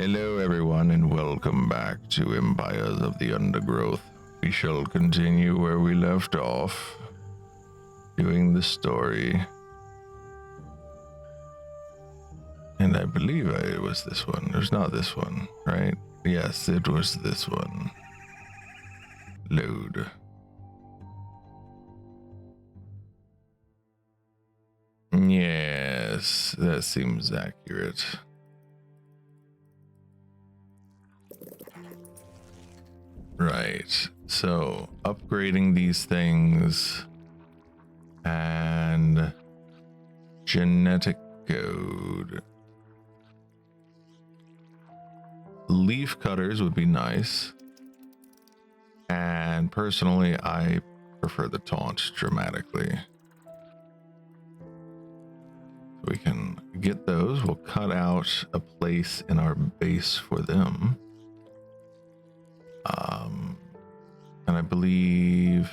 Hello, everyone, and welcome back to Empires of the Undergrowth. We shall continue where we left off, doing the story. And I believe it was this one. There's not this one, right? Yes, it was this one. Load. Yes, that seems accurate. Right, so upgrading these things and genetic code. Leaf cutters would be nice, and personally I prefer the taunt dramatically. We can get those. We'll cut out a place in our base for them. And I believe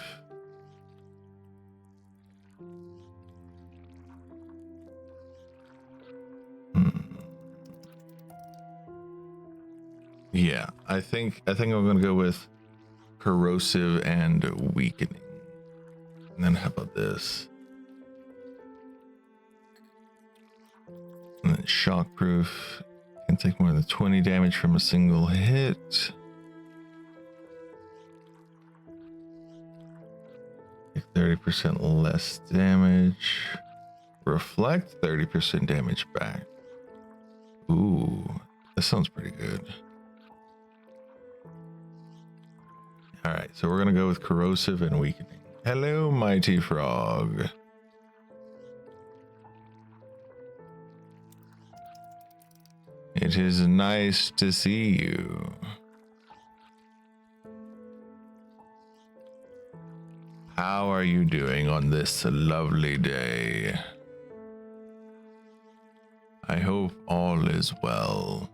yeah, I think I'm gonna go with corrosive and weakening. And then how about this? And then shockproof. Can take more than 20 damage from a single hit. Take 30% less damage. Reflect 30% damage back. Ooh, that sounds pretty good. All right, so we're gonna go with corrosive and weakening. Hello, mighty frog. It is nice to see you. How are you doing on this lovely day? I hope all is well.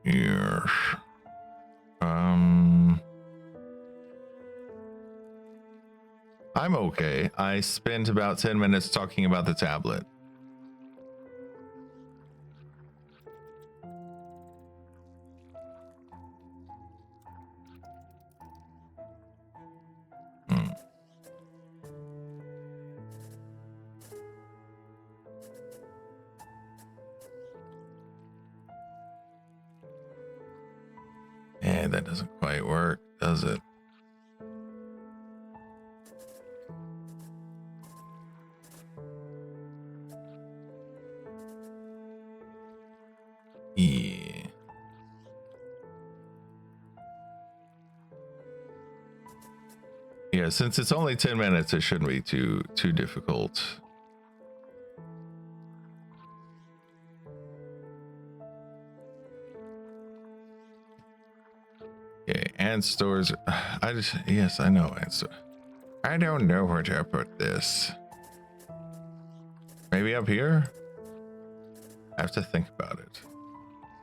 Yes. I'm okay. I spent about 10 minutes talking about the tablet. And that doesn't quite work, does it? Yeah. Yeah, since it's only 10 minutes, it shouldn't be too difficult. Okay, ant stores. Yes, I know ant store. I don't know where to put this. Maybe up here? I have to think about it.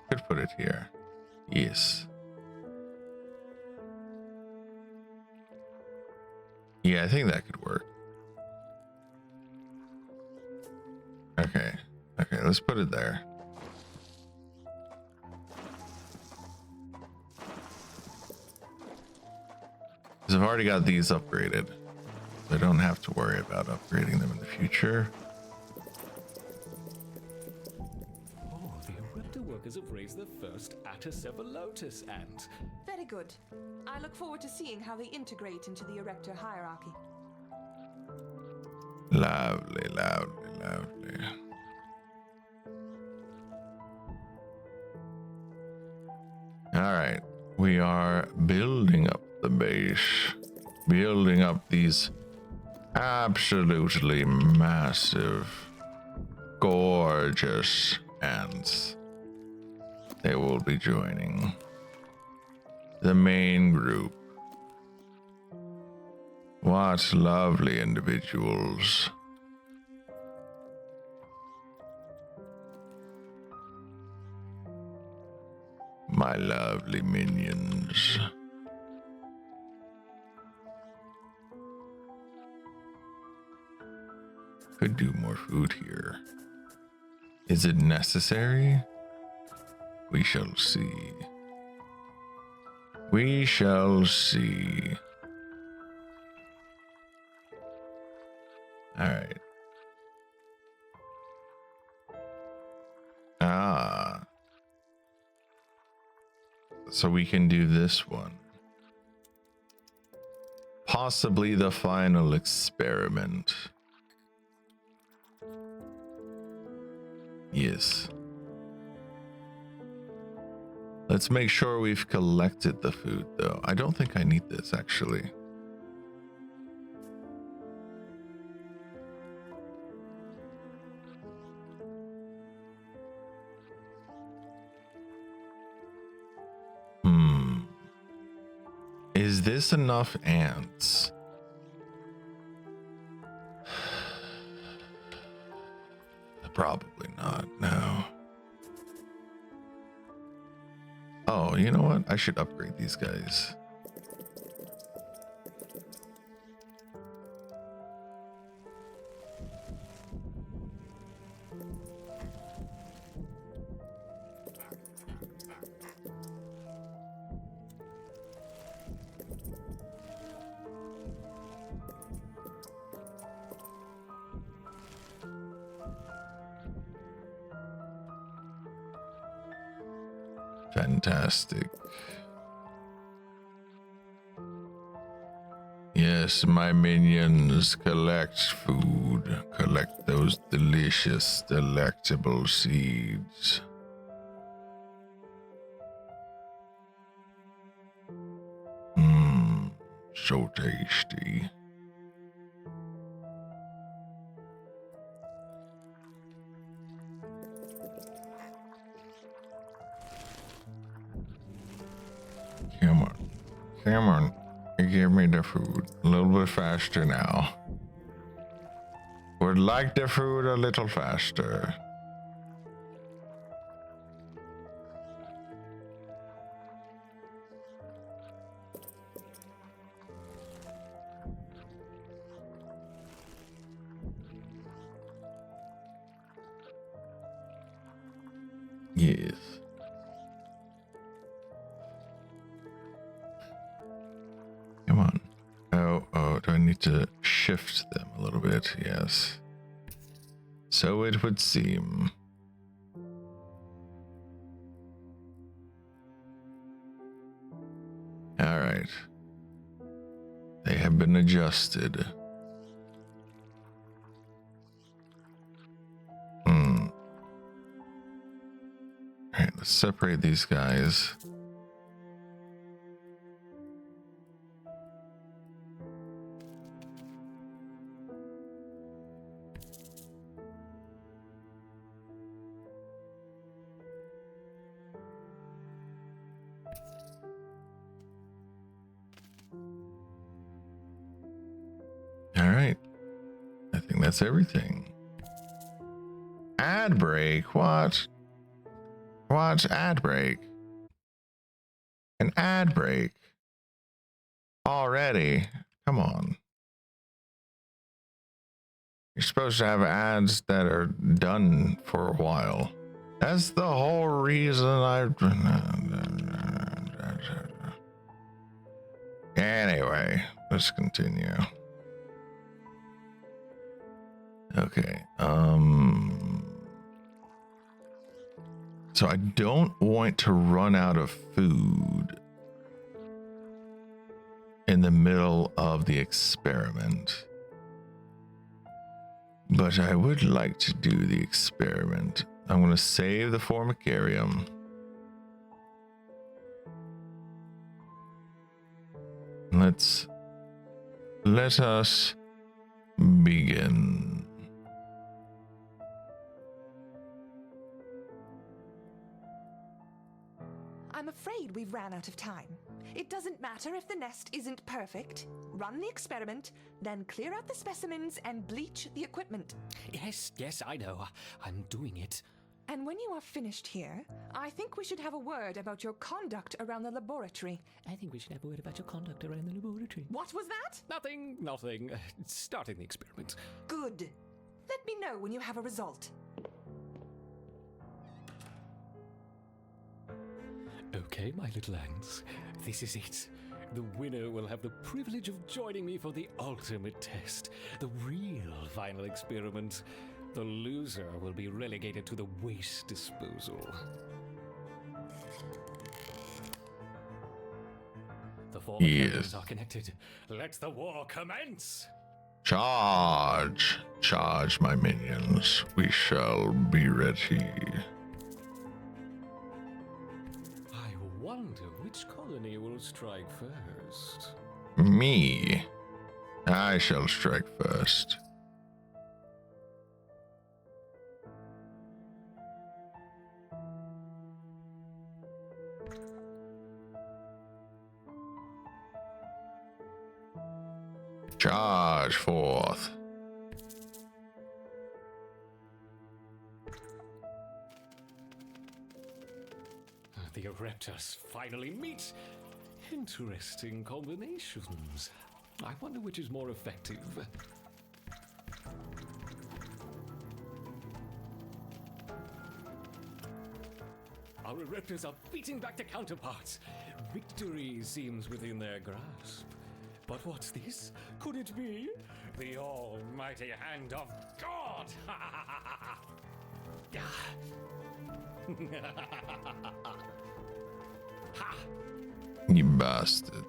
Could put it here. Yes. Yeah, I think that could work. Okay. Okay, let's put it there. Because I've already got these upgraded. So I don't have to worry about upgrading them in the future. Oh, the Erector workers have raised their first Atacephalotus ant. Very good. I look forward to seeing how they integrate into the Erector hierarchy. Lovely, lovely, lovely. All right, we are building up the base, building up these absolutely massive, gorgeous ants. They will be joining the main group. What lovely individuals. My lovely minions. Could do more food here. Is it necessary? We shall see. We shall see. All right. Ah. So we can do this one. Possibly the final experiment. Yes. Let's make sure we've collected the food, though. I don't think I need this, actually. Is this enough ants? Probably not, no. Oh, you know what? I should upgrade these guys. Fantastic. Yes, my minions, collect food. Collect those delicious, delectable seeds. Mmm, so tasty. Come on. Come on. Give me the food. A little bit faster now. Would like the food a little faster. Yes. Come on. Oh, do I need to shift them a little bit? Yes. So it would seem. All right. They have been adjusted. All right, let's separate these guys. All right. I think that's everything. Ad break? What? What ad break? An ad break? Already? Come on. You're supposed to have ads that are done for a while. That's the whole reason Anyway, let's continue. Okay. So I don't want to run out of food in the middle of the experiment. But I would like to do the experiment. I'm going to save the formicarium. Let us begin. I'm afraid we've ran out of time. It doesn't matter if the nest isn't perfect. Run the experiment, then clear out the specimens and bleach the equipment. Yes, I know. I'm doing it. And when you are finished here, I think we should have a word about your conduct around the laboratory. I think we should have a word about your conduct around the laboratory. What was that? Nothing. Starting the experiment. Good. Let me know when you have a result. Okay, my little ants, this is it. The winner will have the privilege of joining me for the ultimate test, the real final experiment. The loser will be relegated to the waste disposal. The four Yes. are connected. Let the war commence! Charge! Charge, my minions. We shall be ready. I wonder which colony will strike first. Me. I shall strike first. Charge forth. The Ereptors finally meet. Interesting combinations. I wonder which is more effective. Our Ereptors are beating back their counterparts. Victory seems within their grasp. But what's this? Could it be the almighty hand of God? Ha! You bastard.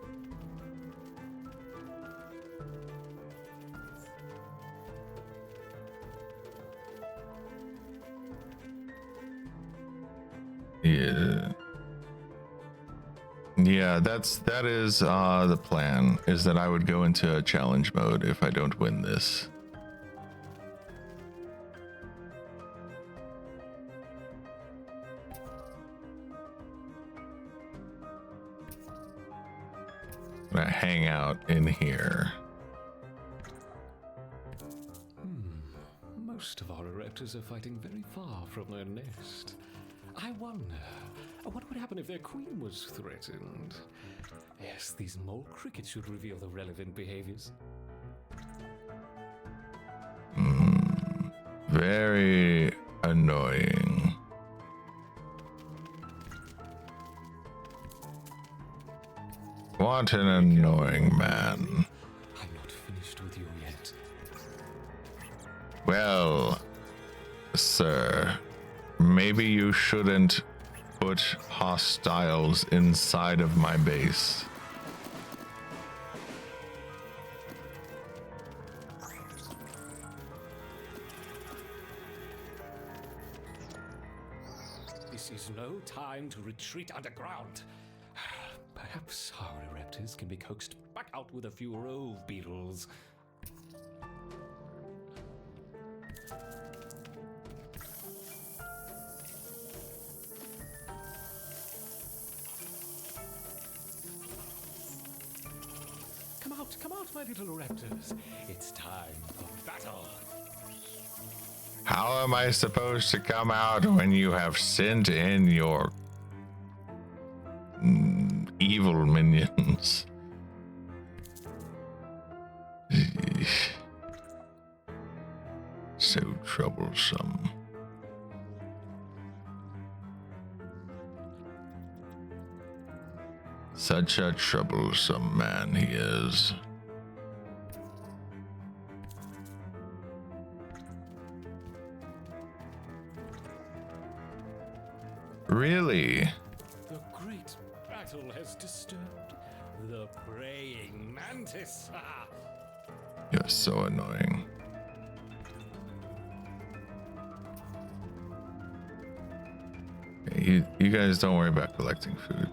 Yeah. Yeah, that is the plan, is that I would go into a challenge mode if I don't win this. I'm gonna hang out in here. Most of our Ereptors are fighting very far from their nest. I wonder, what would happen if their queen was threatened? Yes, these mole crickets should reveal the relevant behaviors. Very annoying. What an annoying man. I'm not finished with you yet. Well, sir, maybe you shouldn't put hostiles inside of my base. This is no time to retreat underground. Perhaps our Ereptors can be coaxed back out with a few rove beetles. Come out, my little Ereptors. It's time for battle. How am I supposed to come out when you have sent in your evil minions? So troublesome. Such a troublesome man he is. Really? The great battle has disturbed the praying mantis. You're so annoying. You guys don't worry about collecting food.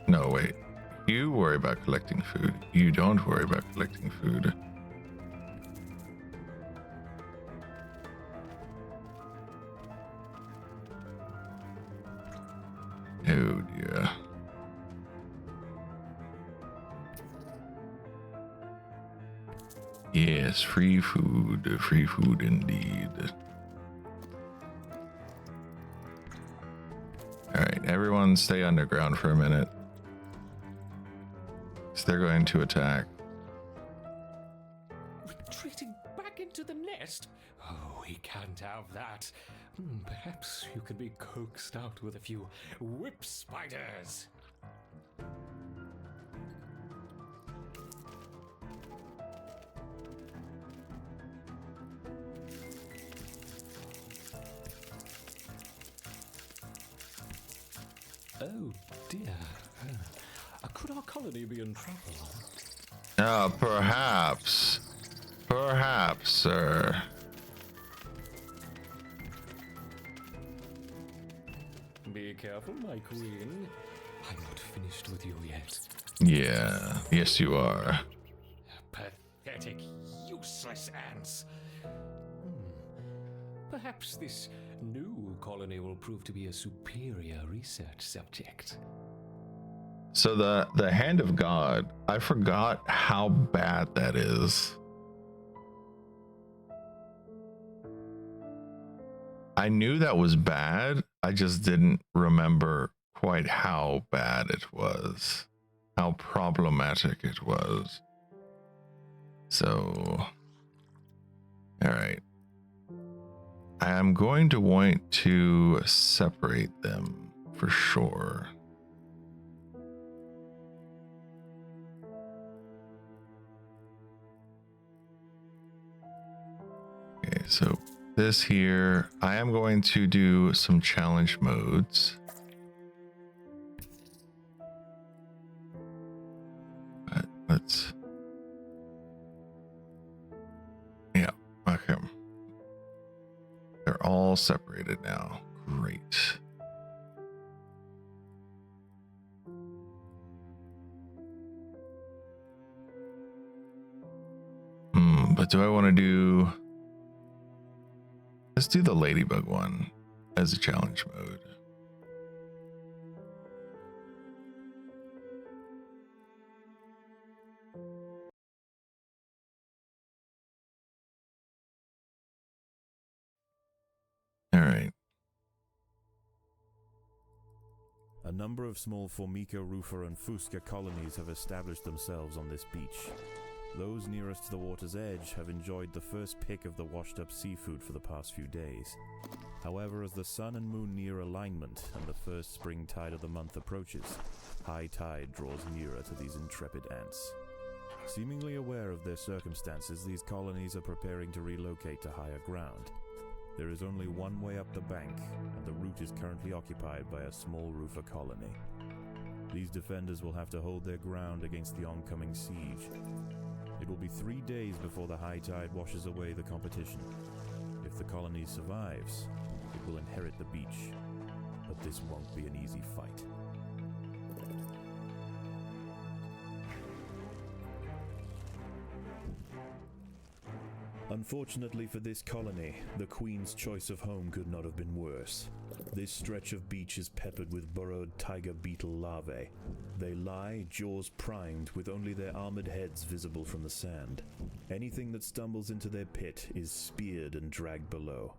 No, wait. You worry about collecting food. You don't worry about collecting food. Oh dear. Yes, free food indeed. Alright, everyone stay underground for a minute. So they're going to attack. Retreating back into the nest? Oh, we can't have that. Perhaps you can be coaxed out with a few whip spiders. Oh dear. Could our colony be in trouble? Perhaps. Perhaps, sir. Be careful, my queen. I'm not finished with you yet. Yeah, yes you are. Pathetic, useless ants. Perhaps this new colony will prove to be a superior research subject. So the hand of God, I forgot how bad that is. I knew that was bad. I just didn't remember quite how bad it was, how problematic it was. So, all right. I am going to want to separate them for sure. Okay, so this here, I am going to do some challenge modes. But let's, yeah, okay. They're all separated now. Great. But do I want to do... Let's do the ladybug one as a challenge mode. All right. A number of small Formica, Rufer, and Fusca colonies have established themselves on this beach. Those nearest to the water's edge have enjoyed the first pick of the washed-up seafood for the past few days. However, as the sun and moon near alignment and the first spring tide of the month approaches, high tide draws nearer to these intrepid ants. Seemingly aware of their circumstances, these colonies are preparing to relocate to higher ground. There is only one way up the bank, and the route is currently occupied by a small Rufer colony. These defenders will have to hold their ground against the oncoming siege. It will be 3 days before the high tide washes away the competition. If the colony survives, it will inherit the beach. But this won't be an easy fight. Unfortunately for this colony, the Queen's choice of home could not have been worse. This stretch of beach is peppered with burrowed tiger beetle larvae. They lie, jaws primed, with only their armored heads visible from the sand. Anything that stumbles into their pit is speared and dragged below.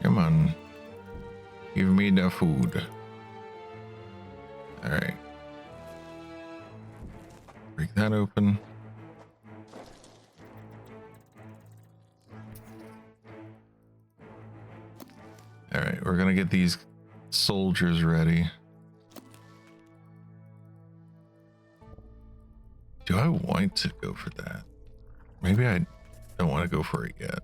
Come on. Give me the food. All right. Break that open. All right, we're gonna get these soldiers ready. Do I want to go for that? Maybe I don't want to go for it yet.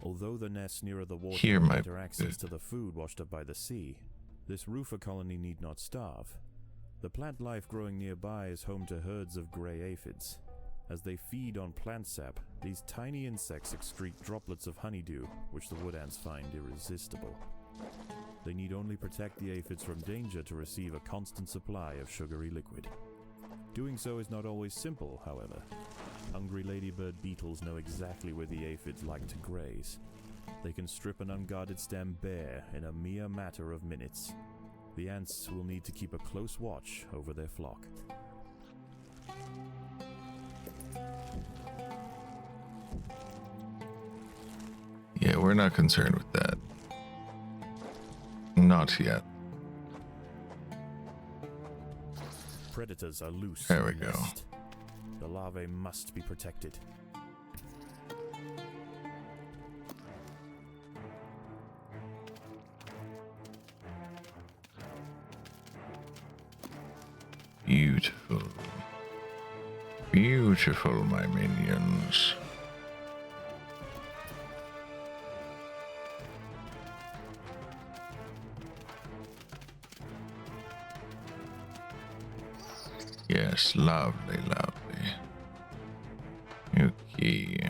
Although the nests nearer the water Here have might better be access good. to the food washed up by the sea, this Rufer colony need not starve. The plant life growing nearby is home to herds of grey aphids. As they feed on plant sap, these tiny insects excrete droplets of honeydew, which the wood ants find irresistible. They need only protect the aphids from danger to receive a constant supply of sugary liquid. Doing so is not always simple, however. Hungry ladybird beetles know exactly where the aphids like to graze. They can strip an unguarded stem bare in a mere matter of minutes. The ants will need to keep a close watch over their flock. Yeah, we're not concerned with that. Not yet. Predators are loose. There in we the go. nest. The larvae must be protected. Beautiful. Beautiful, my minions. Yes, lovely, lovely. Okay.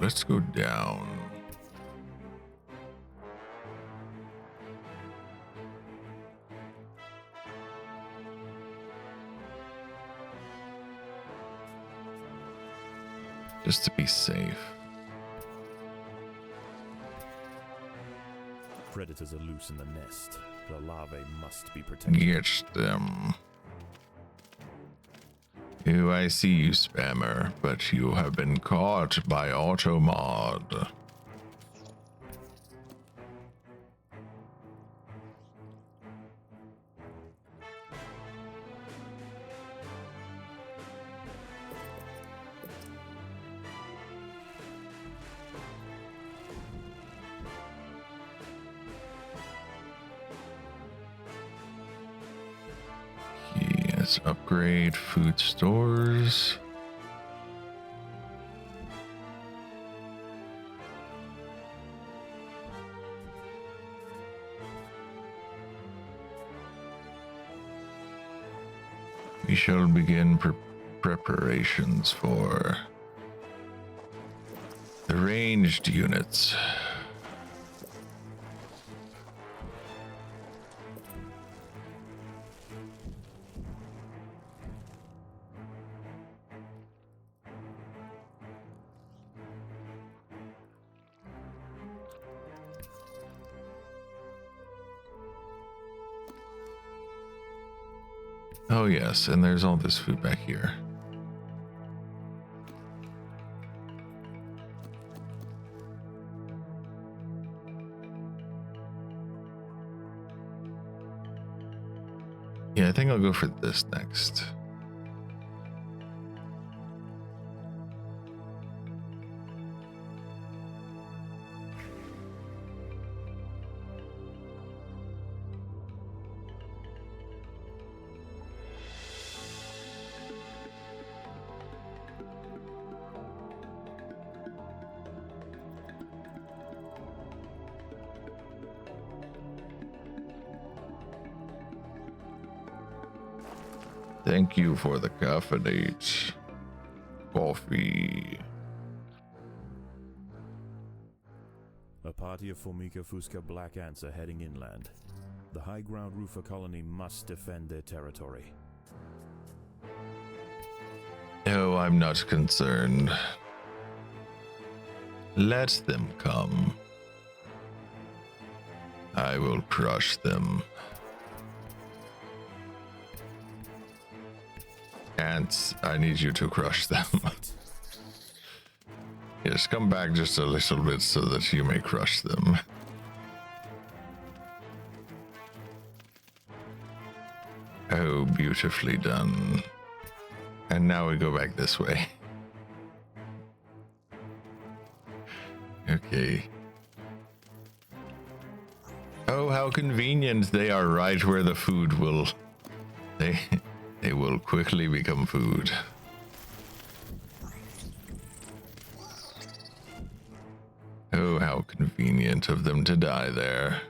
Let's go down. Just to be safe. Predators are loose in the nest. The larvae must be protected. Get them. Oh, I see you, spammer, but you have been caught by Automod. Let's upgrade food stores. We shall begin preparations for the ranged units. Oh yes, and there's all this food back here. Yeah, I think I'll go for this next. Thank you for the caffeinate. Coffee. A party of Formica Fusca black ants are heading inland. The high ground roofer colony must defend their territory. Oh, I'm not concerned. Let them come. I will crush them. Ants, I need you to crush them. Yes, come back just a little bit so that you may crush them. Oh, beautifully done. And now we go back this way. Okay. Oh, how convenient. They are right where the food will... They will quickly become food. Oh, how convenient of them to die there.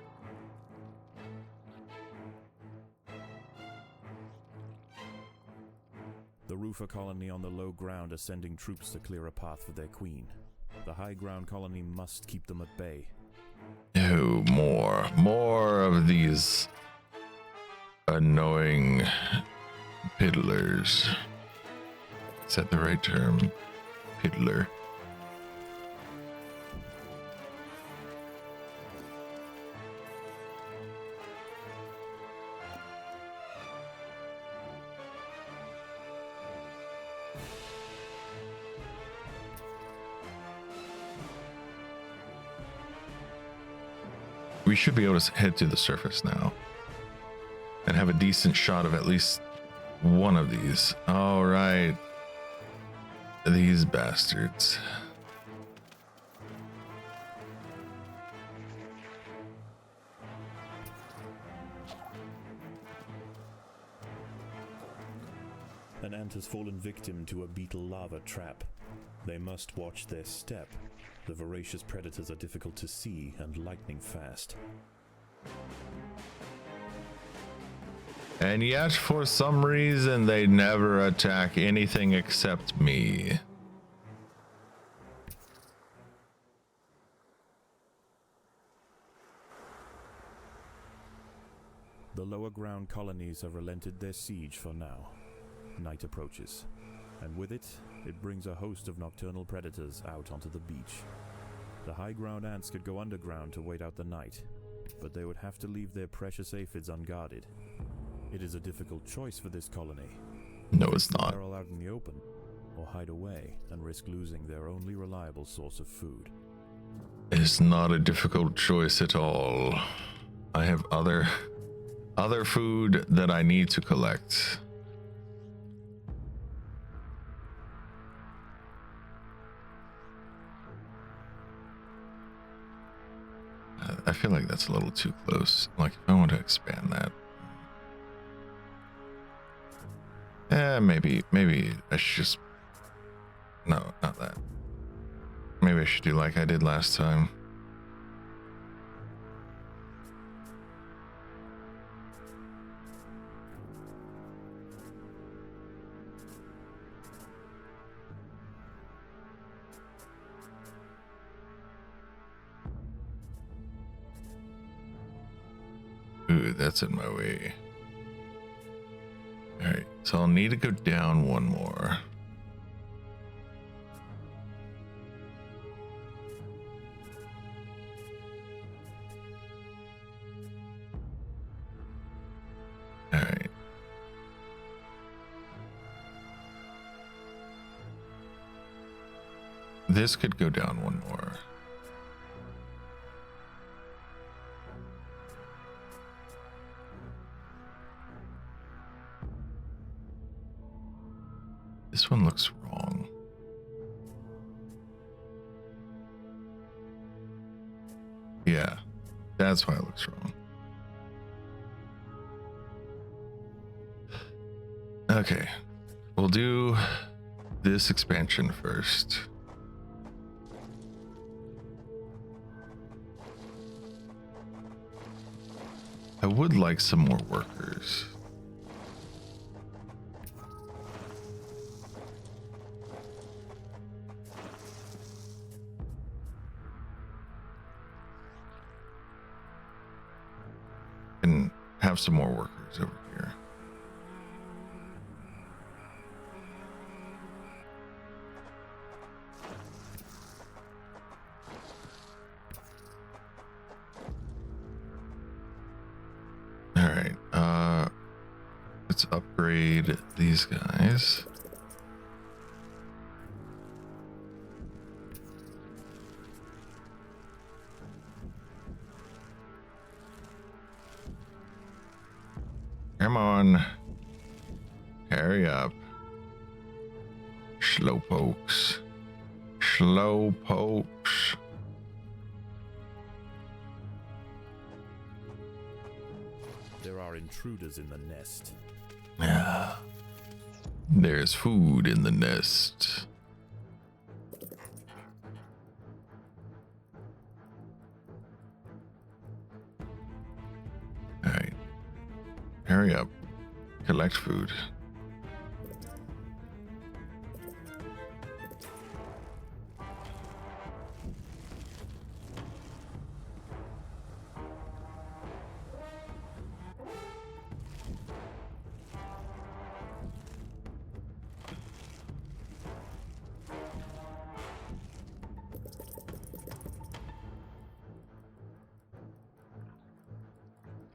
The roofer colony on the low ground are sending troops to clear a path for their queen. The high ground colony must keep them at bay. Oh, more of these annoying piddlers. Is that the right term? Piddler. we should be able to head to the surface now and have a decent shot of at least one of these. All right. These bastards. An ant has fallen victim to a beetle lava trap. They must watch their step. The voracious predators are difficult to see and lightning fast. And yet, for some reason, they never attack anything except me. The lower ground colonies have relented their siege for now. Night approaches, and with it, it brings a host of nocturnal predators out onto the beach. The high ground ants could go underground to wait out the night, but they would have to leave their precious aphids unguarded. It is a difficult choice for this colony. No, it's not. Barrel out in the open, or hide away and risk losing their only reliable source of food. It's not a difficult choice at all. I have other food that I need to collect. I feel like that's a little too close. Like, if I want to expand that. Maybe I should just... No, not that. Maybe I should do like I did last time. Ooh, that's in my way. Alright, so I'll need to go down one more. Alright. This could go down one more. This one looks wrong. Yeah, that's why it looks wrong. Okay, we'll do this expansion first. I would like some more workers. And have some more workers over here. All right, let's upgrade these guys. Come on. Hurry up. Slowpokes. Slowpokes. There are intruders in the nest. Yeah. There's food in the nest. All right. Hurry up. Collect food.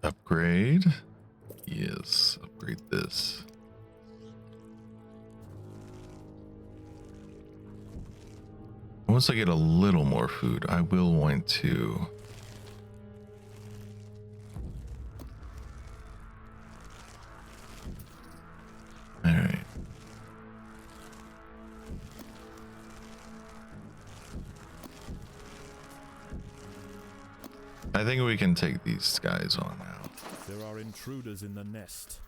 Upgrade. Yes, upgrade this. Once I get a little more food, I will want to I think we can take these guys on now. There are intruders in the nest.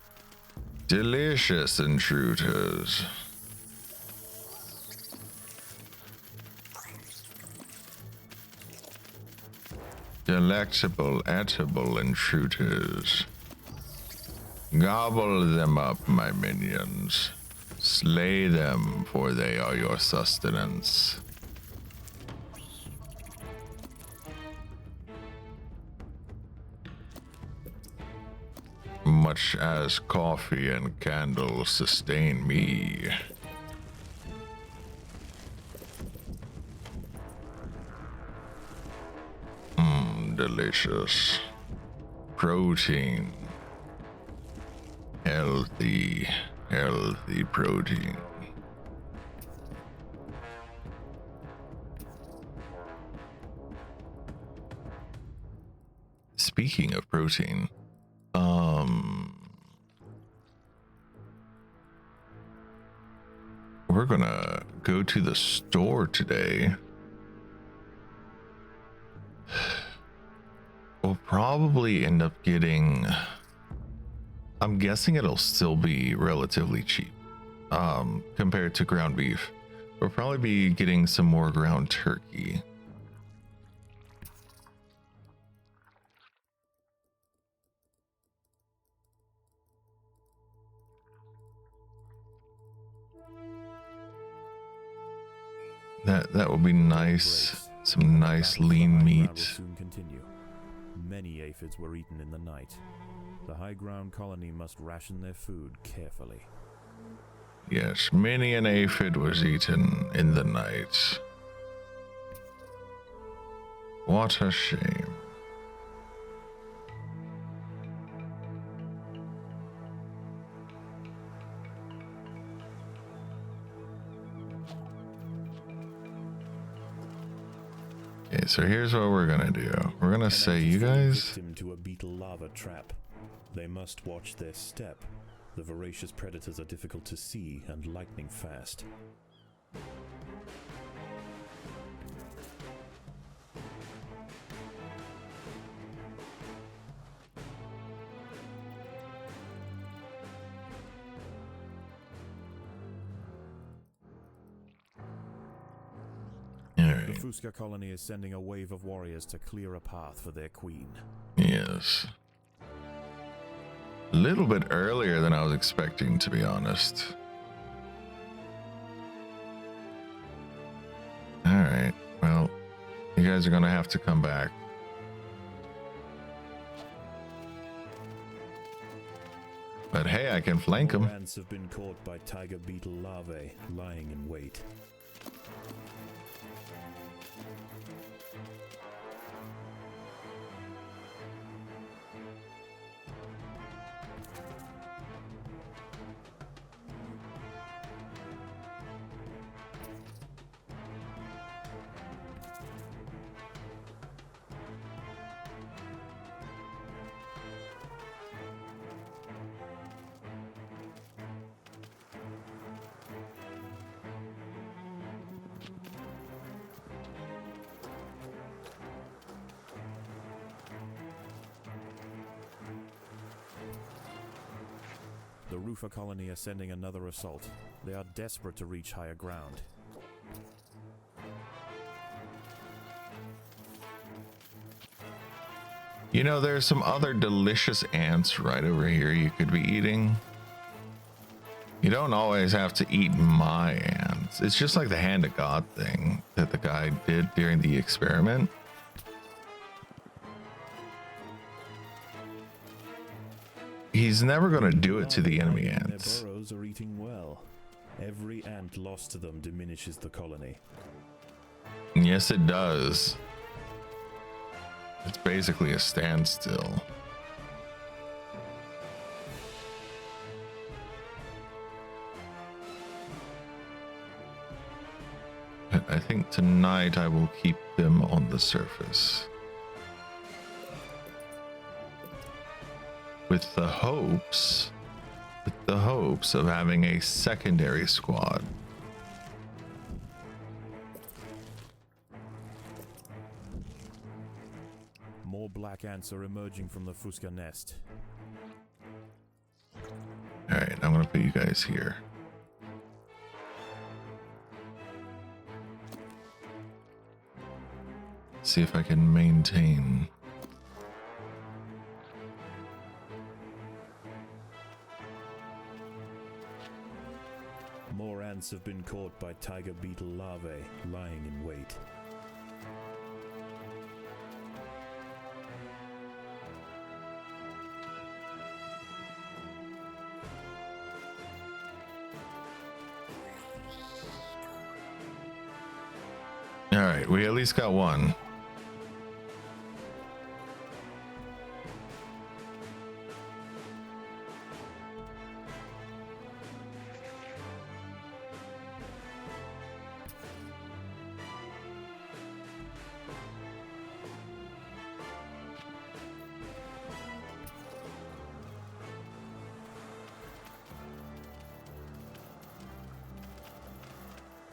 Delicious intruders. Delectable, edible intruders. Gobble them up, my minions. Slay them, for they are your sustenance. Much as coffee and candles sustain me. Delicious. Protein. Healthy protein. Speaking of protein, we're gonna go to the store today. We'll probably end up getting, I'm guessing it'll still be relatively cheap compared to ground beef. We'll probably be getting some more ground turkey. That would be nice. Some nice lean meat. Soon continue. Many aphids were eaten in the night. The high ground colony must ration their food carefully. Yes, many an aphid was eaten in the night. What a shame. Okay, so here's what we're gonna do. We're gonna say, you guys, Victim to a beetle lava trap. They must watch their step. The voracious predators are difficult to see and lightning fast. The Fuska colony is sending a wave of warriors to clear a path for their queen. yes. A little bit earlier than I was expecting, to be honest. Alright, well, you guys are gonna have to come back. But hey, I can flank them. Ants have been caught by tiger beetle larvae lying in wait. The Rufa colony are sending another assault. They are desperate to reach higher ground. You know, there's some other delicious ants right over here you could be eating. You don't always have to eat my ants. It's just like the hand of God thing that the guy did during the experiment. He's never going to do it to the enemy ants. Their burrows are eating well. Every ant lost to them diminishes the colony. Yes, it does. It's basically a standstill. But I think tonight I will keep them on the surface. With the hopes of having a secondary squad. More black ants are emerging from the Fuska nest. Alright, I'm gonna put you guys here. See if I can maintain. More ants have been caught by tiger beetle larvae lying in wait. Alright, we at least got one.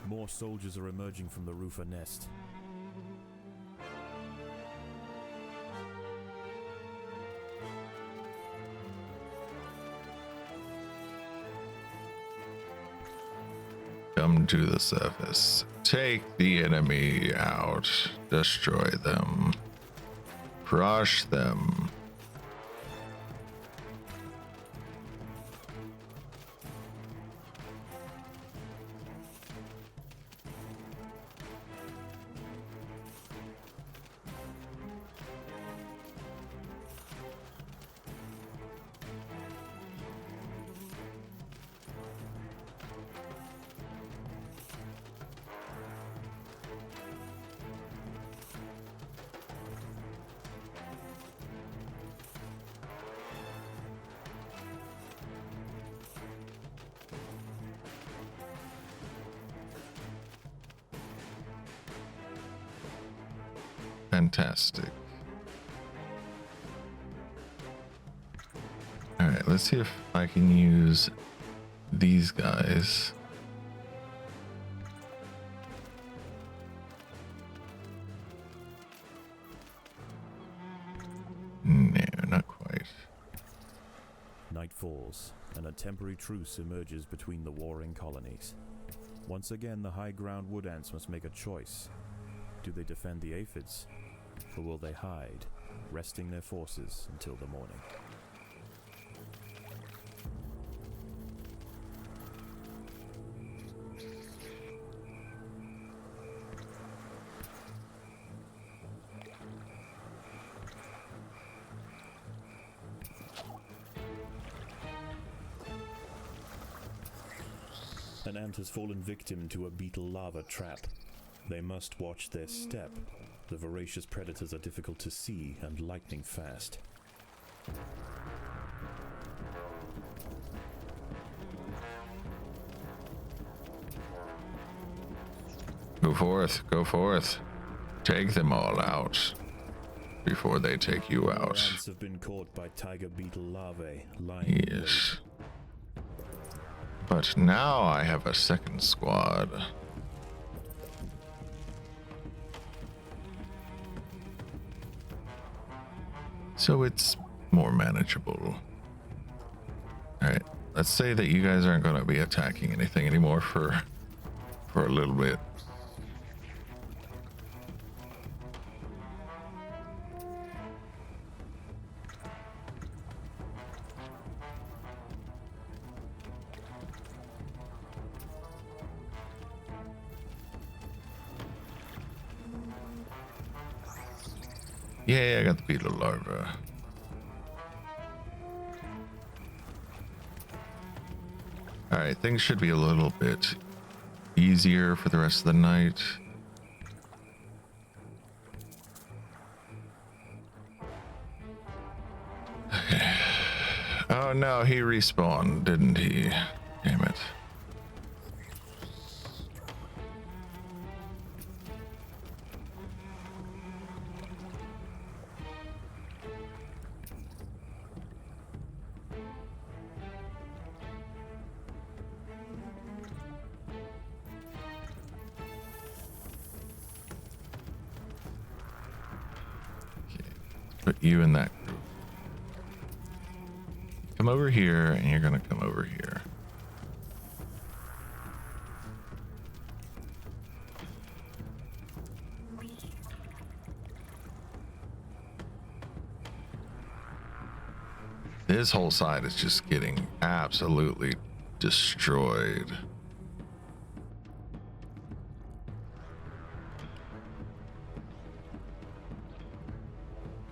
More soldiers are emerging from the roofer nest. Come to the surface. Take the enemy out. Destroy them. Crush them. Fantastic. All right, let's see if I can use these guys. No, not quite. Night falls, and a temporary truce emerges between the warring colonies. Once again, the high ground wood ants must make a choice. Do they defend the aphids, or will they hide, resting their forces until the morning? An ant has fallen victim to a beetle lava trap. They must watch their step. The voracious predators are difficult to see and lightning fast. Go forth, go forth. Take them all out before they take you out. Ants have been caught by tiger beetle larvae lying in wait. Yes. But now I have a second squad. So it's more manageable. Alright, let's say that you guys aren't going to be attacking anything anymore for a little bit. Yeah, I got the beetle larva. Alright, things should be a little bit easier for the rest of the night. Oh no, he respawned, didn't he? Damn it. Put you in that group. Come over here, and you're gonna come over here. This whole side is just getting absolutely destroyed.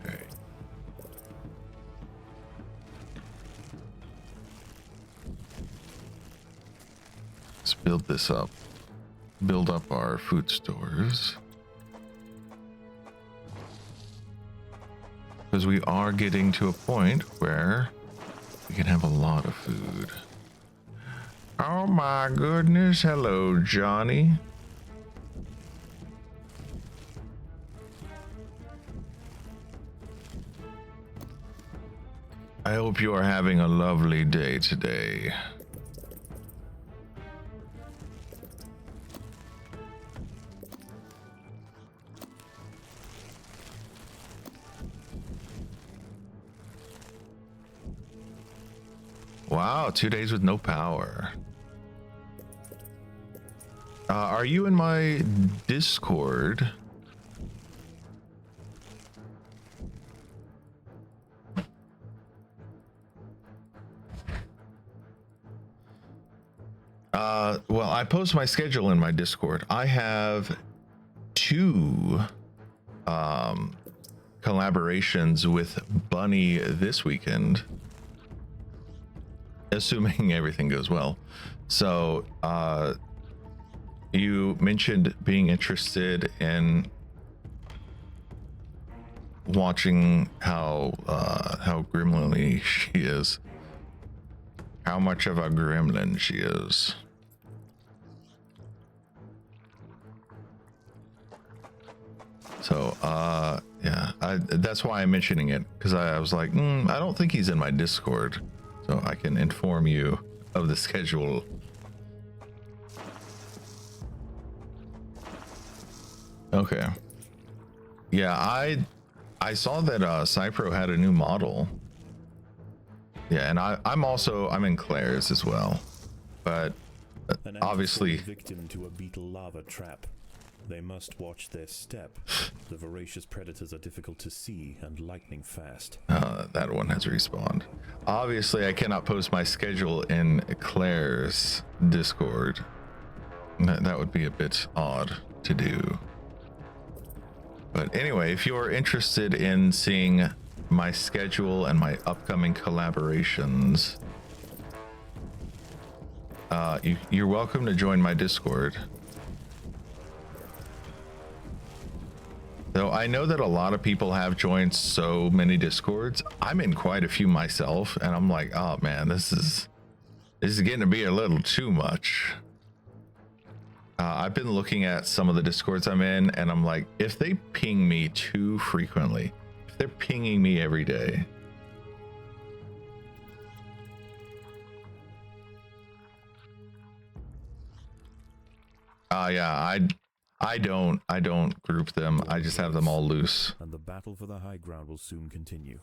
Okay. Let's build this up. Build up our food stores. Because we are getting to a point where we can have a lot of food. Oh my goodness. Hello, Johnny. I hope you are having a lovely day today. Wow, 2 days with no power. Are you in my Discord? Well, I post my schedule in my Discord. I have 2 collaborations with Bunny this weekend, assuming everything goes well. So you mentioned being interested in watching how gremlin-y she is, how much of a gremlin she is. So yeah, that's why I'm mentioning it, because I was like, I don't think he's in my Discord, so I can inform you of the schedule. Okay. Yeah, I saw that Cypro had a new model. Yeah, and I'm in Claire's as well, but obviously victim to a beetle lava trap. They must watch their step. The voracious predators are difficult to see and lightning fast. That one has respawned. Obviously, I cannot post my schedule in Claire's Discord. That would be a bit odd to do. But anyway, if you're interested in seeing my schedule and my upcoming collaborations, you're welcome to join my Discord. Though I know that a lot of people have joined so many Discords. I'm in quite a few myself, and I'm like, oh man, this is getting to be a little too much. I've been looking at some of the Discords I'm in, and I'm like, if they ping me too frequently, if they're pinging me every day, yeah, I don't group them. I just have them all loose. And the battle for the high ground will soon continue.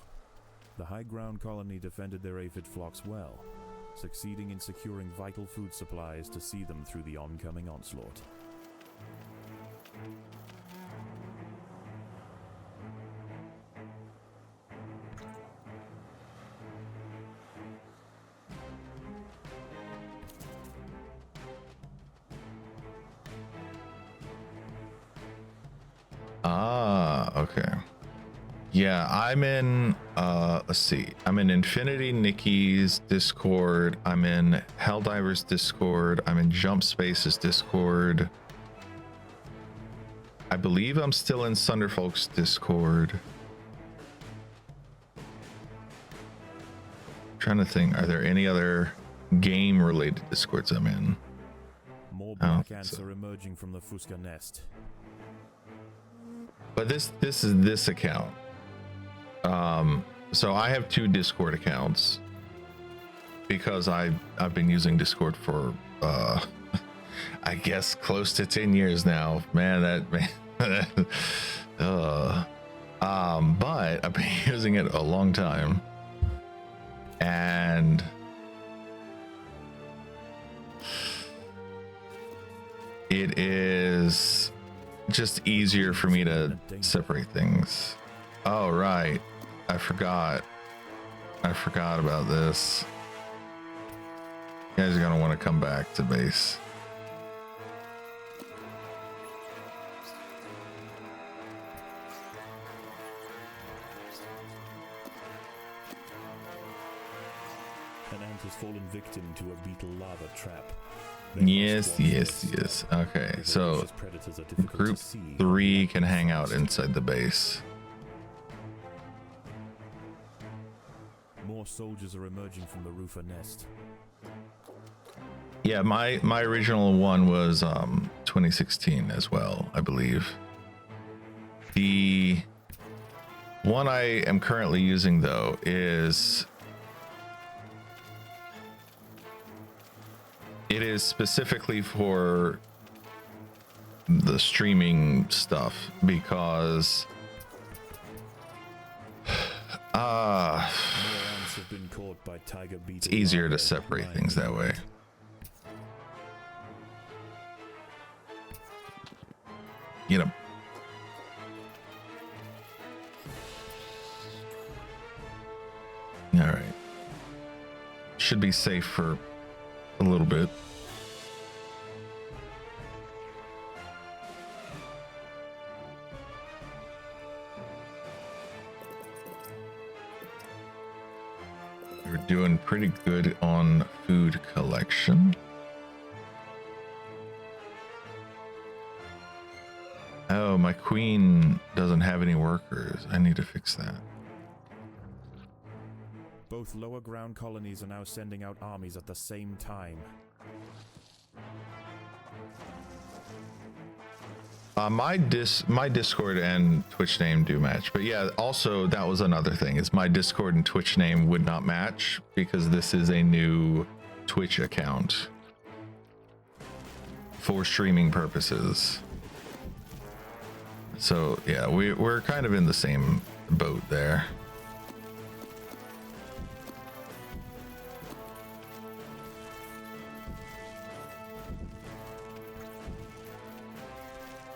The high ground colony defended their aphid flocks well, succeeding in securing vital food supplies to see them through the oncoming onslaught. Okay. Yeah, I'm in let's see. I'm in Infinity Nikki's Discord. I'm in Helldiver's Discord. I'm in Jump Space's Discord. I believe I'm still in Sunderfolk's Discord. Trying to think, are there any other game related Discords I'm in? More black ants are emerging from the Fusca nest. But this is this account. So I have 2 Discord accounts because I've been using Discord for I guess close to 10 years now. Man, but I've been using it a long time, and it is just easier for me to separate things. Oh, right. I forgot about this. You guys are gonna want to come back to base. An ant has fallen victim to a beetle lava trap. Yes. Okay, so group 3 can hang out inside the base. More soldiers are emerging from the roofer nest. Yeah, my original one was 2016 as well, I believe. The one I am currently using though is it is specifically for the streaming stuff because More ants have been caught by tiger beetle it's easier to larvae separate lying things in that the way. wet. You know. All right. Should be safe for a little bit. We're doing pretty good on food collection. Oh, my queen doesn't have any workers. I need to fix that. Both lower ground colonies are now sending out armies at the same time. My Discord and Twitch name do match, but yeah, also that was another thing is my Discord and Twitch name would not match because this is a new Twitch account for streaming purposes. So yeah, we're kind of in the same boat there.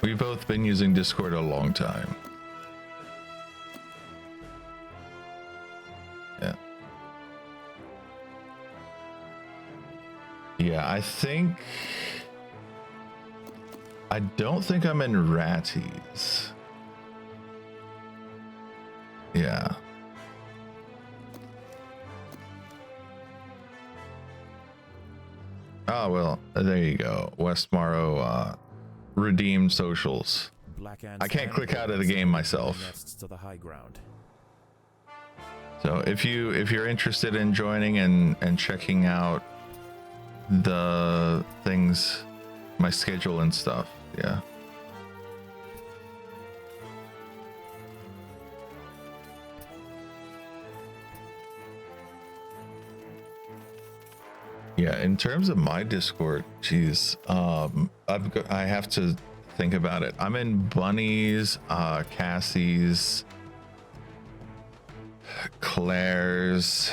We've both been using Discord a long time. Yeah. Yeah, I don't think I'm in Ratties. Yeah. Oh, well, there you go. Westmorrow, redeemed socials. Black ants I can't and click out of the birds game are myself. nests to the high ground. So if you're interested in joining and checking out the things, my schedule and stuff, yeah. Yeah, in terms of my Discord, geez, I have to think about it. I'm in Bunny's, Cassie's, Claire's,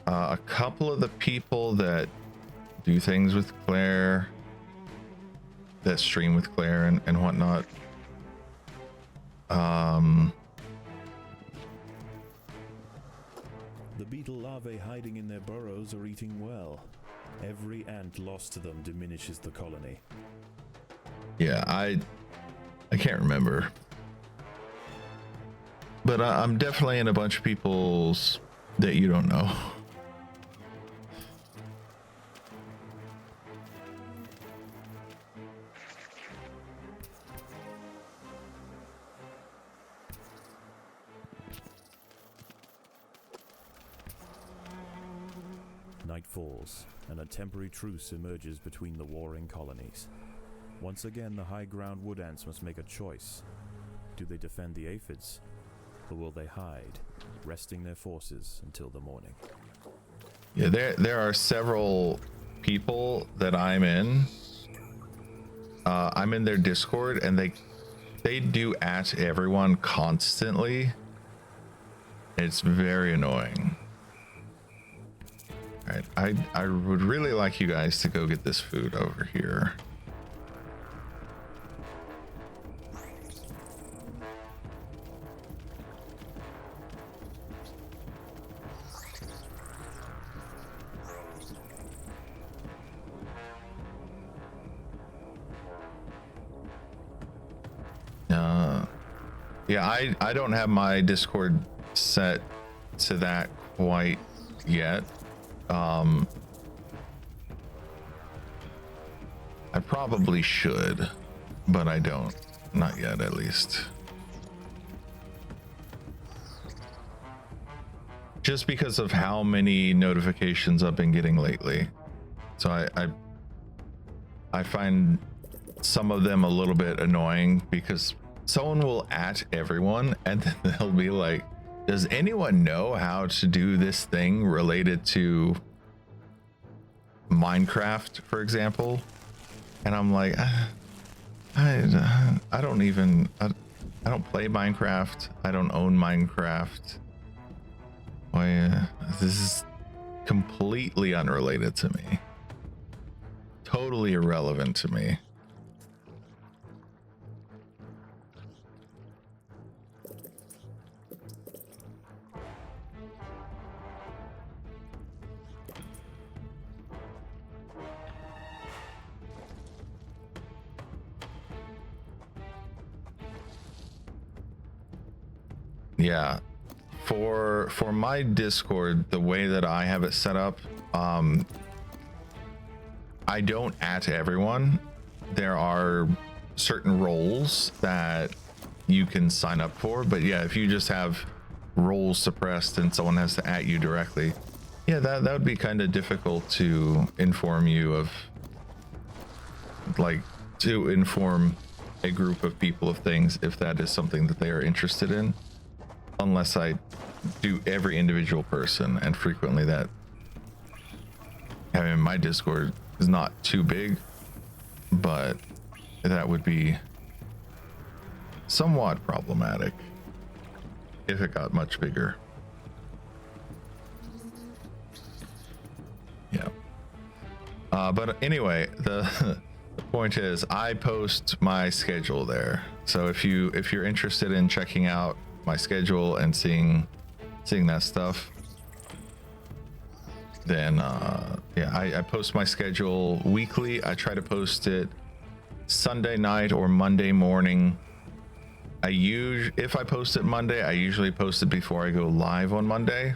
a couple of the people that do things with Claire, that stream with Claire and whatnot. The beetle larvae hiding in their burrows are eating well. Every ant lost to them diminishes the colony. Yeah, I can't remember, but I'm definitely in a bunch of people's that you don't know. Night falls, and a temporary truce emerges between the warring colonies. Once again, the high ground wood ants must make a choice. Do they defend the aphids, or will they hide, resting their forces until the morning? Yeah, there are several people that I'm in. I'm in their Discord, and they do at everyone constantly. It's very annoying. All right, I would really like you guys to go get this food over here. Yeah, I don't have my Discord set to that quite yet. I probably should, but I don't. Not yet, at least. Just because of how many notifications I've been getting lately. So I find some of them a little bit annoying because someone will at everyone and then they'll be like, does anyone know how to do this thing related to Minecraft, for example? And I'm like, I don't play Minecraft. I don't own Minecraft. Why, this is completely unrelated to me. Totally irrelevant to me. Yeah, for my Discord, the way that I have it set up, I don't at everyone. There are certain roles that you can sign up for, but yeah, if you just have roles suppressed and someone has to at you directly, yeah, that would be kind of difficult to inform you of, like, to inform a group of people of things if that is something that they are interested in. Unless I do every individual person, and frequently that, I mean, my Discord is not too big, but that would be somewhat problematic if it got much bigger. Yeah. But anyway, the point is I post my schedule there. So if you're interested in checking out my schedule and seeing that stuff, then yeah, I post my schedule weekly. I try to post it Sunday night or Monday morning. If I post it Monday, I usually post it before I go live on Monday.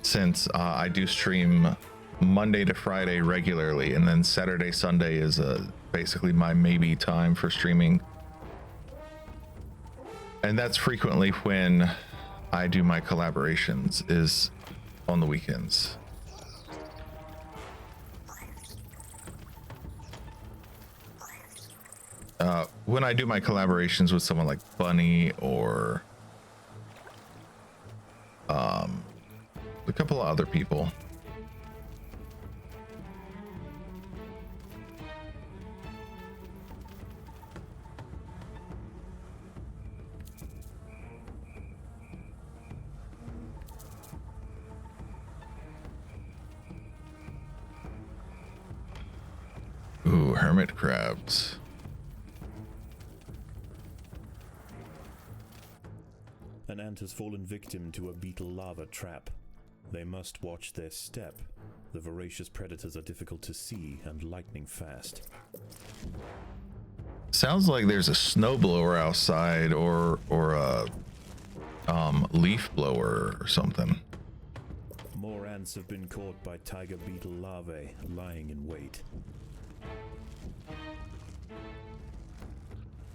Since I do stream Monday to Friday regularly, and then Saturday, Sunday is basically my maybe time for streaming. And that's frequently when I do my collaborations, is on the weekends. When I do my collaborations with someone like Bunny or a couple of other people. Ooh, hermit crabs. An ant has fallen victim to a beetle lava trap. They must watch their step. The voracious predators are difficult to see and lightning fast. Sounds like there's a snowblower outside, or a leaf blower or something. More ants have been caught by tiger beetle larvae lying in wait.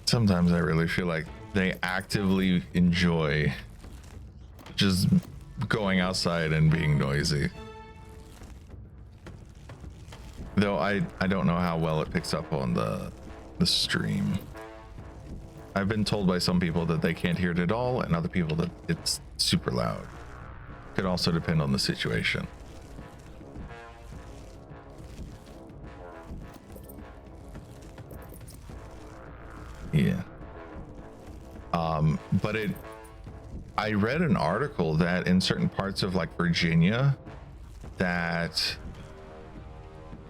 Sometimes I really feel like they actively enjoy just going outside and being noisy. Though I don't know how well it picks up on the stream. I've been told by some people that they can't hear it at all, and other people that it's super loud. Could also depend on the situation. Yeah. But I read an article that in certain parts of like Virginia, that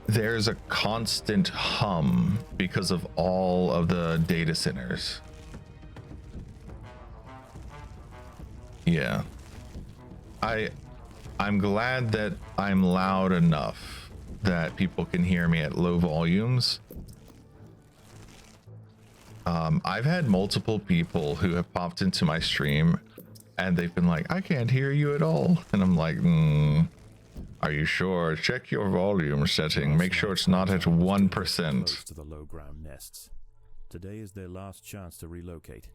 there's a constant hum because of all of the data centers. Yeah. I'm glad that I'm loud enough that people can hear me at low volumes. I've had multiple people who have popped into my stream and they've been like, I can't hear you at all. And I'm like, are you sure? Check your volume setting. Make sure it's not at 1%. Close to the low ground nests. Today is their last chance to relocate.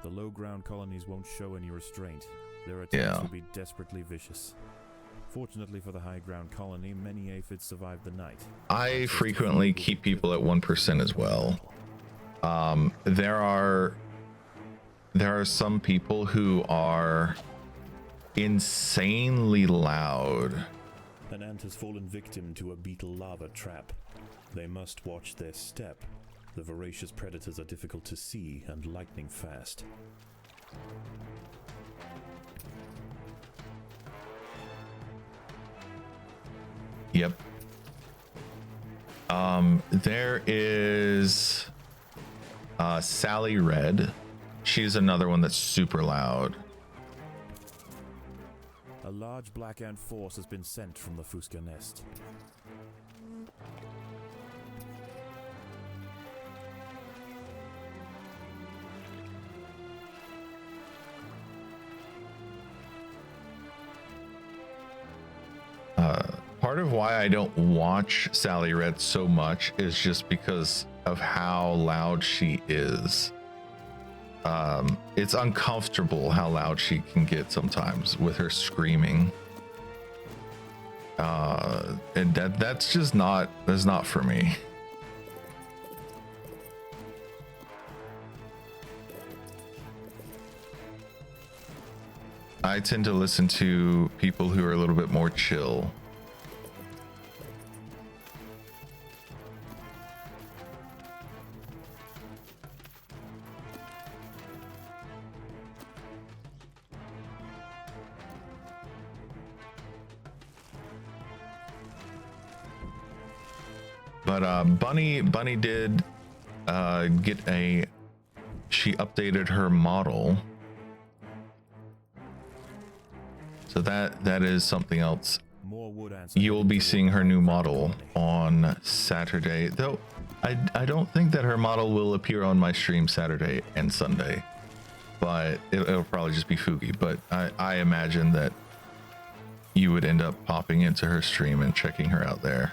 The low ground colonies won't show any restraint. Their attacks will be desperately vicious. Fortunately for the high ground colony, many aphids survived the night. I frequently keep people at 1% as well. There are some people who are insanely loud. An ant has fallen victim to a beetle lava trap. They must watch their step. The voracious predators are difficult to see and lightning fast. Yep. There is Sally Red. She's another one that's super loud. A large black ant force has been sent from the Fuska nest. Part of why I don't watch Sally Red so much is just because of how loud she is. It's uncomfortable how loud she can get sometimes with her screaming. And that's not for me. I tend to listen to people who are a little bit more chill. But Bunny did she updated her model. So that is something else. You will be seeing her new model on Saturday, though I don't think that her model will appear on my stream Saturday and Sunday, but it'll probably just be Fugi. But I imagine that you would end up popping into her stream and checking her out there.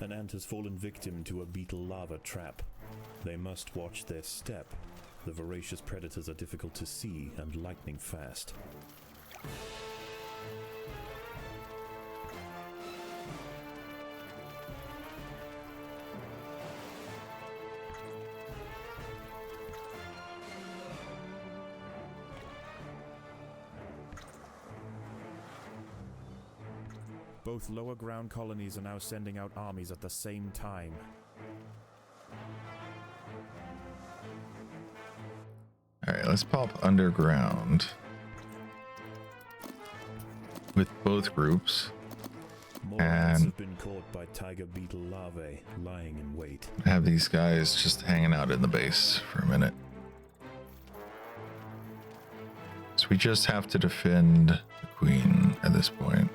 An ant has fallen victim to a beetle lava trap. They must watch their step. The voracious predators are difficult to see and lightning fast. Both lower ground colonies are now sending out armies at the same time. Alright, let's pop underground with both groups. More ants have been caught by tiger beetle larvae lying in wait. Have these guys just hanging out in the base for a minute. So we just have to defend the queen at this point.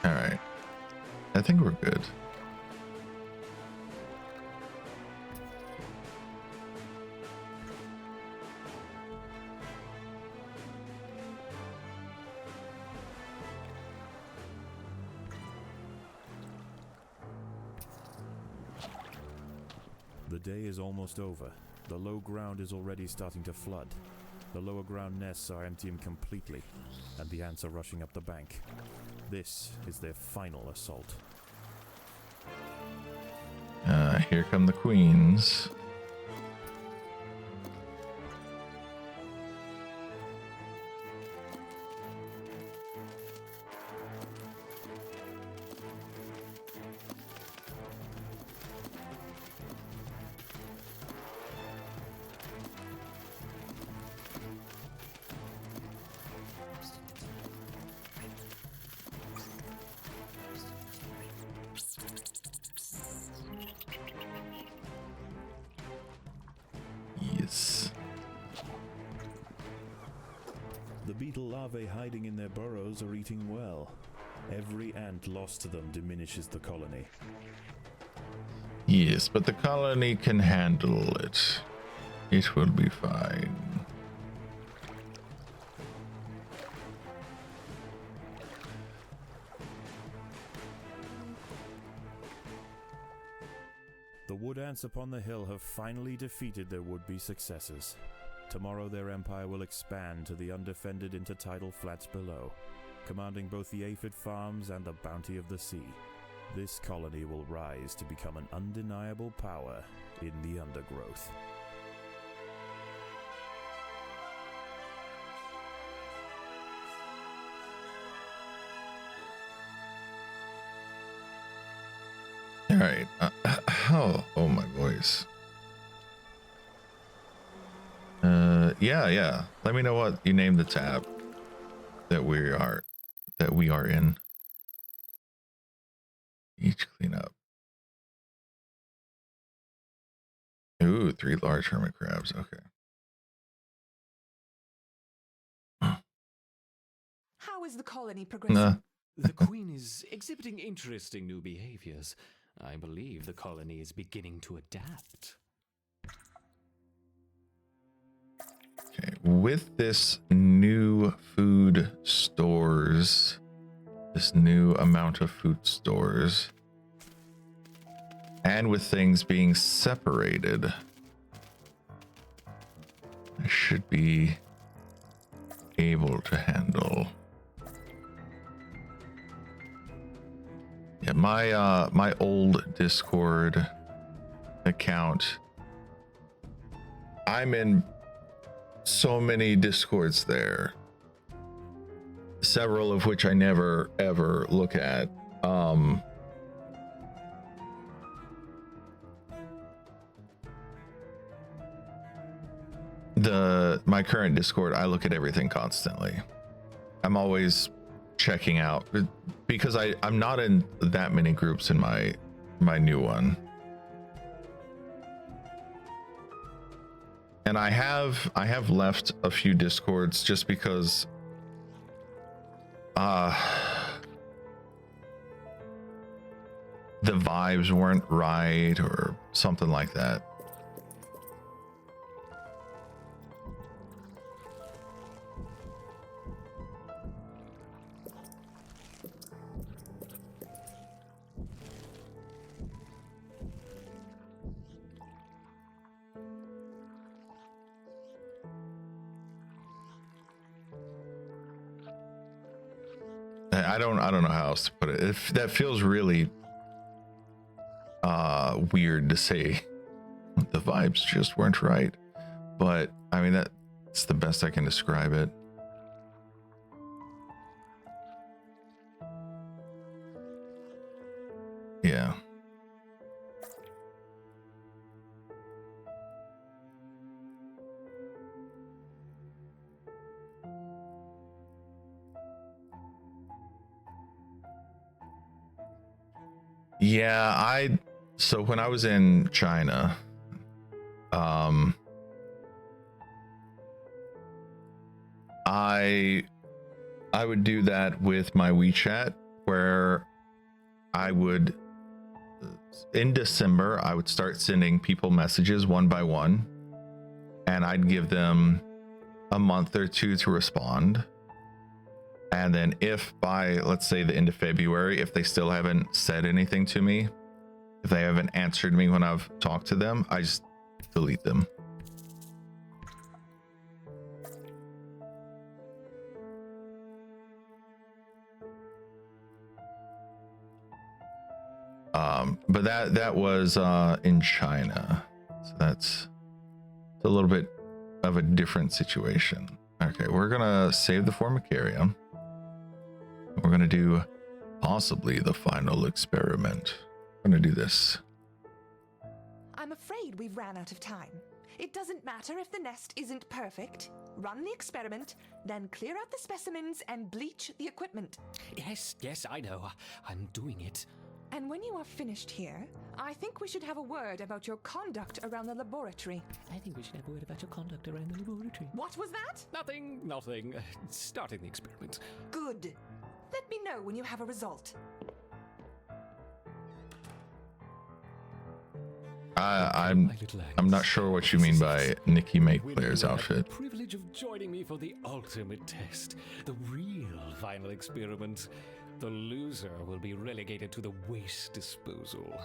Alright. I think we're good. day is almost over. The low ground is already starting to flood. The lower ground nests are emptying completely, and the ants are rushing up the bank. This is their final assault. Here come the queens. Yes. The beetle larvae hiding in their burrows are eating well. Every ant lost to them diminishes the colony. Yes, but the colony can handle it. It will be fine. The wood ants upon the hill have finally defeated their would-be successors. Tomorrow their empire will expand to the undefended intertidal flats below, commanding both the aphid farms and the bounty of the sea. This colony will rise to become an undeniable power in the Undergrowth. All right. Oh, my voice. Yeah. Let me know what you name the tab that we are in. Each cleanup. Ooh, 3 large hermit crabs. Okay. How is the colony progressing? Nah. The Queen is exhibiting interesting new behaviors. I believe the colony is beginning to adapt. Okay. With this new food stores, this new amount of food stores, and with things being separated, I should be able to handle. Yeah, my old Discord account, I'm in so many Discords there, several of which I never ever look at. My current Discord, I look at everything constantly. I'm always checking out because I'm not in that many groups in my new one. And I have left a few Discords just because the vibes weren't right or something like that. I don't know how else to put it. That feels really weird to say. The vibes just weren't right, but I mean that's the best I can describe it. Yeah. Yeah, so when I was in China, I would do that with my WeChat, where I would, in December, I would start sending people messages one by one, and I'd give them a month or two to respond. And then if by, let's say, the end of February, if they still haven't said anything to me, if they haven't answered me when I've talked to them, I just delete them. But that was in China, so that's a little bit of a different situation. Okay, we're gonna save the Formicarium. We're gonna do possibly the final experiment. I'm gonna do this. I'm afraid we've ran out of time. It doesn't matter if the nest isn't perfect. Run the experiment, then clear out the specimens and bleach the equipment. Yes, I know. I'm doing it. And when you are finished here, I think we should have a word about your conduct around the laboratory. I think we should have a word about your conduct around the laboratory. What was that? Nothing. Starting the experiment. Good. Let me know when you have a result. I'm not sure what you mean by Nikki Make Player's outfit. The privilege of joining me for the ultimate test, the real final experiment. The loser will be relegated to the waste disposal.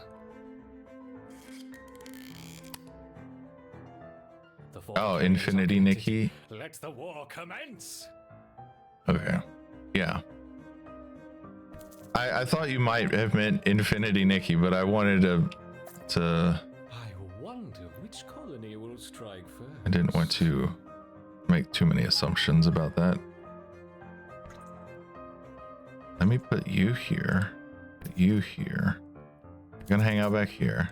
Oh, Infinity Nikki. Let the war commence. Okay. Yeah. I thought you might have meant Infinity Nikki, but I wanted to I wonder which colony will strike first. I didn't want to make too many assumptions about that. Let me put you here. Put you here. You're gonna hang out back here.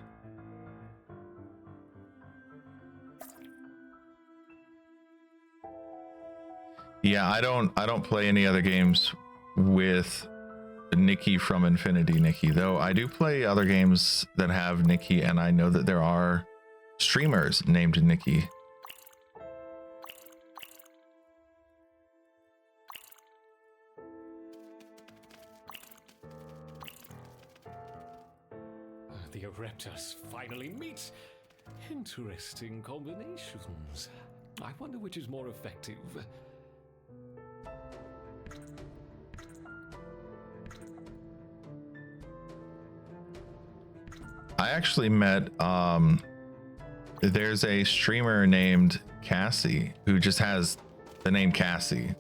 Yeah, I don't play any other games with Nikki from Infinity Nikki, though I do play other games that have Nikki, and I know that there are streamers named Nikki. The Ereptas finally meet. Interesting combinations. I wonder which is more effective. I actually met there's a streamer named Cassie who just has the name Cassie.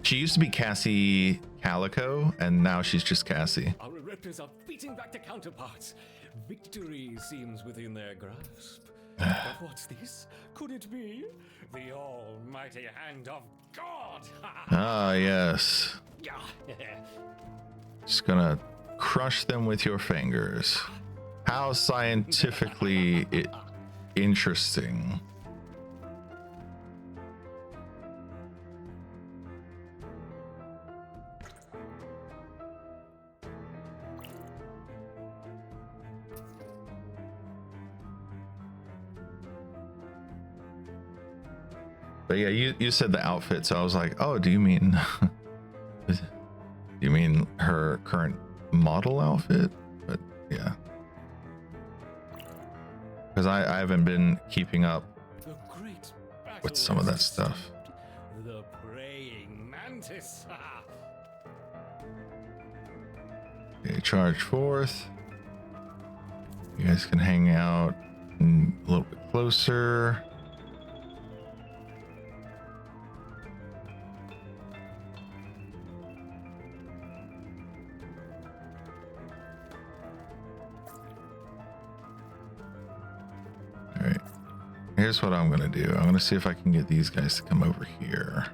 She used to be Cassie Calico, and now she's just Cassie. Our Ereptas are beating back their counterparts. Victory seems within their grasp. But what's this? Could it be the almighty hand of God? Ah, yes. Just gonna crush them with your fingers. How scientifically interesting. But yeah, you said the outfit, so I was like, oh, do you mean her current model outfit? But yeah, because I haven't been keeping up with some of that stuff. The praying mantis. Okay, charge forth. You guys can hang out a little bit closer. Here's what I'm gonna do. I'm gonna see if I can get these guys to come over here.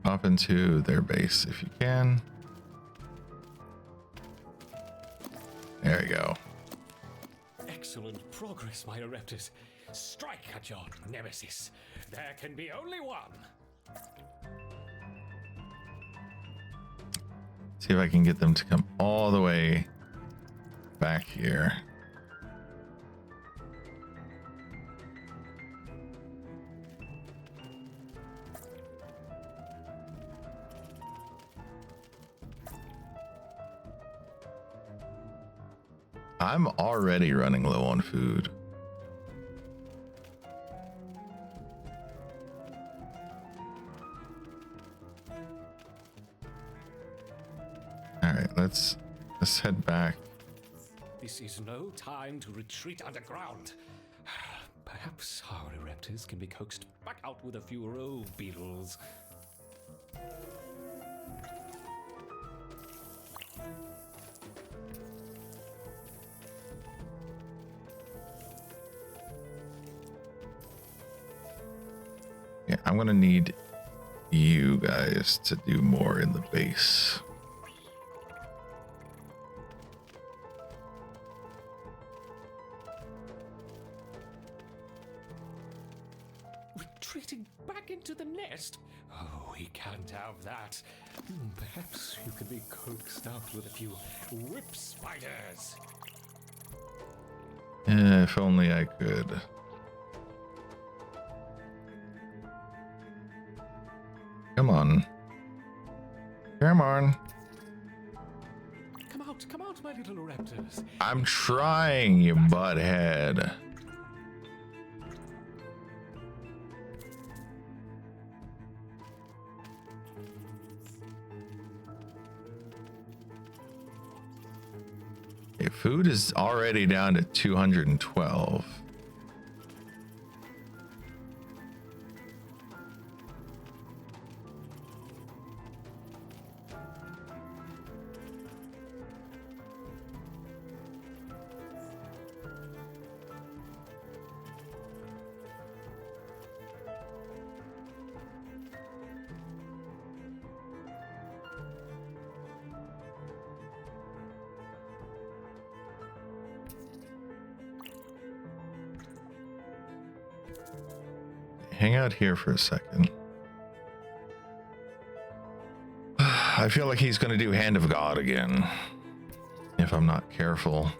Hop into their base if you can. There you go. Excellent progress, my Ereptas. Strike at your nemesis. There can be only one. See if I can get them to come all the way back here. I'm already running low on food. All right, let's head back. This is no time to retreat underground. Perhaps our raptors can be coaxed back out with a few row beetles. Yeah, I'm gonna need you guys to do more in the base. Retreating back into the nest? Oh, we can't have that. Perhaps you can be coaxed out with a few whip spiders. If only I could. Come on. Come on. Come out, my little raptors. I'm trying, you butthead. Okay, food is already down to 212. Hang out here for a second. I feel like he's going to do Hand of God again, if I'm not careful.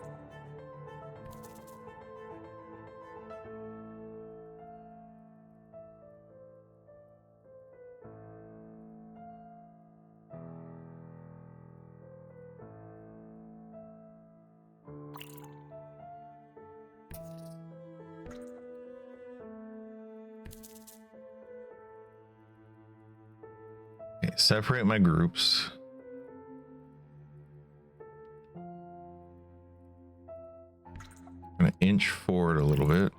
Okay, separate my groups. I'm gonna inch forward a little bit.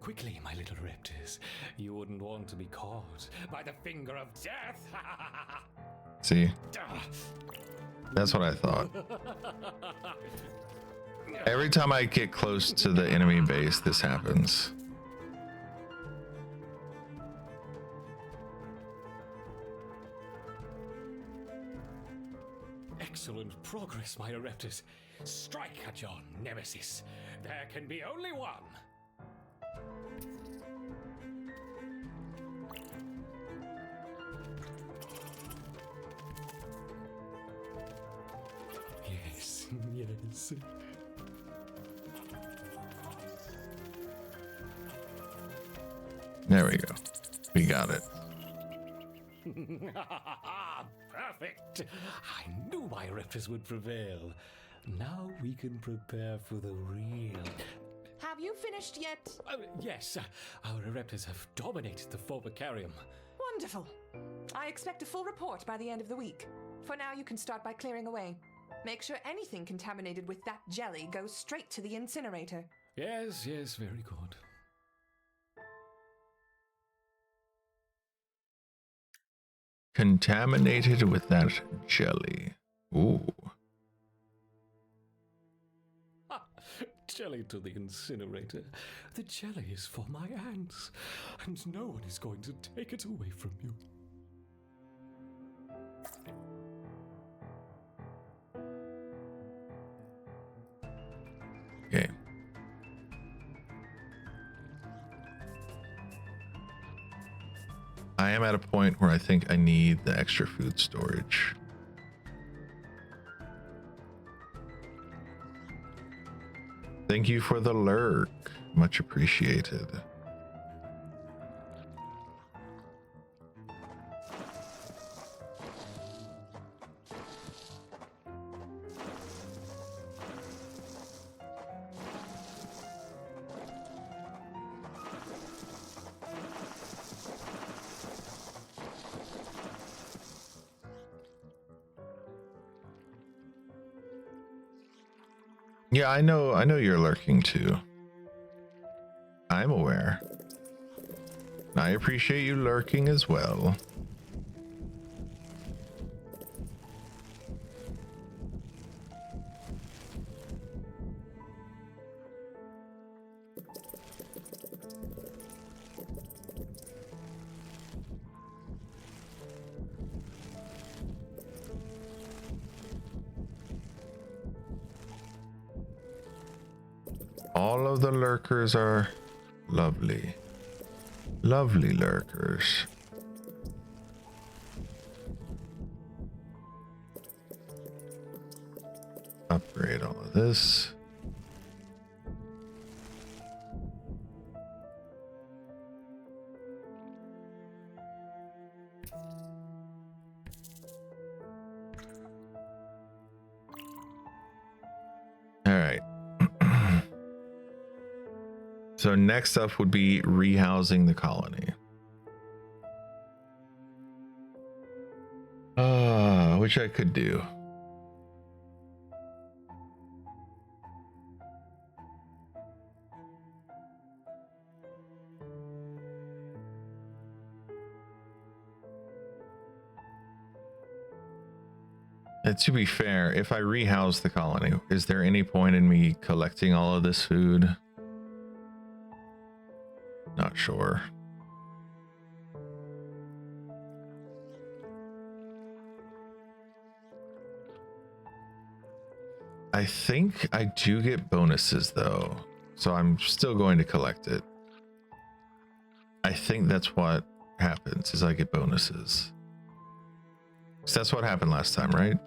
Quickly, my little raptors. You wouldn't want to be caught by the finger of death. See? That's what I thought. Every time I get close to the enemy base, this happens. Excellent progress, my raptors. Strike at your nemesis. There can be only one. Yes, yes. There we go. We got it. Perfect. I knew my raptors would prevail. Now we can prepare for the real. Have you finished yet? Yes, our raptors have dominated the Formicarium. Wonderful. I expect a full report by the end of the week. For now, you can start by clearing away. Make sure anything contaminated with that jelly goes straight to the incinerator. Yes, very good. Contaminated with that jelly. Ooh. Jelly to the incinerator. The jelly is for my ants, and no one is going to take it away from you. Okay. I am at a point where I think I need the extra food storage. Thank you for the lurk. Much appreciated. Yeah, I know you're lurking too. I'm aware. I appreciate you lurking as well. All of the lurkers are lovely. Lovely lurkers. Upgrade all of this. All right. So next up would be rehousing the colony. Which I could do. And to be fair, if I rehouse the colony, is there any point in me collecting all of this food? Not sure. I think I do get bonuses though, so I'm still going to collect it. I think that's what happens, is I get bonuses. So that's what happened last time, right?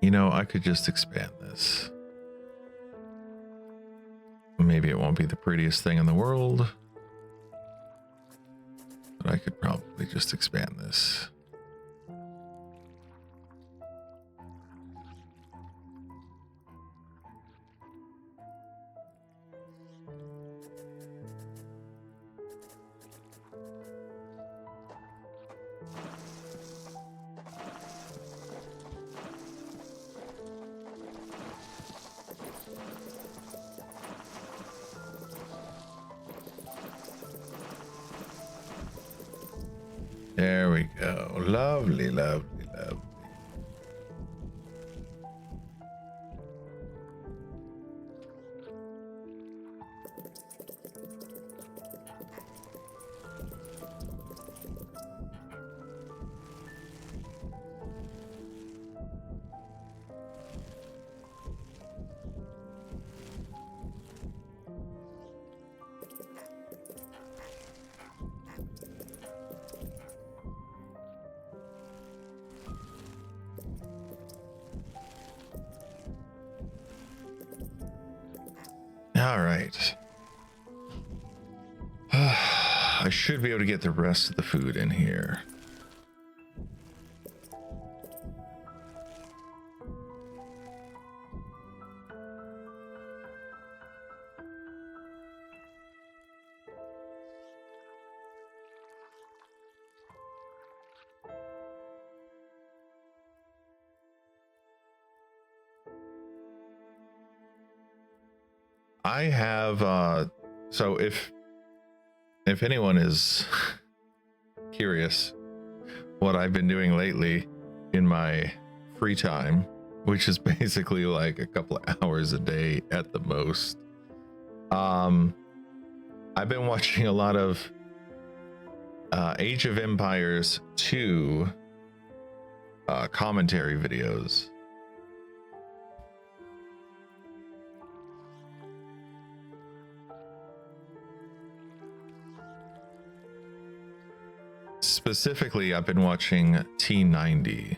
You know, I could just expand this. Maybe it won't be the prettiest thing in the world, but I could probably just expand this. There we go. Lovely, lovely, lovely. All right. I should be able to get the rest of the food in here. I have so if anyone is curious what I've been doing lately in my free time, which is basically like a couple of hours a day at the most, I've been watching a lot of Age of Empires 2 commentary videos. Specifically, I've been watching T90.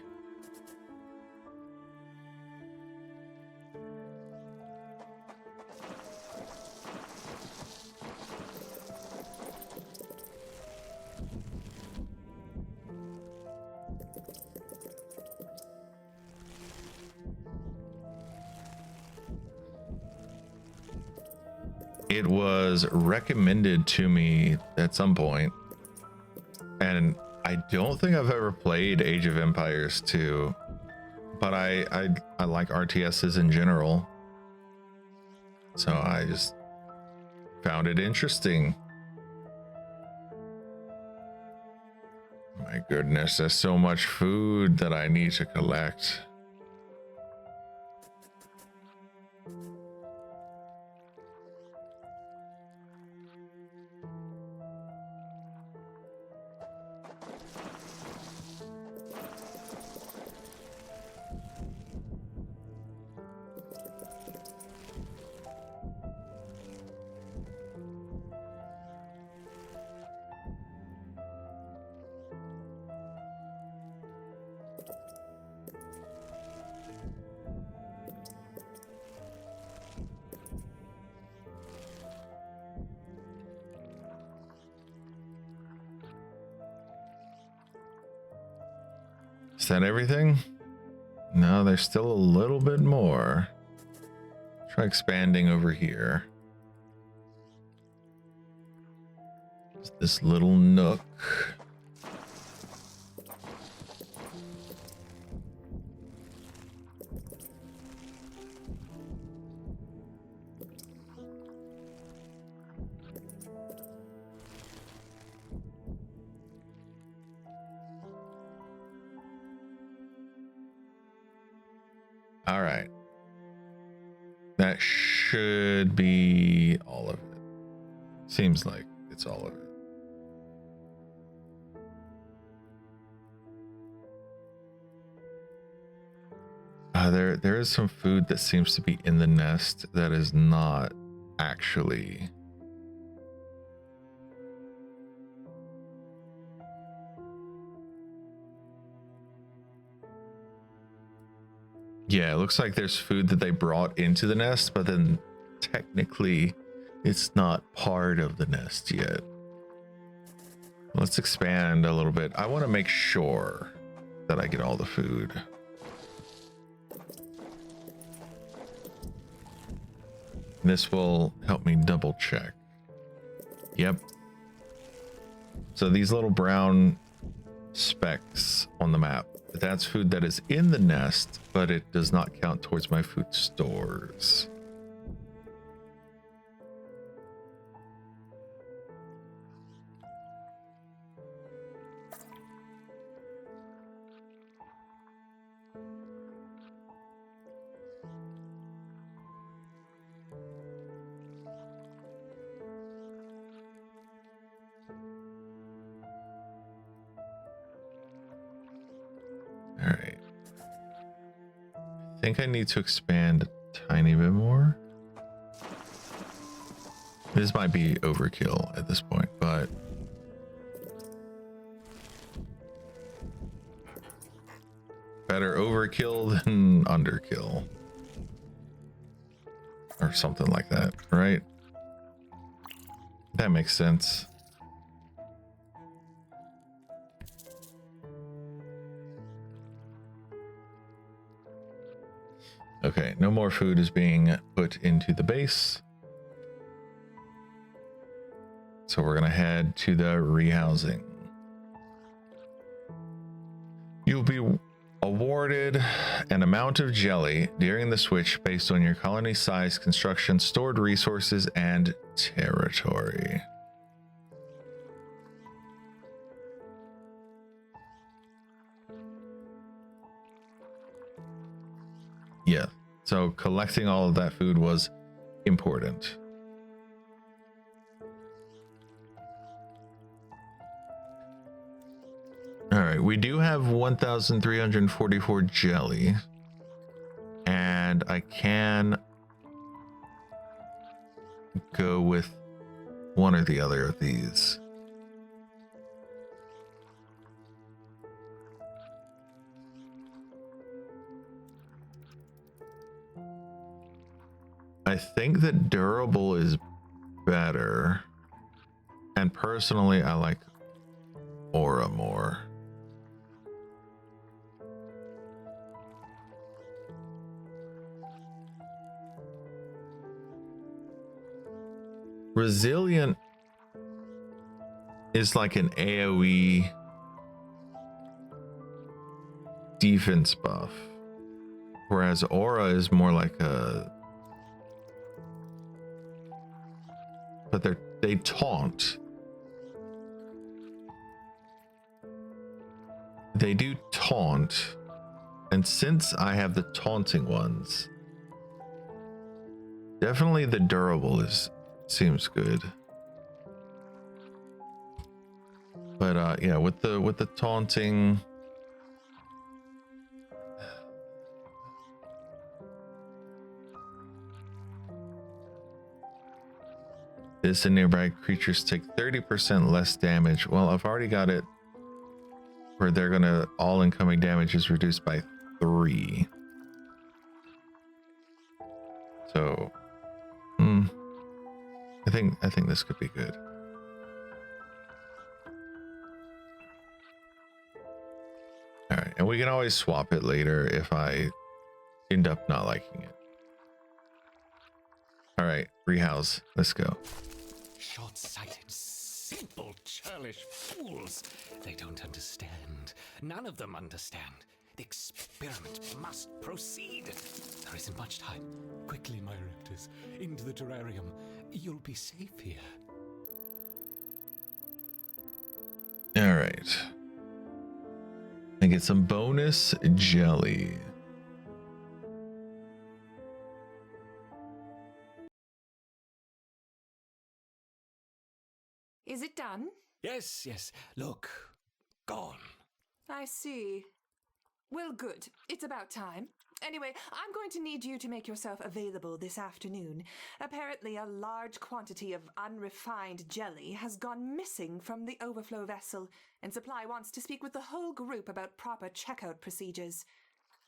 it was recommended to me at some point, and I don't think I've ever played Age of Empires 2, but I like RTSs in general, so I just found it interesting. My goodness, there's so much food that I need to collect. Is that everything? No, there's still a little bit more. Try expanding over here. Just this little nook. All right. That should be all of it. Seems like it's all of it. There is some food that seems to be in the nest that is not actually. Yeah, it looks like there's food that they brought into the nest, but then technically it's not part of the nest yet. Let's expand a little bit. I want to make sure that I get all the food. This will help me double check. Yep. So these little brown specks on the map, that's food that is in the nest, but it does not count towards my food stores. All right. I think I need to expand a tiny bit more. This might be overkill at this point, but better overkill than underkill. Or something like that, right? That makes sense. Okay, no more food is being put into the base. So we're gonna head to the rehousing. You'll be awarded an amount of jelly during the switch based on your colony size, construction, stored resources, and territory. Yeah, so collecting all of that food was important. All right, we do have 1,344 jelly, and I can go with one or the other of these. I think that durable is better, and personally I like aura more. Resilient is like an AoE defense buff, whereas aura is more like a, but they taunt. They do taunt, and since I have the taunting ones, definitely the durable seems good. But yeah, with the taunting, this and nearby creatures take 30% less damage. Well, I've already got it where they're gonna, all incoming damage is reduced by 3. So I think this could be good. All right, and we can always swap it later if I end up not liking it. All right, rehouse, let's go. Short-sighted, simple, churlish fools. They don't understand. None of them understand. The experiment must proceed. There isn't much time. Quickly, my raptors, into the terrarium. You'll be safe here. All right. And get some bonus jelly. Is it done? Yes, yes. Look. Gone. I see. Well, good. It's about time. Anyway, I'm going to need you to make yourself available this afternoon. Apparently, a large quantity of unrefined jelly has gone missing from the overflow vessel, and Supply wants to speak with the whole group about proper checkout procedures.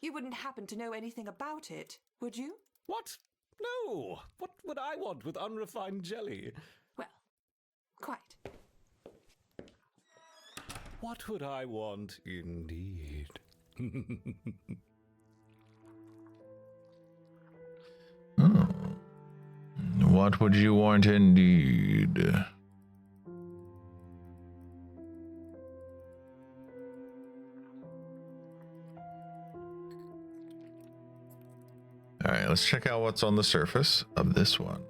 You wouldn't happen to know anything about it, would you? What? No. What would I want with unrefined jelly? Well, quite. What would I want, indeed? Oh. What would you want indeed? All right, let's check out what's on the surface of this one.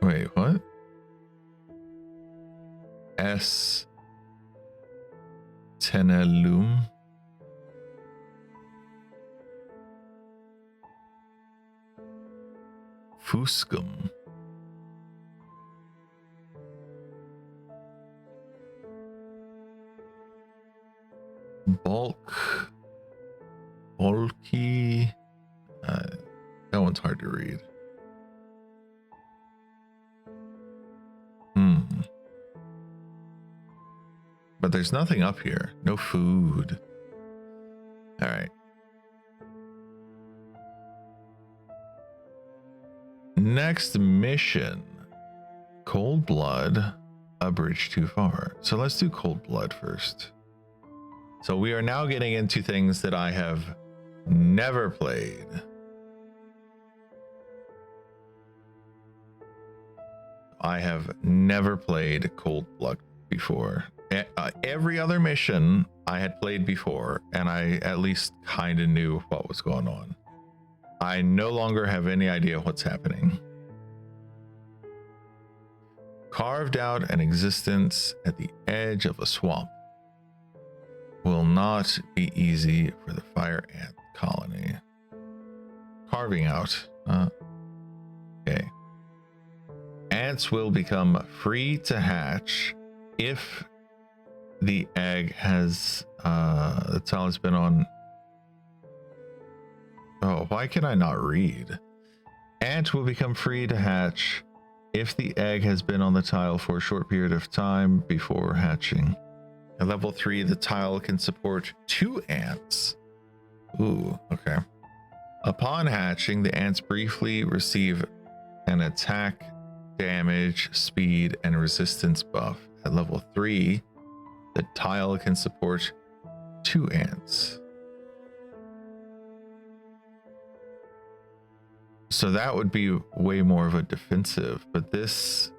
Wait, what? S. Tenelum. Fuscum. Bulky. That one's hard to read. But there's nothing up here. No food. All right. Next mission. Cold Blood. A bridge too far. So let's do Cold Blood first. So we are now getting into things that I have never played. I have never played Cold Blood before. Every other mission I had played before, and I at least kind of knew what was going on. I no longer have any idea what's happening. Carved out an existence at the edge of a swamp will not be easy for the fire ant colony. Carving out. Okay. Ants will become free to hatch if the egg has the tile has been on. Oh, why can I not read? Ant will become free to hatch if the egg has been on the tile for a short period of time before hatching. At level 3, the tile can support 2 ants. Ooh, okay. Upon hatching, the ants briefly receive an attack, damage, speed, and resistance buff at level 3, the tile can support 2 ants. So that would be way more of a defensive, but this...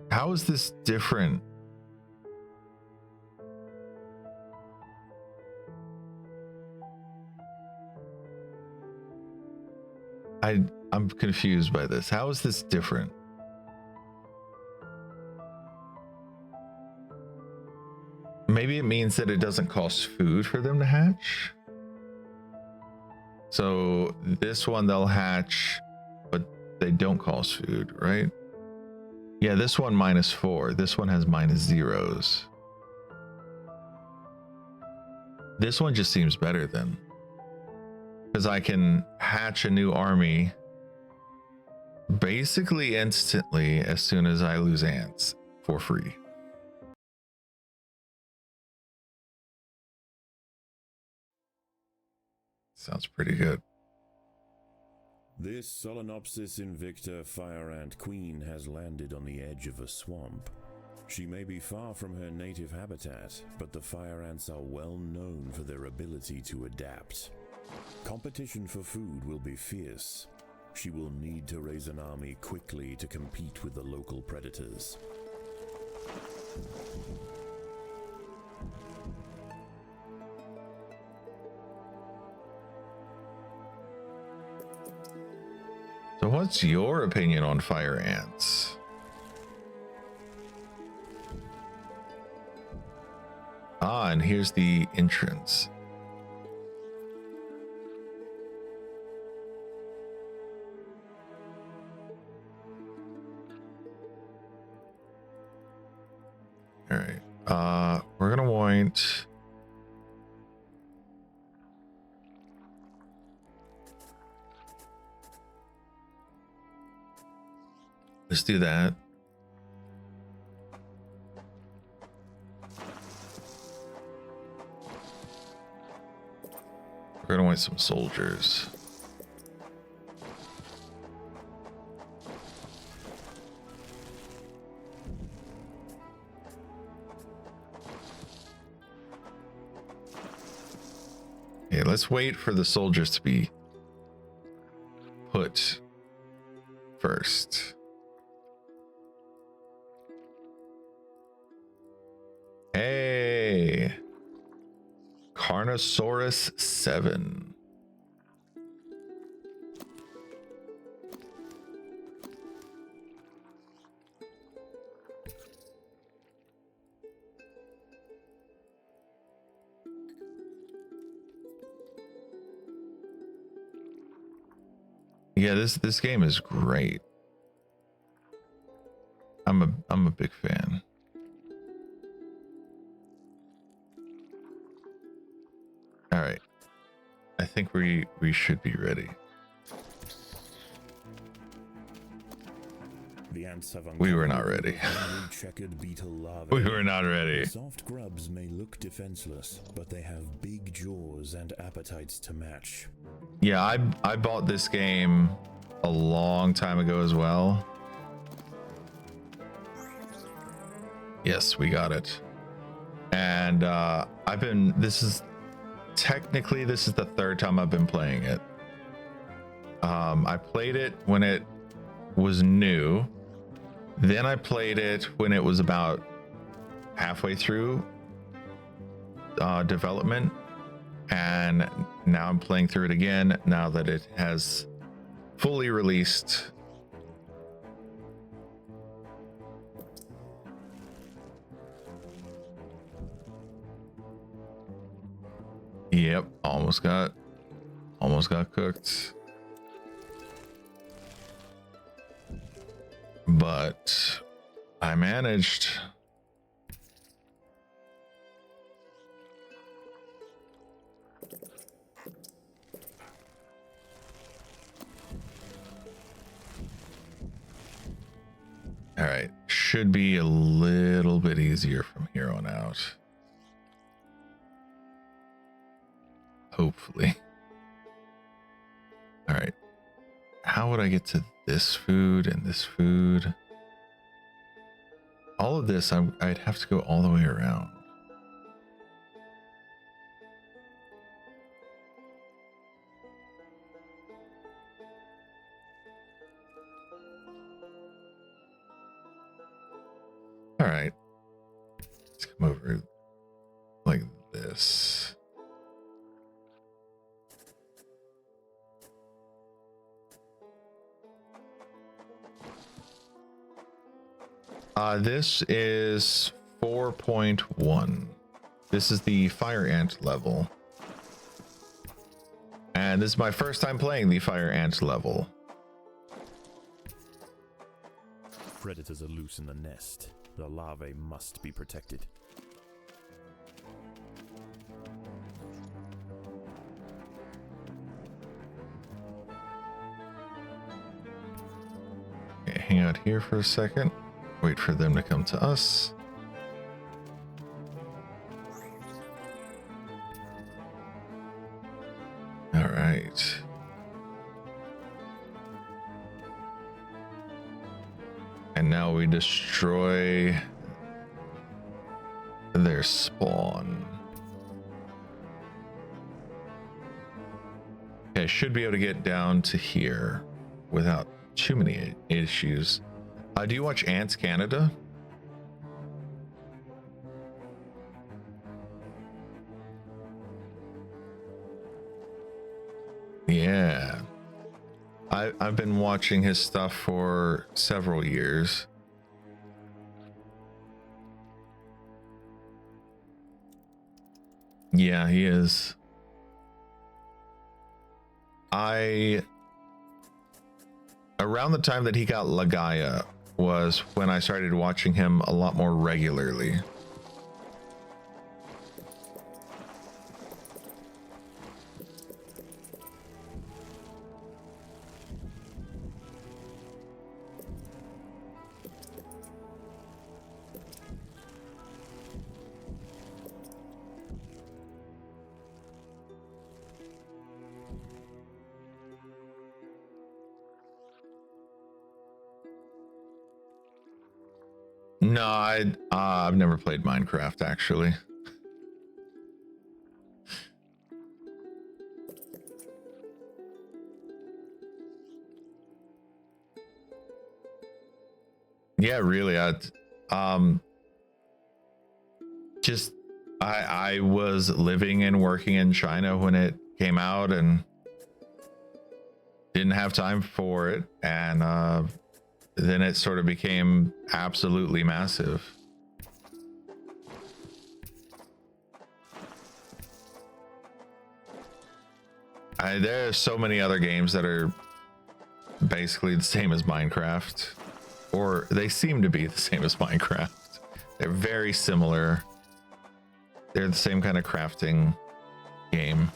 How is this different? I'm confused by this. How is this different? Maybe it means that it doesn't cost food for them to hatch. So this one they'll hatch, but they don't cost food, right? Yeah, this one -4. This one has -0s. This one just seems better then. Because I can hatch a new army basically instantly as soon as I lose ants for free. Sounds pretty good. This Solenopsis invicta fire ant queen has landed on the edge of a swamp. She may be far from her native habitat, but the fire ants are well known for their ability to adapt. Competition for food will be fierce. She will need to raise an army quickly to compete with the local predators. So what's your opinion on fire ants? Ah, and here's the entrance. All right. We're gonna want... Let's do that. We're gonna want some soldiers. Okay, let's wait for the soldiers to be put first. Hey, Carnosaurus 7. Yeah, this game is great. I'm a big fan. All right, I think we should be ready. The ants have We were not ready. checkered beetle larvae. We were not ready. Soft grubs may look defenseless, but they have big jaws and appetites to match. Yeah, I bought this game a long time ago as well. Yes, we got it. And this is the third time I've been playing it. I played it when it was new. Then I played it when it was about halfway through development. And now I'm playing through it again now that it has fully released. Yep, almost got cooked. But I managed. All right, should be a little bit easier from here on out. Hopefully. how would I get to this food and this food? All of this, I'd have to go all the way around. All right, let's come over like this. This is 4.1. This is the fire ant level. And this is my first time playing the fire ant level. Predators are loose in the nest. The larvae must be protected. Okay, hang out here for a second. Wait for them to come to us. All right. And now we destroy their spawn. Okay, I should be able to get down to here without too many issues. Do you watch Ants Canada? Yeah. I've been watching his stuff for several years. Yeah, he is. Around the time that he got Lagaya was when I started watching him a lot more regularly. No, I've never played Minecraft actually. Yeah, really. I was living and working in China when it came out and didn't have time for it, and then it sort of became absolutely massive. There are so many other games that are basically the same as Minecraft, or they seem to be the same as Minecraft. They're very similar. They're the same kind of crafting game.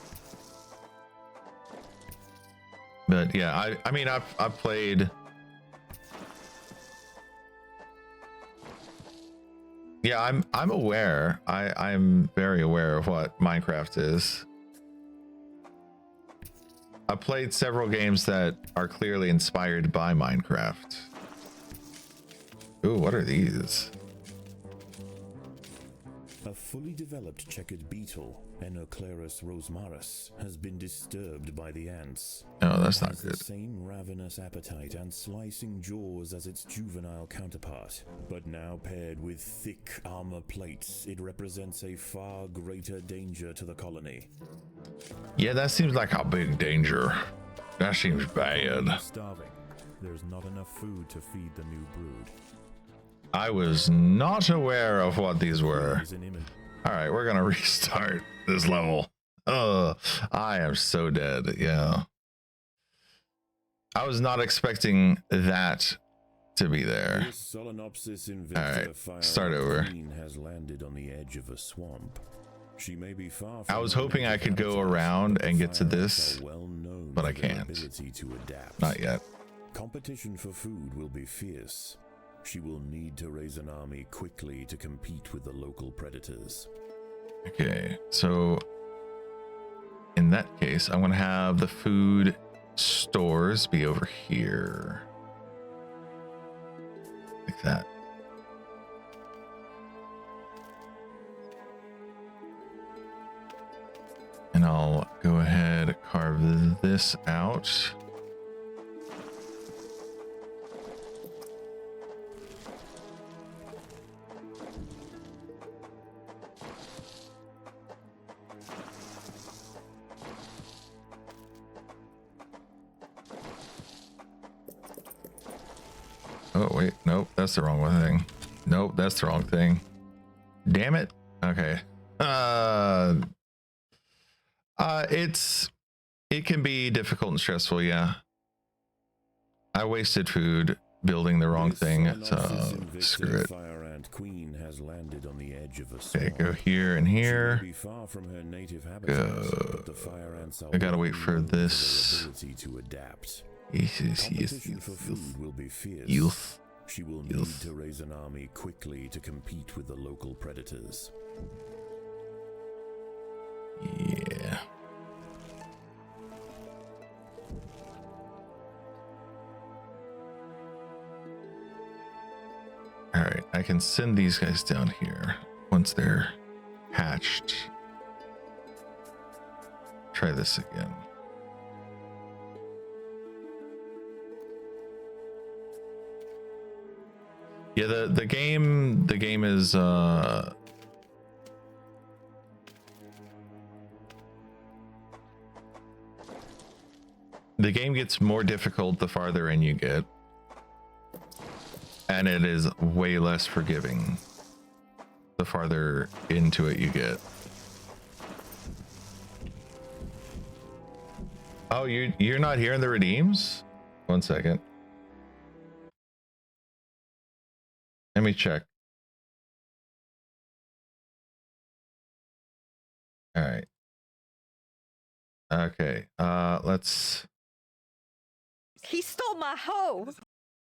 But yeah, I mean, I've played. Yeah, I'm aware. I'm very aware of what Minecraft is. I played several games that are clearly inspired by Minecraft. Ooh, what are these? A fully developed checkered beetle, Enoclerus rosmarus, has been disturbed by the ants. Oh, that's It not has good. the same ravenous appetite and slicing jaws as its juvenile counterpart, but now paired with thick armor plates, it represents a far greater danger to the colony. Yeah, that seems like a big danger. That seems bad. Starving. There's not enough food to feed the new brood. I was not aware of what these were. There's an image. All right, we're gonna restart this level. Oh, I am so dead. Yeah. I was not expecting that to be there. This Solenopsis invicta All right, fire start over. queen has landed on the edge of a swamp. She may be far I from was her hoping I native could go habitat, around but and get to fire this, ants are well known but I for their can't. ability to adapt. Not yet. Competition for food will be fierce. She will need to raise an army quickly to compete with the local predators. Okay, so in that case, I'm gonna have the food stores be over here. Like that. And I'll go ahead, carve this out. Oh, wait. Nope. That's the wrong thing. Nope. That's the wrong thing. Damn it. Okay. It can be difficult and stressful. Yeah. I wasted food building the wrong thing. So screw it. Fire Ant Queen has landed on the edge of a Okay. storm. Go here and She may here. be far from her native habitats, but the fire ants are I gotta wait well for known their this. ability to adapt. Yes. Competition for food will be fierce. Youth. She will need to raise an army quickly to compete with the local predators. Yeah. All right, I can send these guys down here once they're hatched. Try this again. Yeah, the game is the game gets more difficult the farther in you get, and it is way less forgiving the farther into it you get. Oh, you're not hearing the redeems? 1 second. Let me check. All right. Okay. Let's. He stole my hoe.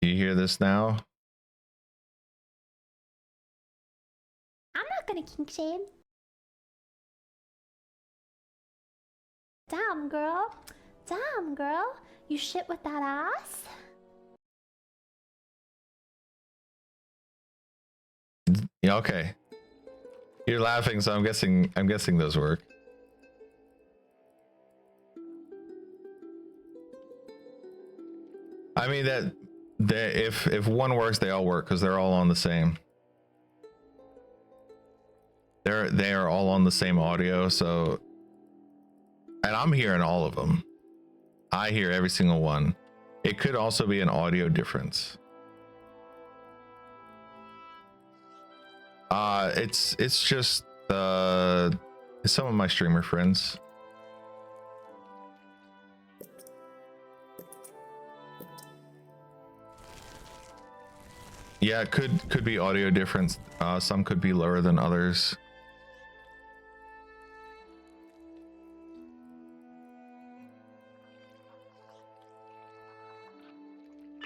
Do you hear this now? I'm not gonna kink shame. Damn, girl. Damn, girl. You shit with that ass? Yeah, okay. You're laughing, so I'm guessing those work. I mean that if one works, they all work because they're all on the same. They are all on the same audio, so and I'm hearing all of them. I hear every single one. It could also be an audio difference. It's just some of my streamer friends. Yeah, it could be audio difference. Some could be lower than others.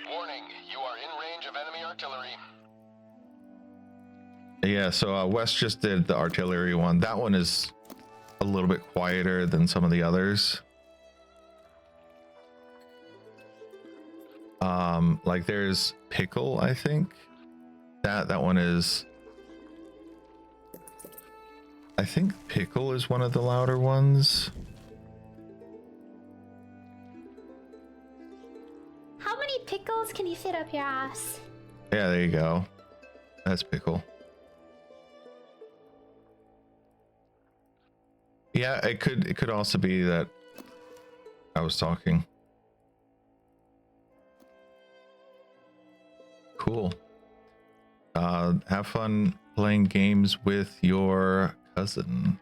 Warning, you are in range of enemy artillery. Yeah, so Wes just did the artillery one. That one is a little bit quieter than some of the others. Like there's Pickle, I think. That one is. I think Pickle is one of the louder ones. How many pickles can you fit up your ass? Yeah, there you go. That's Pickle. Yeah, it could also be that I was talking. Cool. Have fun playing games with your cousin.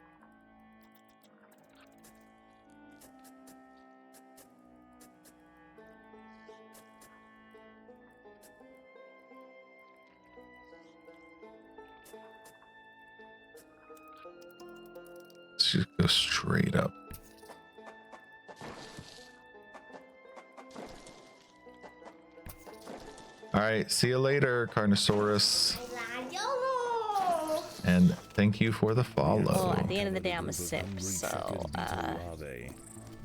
Let's just go straight up. All right, see you later, Carnosaurus. And thank you for the follow. Well, at the end of the day, I'm a simp, so,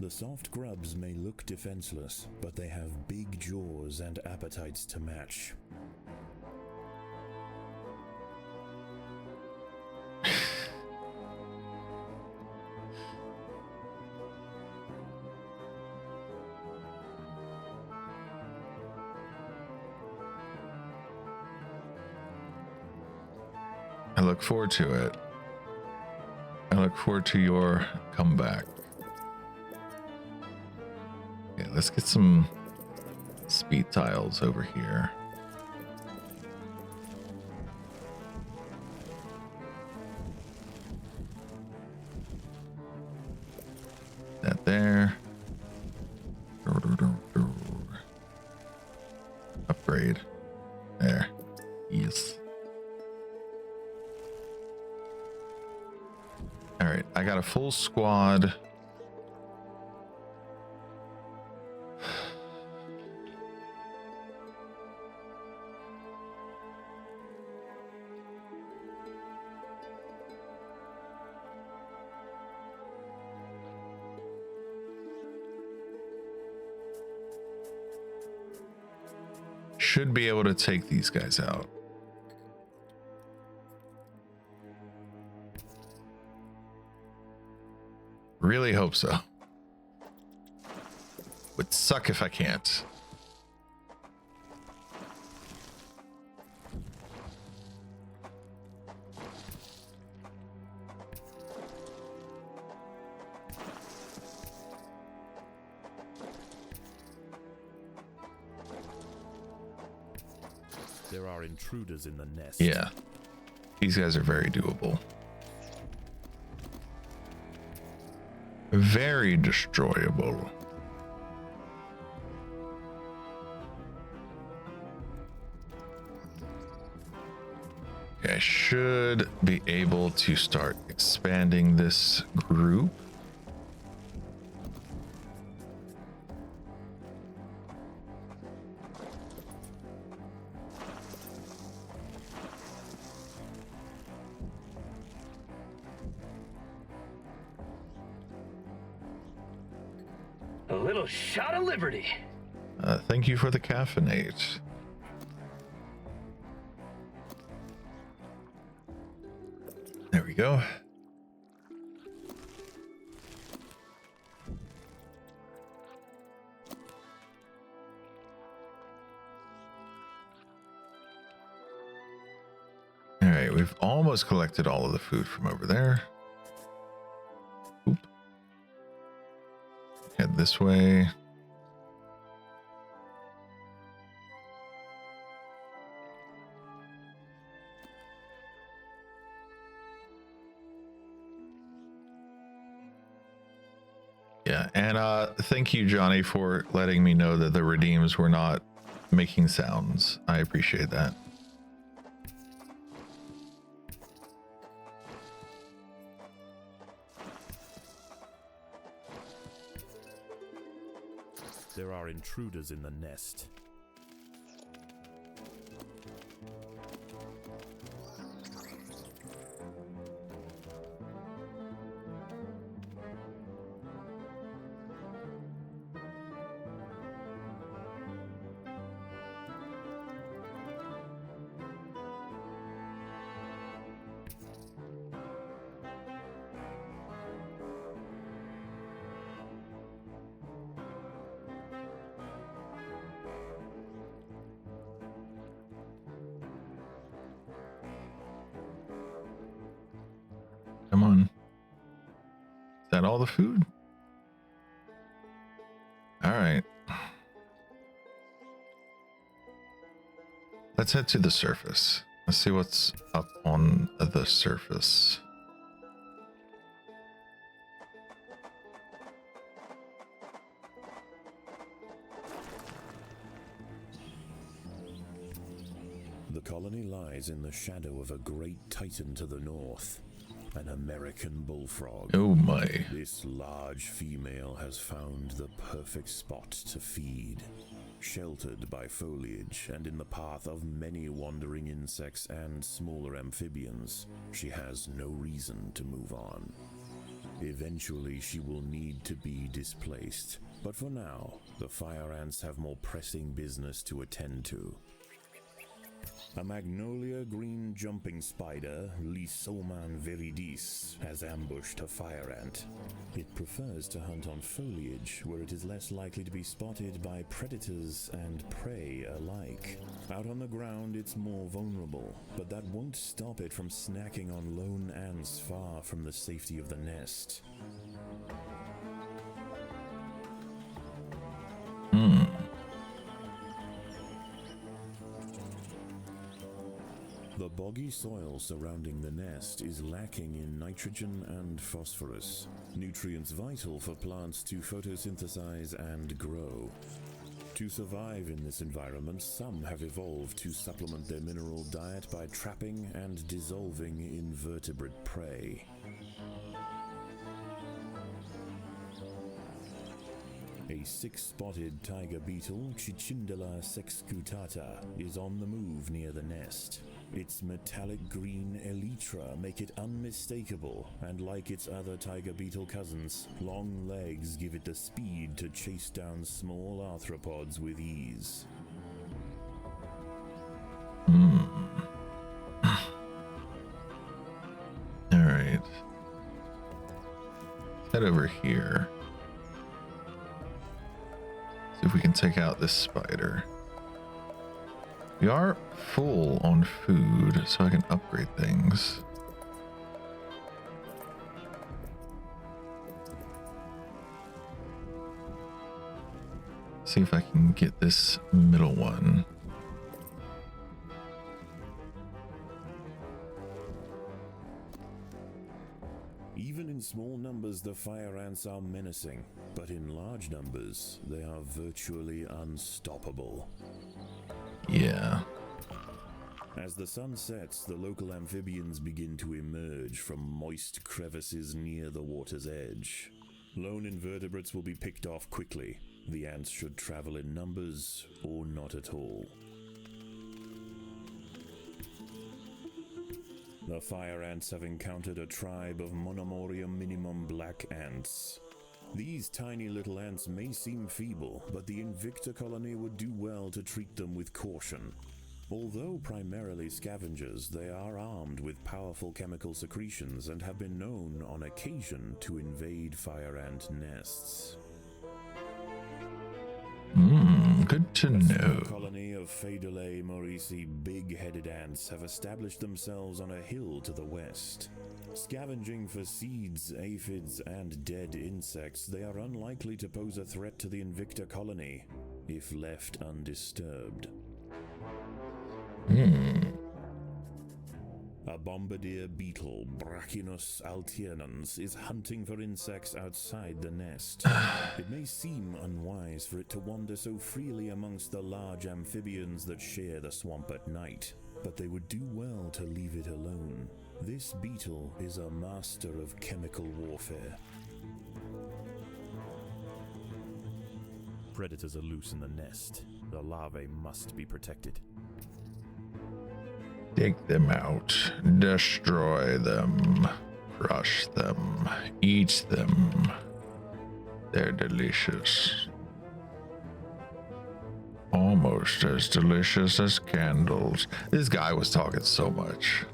The soft grubs may look defenseless, but they have big jaws and appetites to match. I look forward to it. I look forward to your comeback. Okay, let's get some speed tiles over here. That there. Upgrade. There. Yes. All right, I got a full squad. Should be able to take these guys out. Really hope so. Would suck if I can't. There are intruders in the nest. Yeah. These guys are very doable. Very destroyable. Okay, I should be able to start expanding this group. A little shot of liberty. Thank you for the caffeinate. There we go. All right, we've almost collected all of the food from over there. Oop. Head this way. Yeah, and thank you, Johnny, for letting me know that the redeems were not making sounds. I appreciate that. There are intruders in the nest. Come on. Is that all the food? All right. Let's head to the surface. Let's see what's up on the surface. The colony lies in the shadow of a great titan to the north, an American bullfrog. Oh my. This large female has found the perfect spot to feed. Sheltered by foliage and in the path of many wandering insects and smaller amphibians, she has no reason to move on. Eventually, she will need to be displaced. But for now, the fire ants have more pressing business to attend to. A magnolia green jumping spider, Lysoman viridis, has ambushed a fire ant. It prefers to hunt on foliage, where it is less likely to be spotted by predators and prey alike. Out on the ground, it's more vulnerable, but that won't stop it from snacking on lone ants far from the safety of the nest. The boggy soil surrounding the nest is lacking in nitrogen and phosphorus, nutrients vital for plants to photosynthesize and grow. To survive in this environment, some have evolved to supplement their mineral diet by trapping and dissolving invertebrate prey. A six-spotted tiger beetle, Cichindala sexcutata, is on the move near the nest. Its metallic green elytra make it unmistakable, and like its other tiger beetle cousins, long legs give it the speed to chase down small arthropods with ease. Alright. Head over here. See if we can take out this spider. We are full on food, so I can upgrade things. See if I can get this middle one. Even in small numbers, the fire ants are menacing, but in large numbers, they are virtually unstoppable. Yeah. As the sun sets, the local amphibians begin to emerge from moist crevices near the water's edge. Lone invertebrates will be picked off quickly. The ants should travel in numbers or not at all. The fire ants have encountered a tribe of Monomorium minimum black ants. These tiny little ants may seem feeble, but the Invicta colony would do well to treat them with caution. Although primarily scavengers, they are armed with powerful chemical secretions and have been known on occasion to invade fire ant nests. Good to A small know. colony of Phaedulae maurici big-headed ants have established themselves on a hill to the west. Scavenging for seeds, aphids, and dead insects, they are unlikely to pose a threat to the Invicta colony, if left undisturbed. A bombardier beetle, Brachinus alternans, is hunting for insects outside the nest. It may seem unwise for it to wander so freely amongst the large amphibians that share the swamp at night, but they would do well to leave it alone. This beetle is a master of chemical warfare. Predators are loose in the nest. The larvae must be protected. Take them out, destroy them, crush them, eat them. They're delicious. Almost as delicious as candles. This guy was talking so much.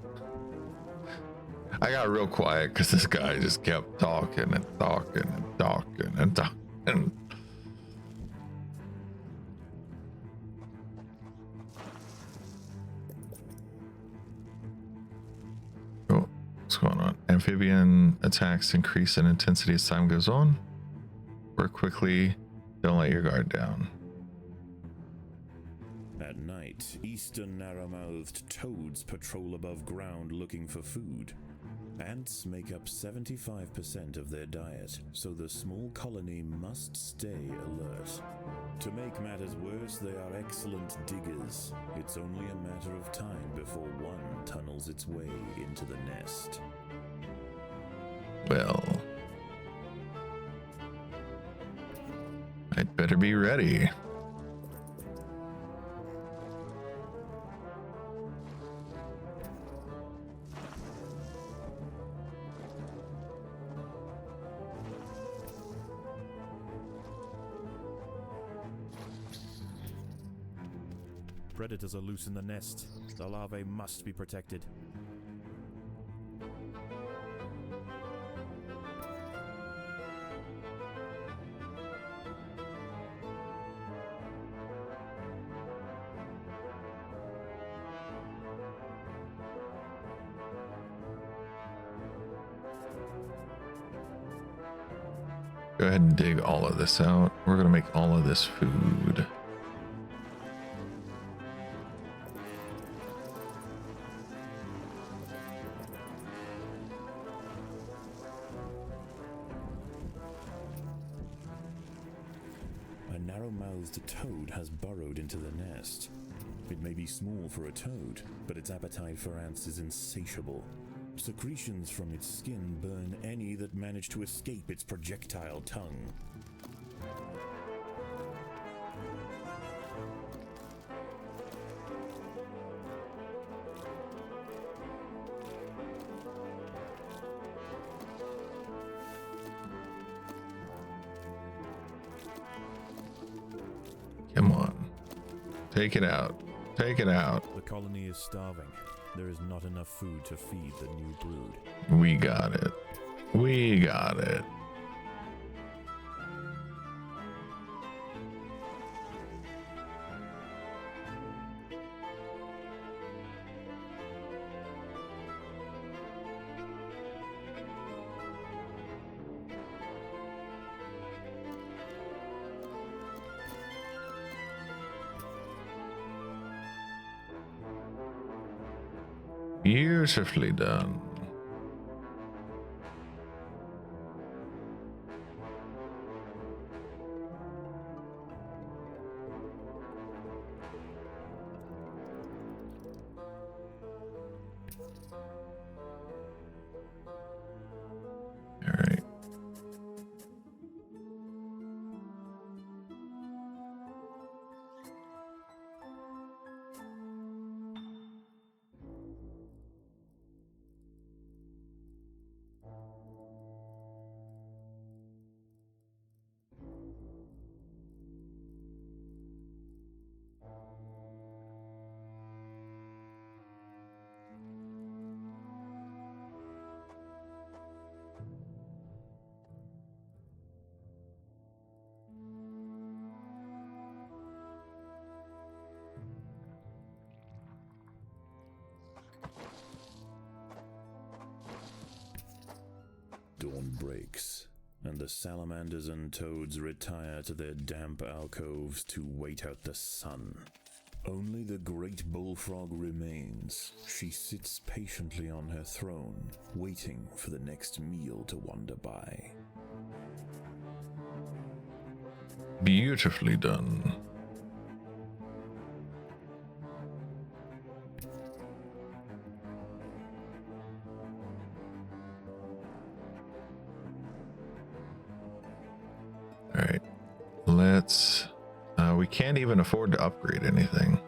I got real quiet because this guy just kept talking and talking and talking and talking. Oh, what's going on? Amphibian attacks increase in intensity as time goes on. Work quickly. Don't let your guard down. At night, eastern narrow-mouthed toads patrol above ground looking for food. Ants make up 75% of their diet, so the small colony must stay alert. To make matters worse, they are excellent diggers. It's only a matter of time before one tunnels its way into the nest. Well, I'd better be ready. Predators are loose in the nest. The larvae must be protected. Go ahead and dig all of this out. We're gonna make all of this food. A narrow-mouthed toad has burrowed into the nest. It may be small for a toad, but its appetite for ants is insatiable. Secretions from its skin burn any that manage to escape its projectile tongue. Come on. Take it out. Take it out. The colony is starving. There is not enough food to feed the new brood. We got it. We got it. Beautifully done. All right. Dawn breaks, and the salamanders and toads retire to their damp alcoves to wait out the sun. Only the great bullfrog remains. She sits patiently on her throne, waiting for the next meal to wander by. Beautifully done. All right, let's, we can't even afford to upgrade anything.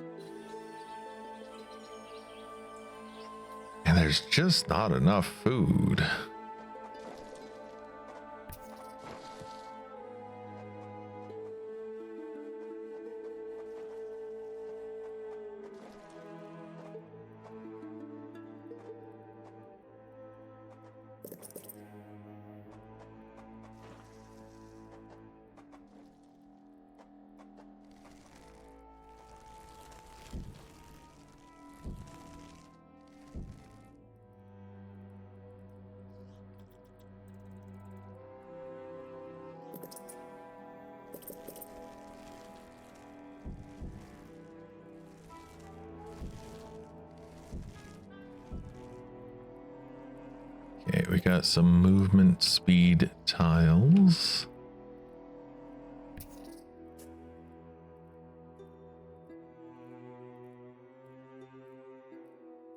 And there's just not enough food. Okay, we got some movement speed tiles.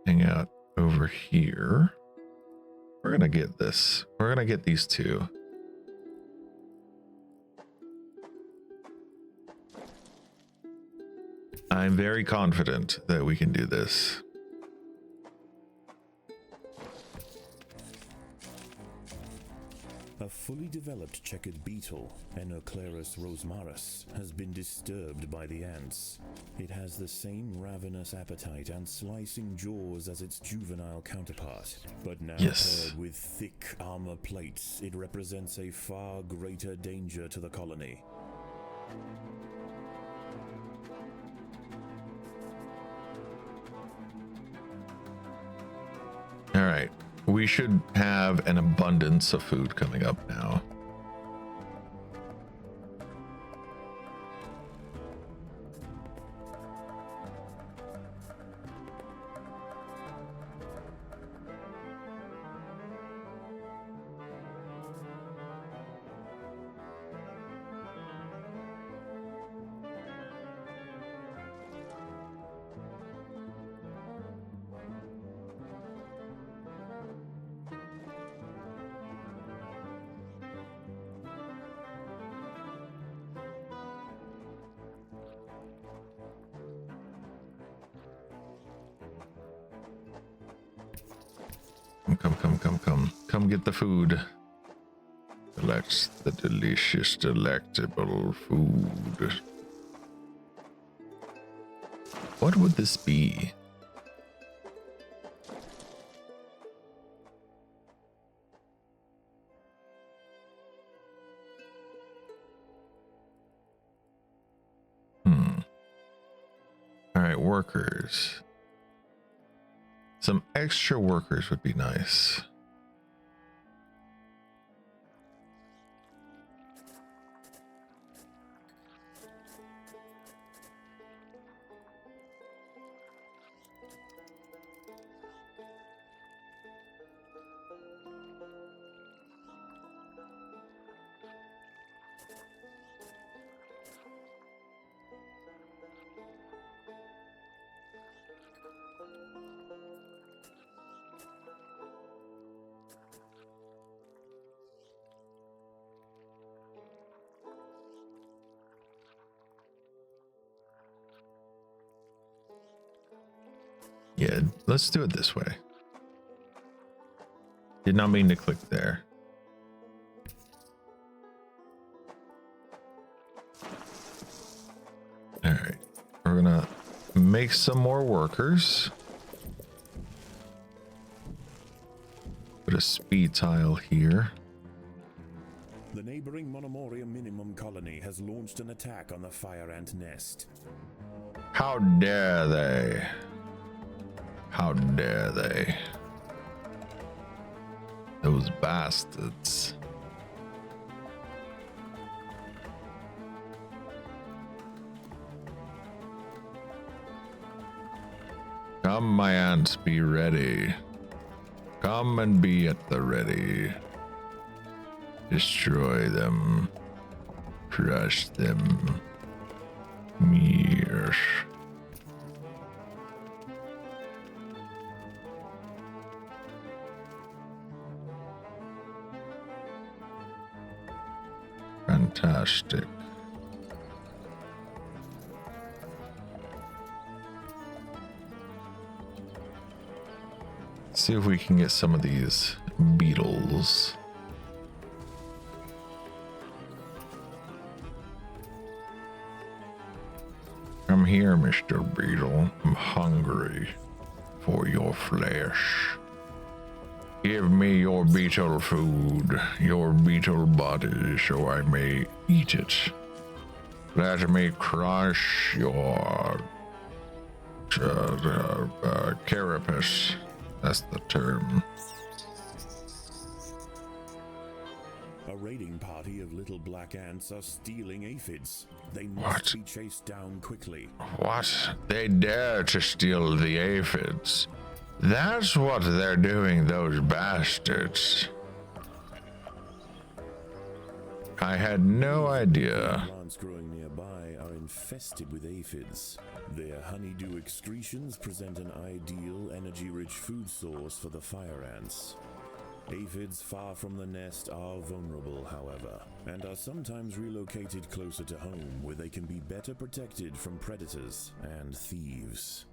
Hang out over here. We're gonna get this. We're gonna get these two. I'm very confident that we can do this. A fully developed checkered beetle, Enoclerus rosmarus, has been disturbed by the ants. It has the same ravenous appetite and slicing jaws as its juvenile counterpart, but now paired with thick armor plates, it represents a far greater danger to the colony. All right. We should have an abundance of food coming up now. Come get the food. Select the delicious, delectable food. What would this be? All right, workers. Some extra workers would be nice. Yeah, let's do it this way. Did not mean to click there. All right, we're gonna make some more workers. Put a speed tile here. The neighboring Monomoria Minimum colony has launched an attack on the fire ant nest. How dare they? How dare they? Those bastards. Come, my ants, be ready. Come and be at the ready. Destroy them. Crush them. Mears. Fantastic. See if we can get some of these beetles. Come here, Mr. Beetle. I'm hungry for your flesh. Give me your beetle food, your beetle body, so I may eat it. Let me crush your carapace. That's the term. A raiding party of little black ants are stealing aphids. They must What? be chased down quickly. What? They dare to steal the aphids. That's what they're doing, those bastards. I had no idea. Plants growing nearby are infested with aphids. Their honeydew excretions present an ideal, energy-rich food source for the fire ants. Aphids far from the nest are vulnerable, however, and are sometimes relocated closer to home, where they can be better protected from predators and thieves.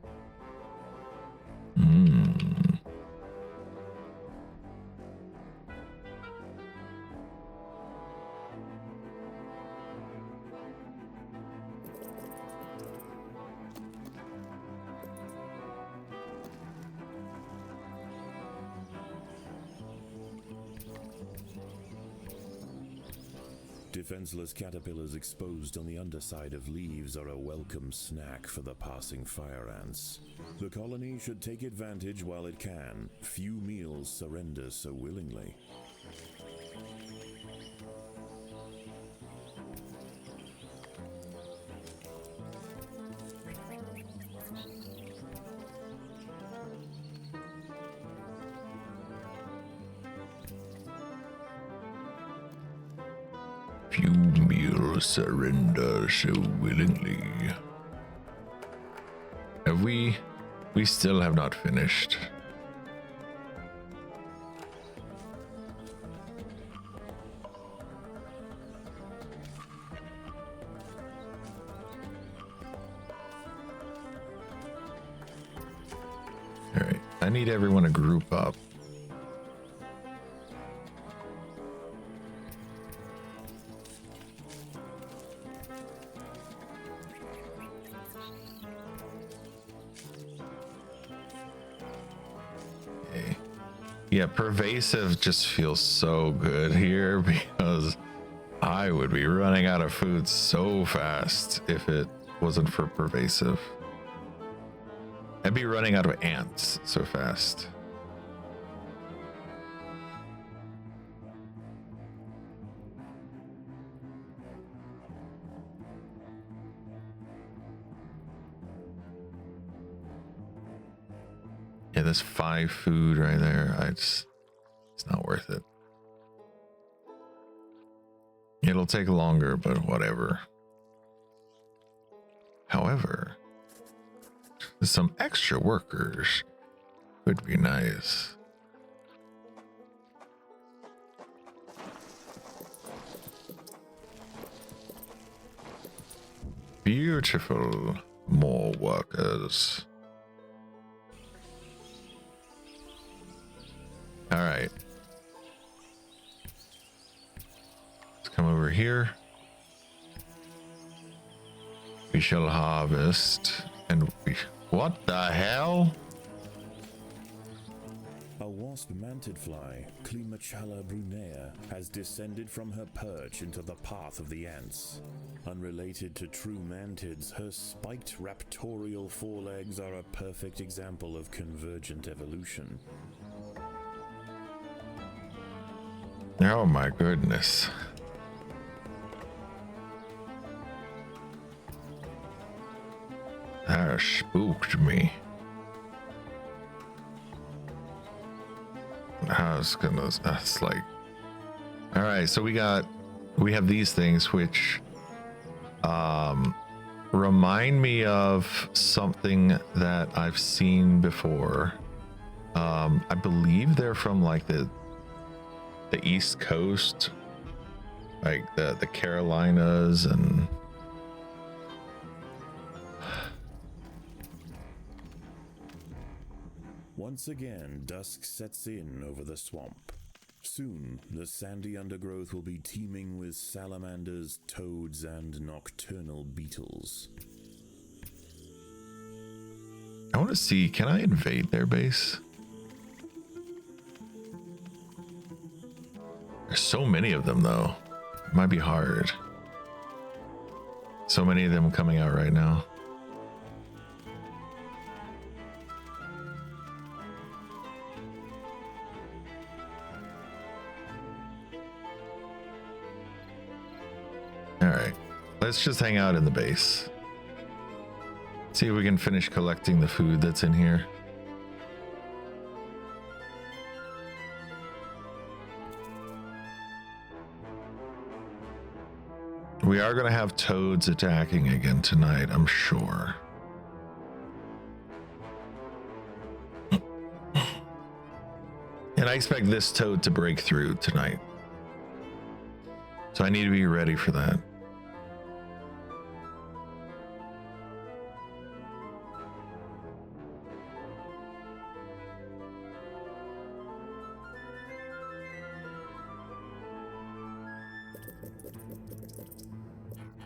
Defenseless caterpillars exposed on the underside of leaves are a welcome snack for the passing fire ants. The colony should take advantage while it can. Few meals surrender so willingly. Few meals surrender so willingly. Have we? We still have not finished. All right, I need everyone to group up. Yeah, pervasive just feels so good here because I would be running out of food so fast if it wasn't for pervasive. I'd be running out of ants so fast. Yeah, there's 5 food right there. It's not worth it. It'll take longer, but whatever. However, some extra workers would be nice. Beautiful. More workers. All right. Let's come over here. We shall harvest and what the hell? A wasp mantid fly, Climachala brunea, has descended from her perch into the path of the ants. Unrelated to true mantids, her spiked raptorial forelegs are a perfect example of convergent evolution. Oh my goodness. That spooked me. That's like, all right, so we have these things which remind me of something that I've seen before. I believe they're from like the East Coast, like the Carolinas and once again, dusk sets in over the swamp. Soon, the sandy undergrowth will be teeming with salamanders, toads, and nocturnal beetles. I want to see, can I invade their base? There's so many of them though. It might be hard. So many of them coming out right now. All right, let's just hang out in the base. See if we can finish collecting the food that's in here. We are going to have toads attacking again tonight, I'm sure. And I expect this toad to break through tonight. So I need to be ready for that.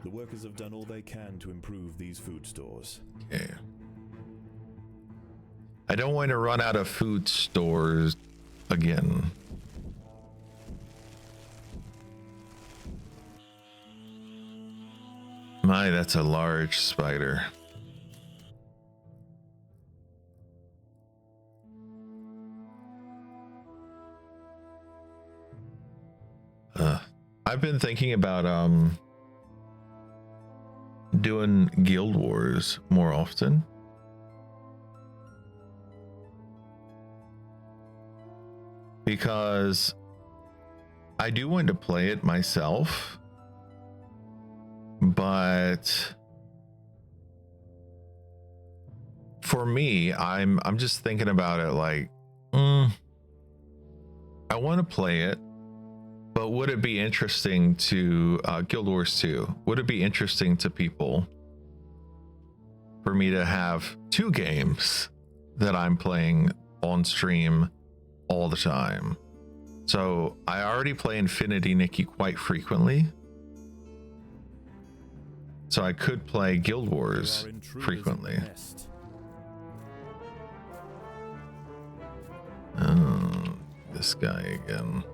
The workers have done all they can to improve these food stores. Okay. I don't want to run out of food stores again. My, that's a large spider. I've been thinking about doing Guild Wars more often. Because I do want to play it myself, but for me, I'm just thinking about it like, I want to play it, but would it be interesting to Guild Wars 2? Would it be interesting to people for me to have 2 games that I'm playing on stream all the time? So I already play Infinity Nikki quite frequently, so I could play Guild Wars frequently. Oh, this guy again.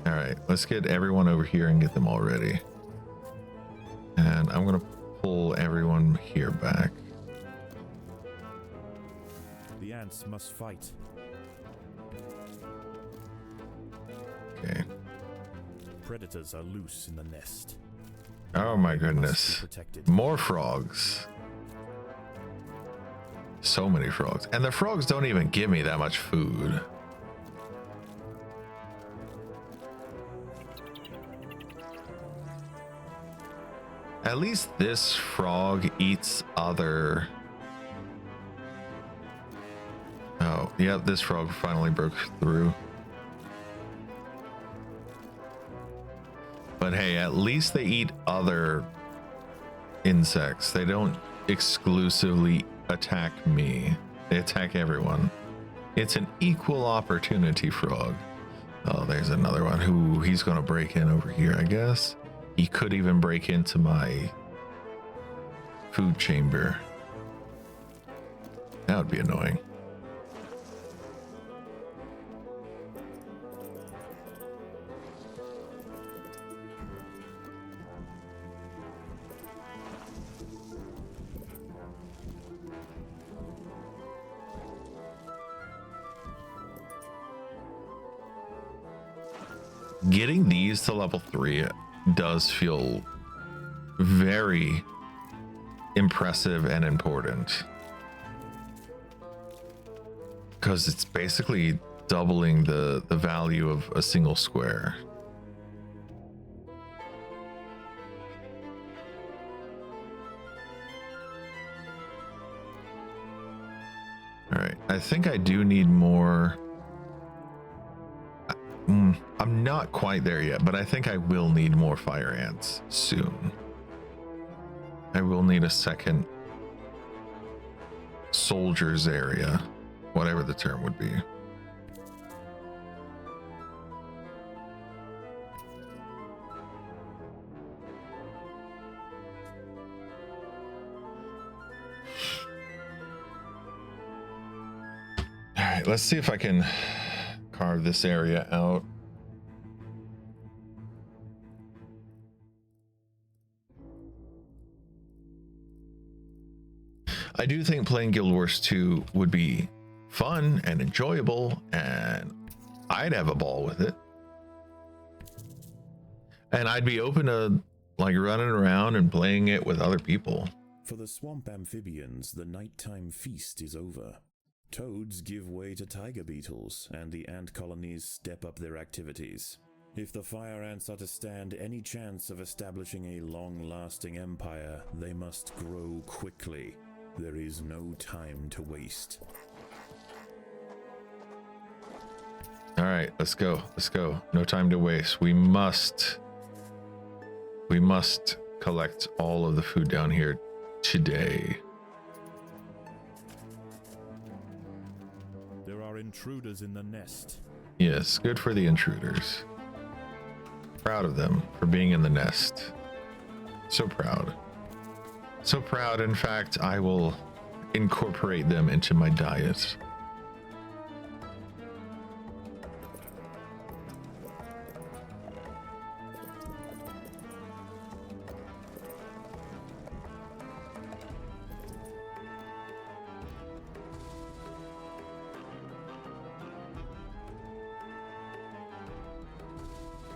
All right, let's get everyone over here and get them all ready. And I'm gonna pull everyone here back. The ants must fight. Okay. Predators are loose in the nest. Oh my goodness. More frogs. So many frogs. And the frogs don't even give me that much food. At least this frog eats other... Oh, yep, this frog finally broke through. But hey, at least they eat other insects. They don't exclusively attack me. They attack everyone. It's an equal opportunity frog. Oh, there's another one. Who he's gonna break in over here, I guess. He could even break into my food chamber. That would be annoying. Getting these to level 3 does feel very impressive and important, because it's basically doubling the value of a single square. All right, I think I do need more. I'm not quite there yet, but I think I will need more fire ants soon. I will need a second soldiers area, whatever the term would be. All right, let's see if I can carve this area out. I do think playing Guild Wars 2 would be fun and enjoyable, and I'd have a ball with it. And I'd be open to like running around and playing it with other people. For the swamp amphibians, the nighttime feast is over. Toads give way to tiger beetles, and the ant colonies step up their activities. If the fire ants are to stand any chance of establishing a long-lasting empire, they must grow quickly. There is no time to waste. All right, let's go. Let's go. No time to waste. We must collect all of the food down here today. There are intruders in the nest. Yes, good for the intruders. Proud of them for being in the nest. So proud. So proud, in fact, I will incorporate them into my diet.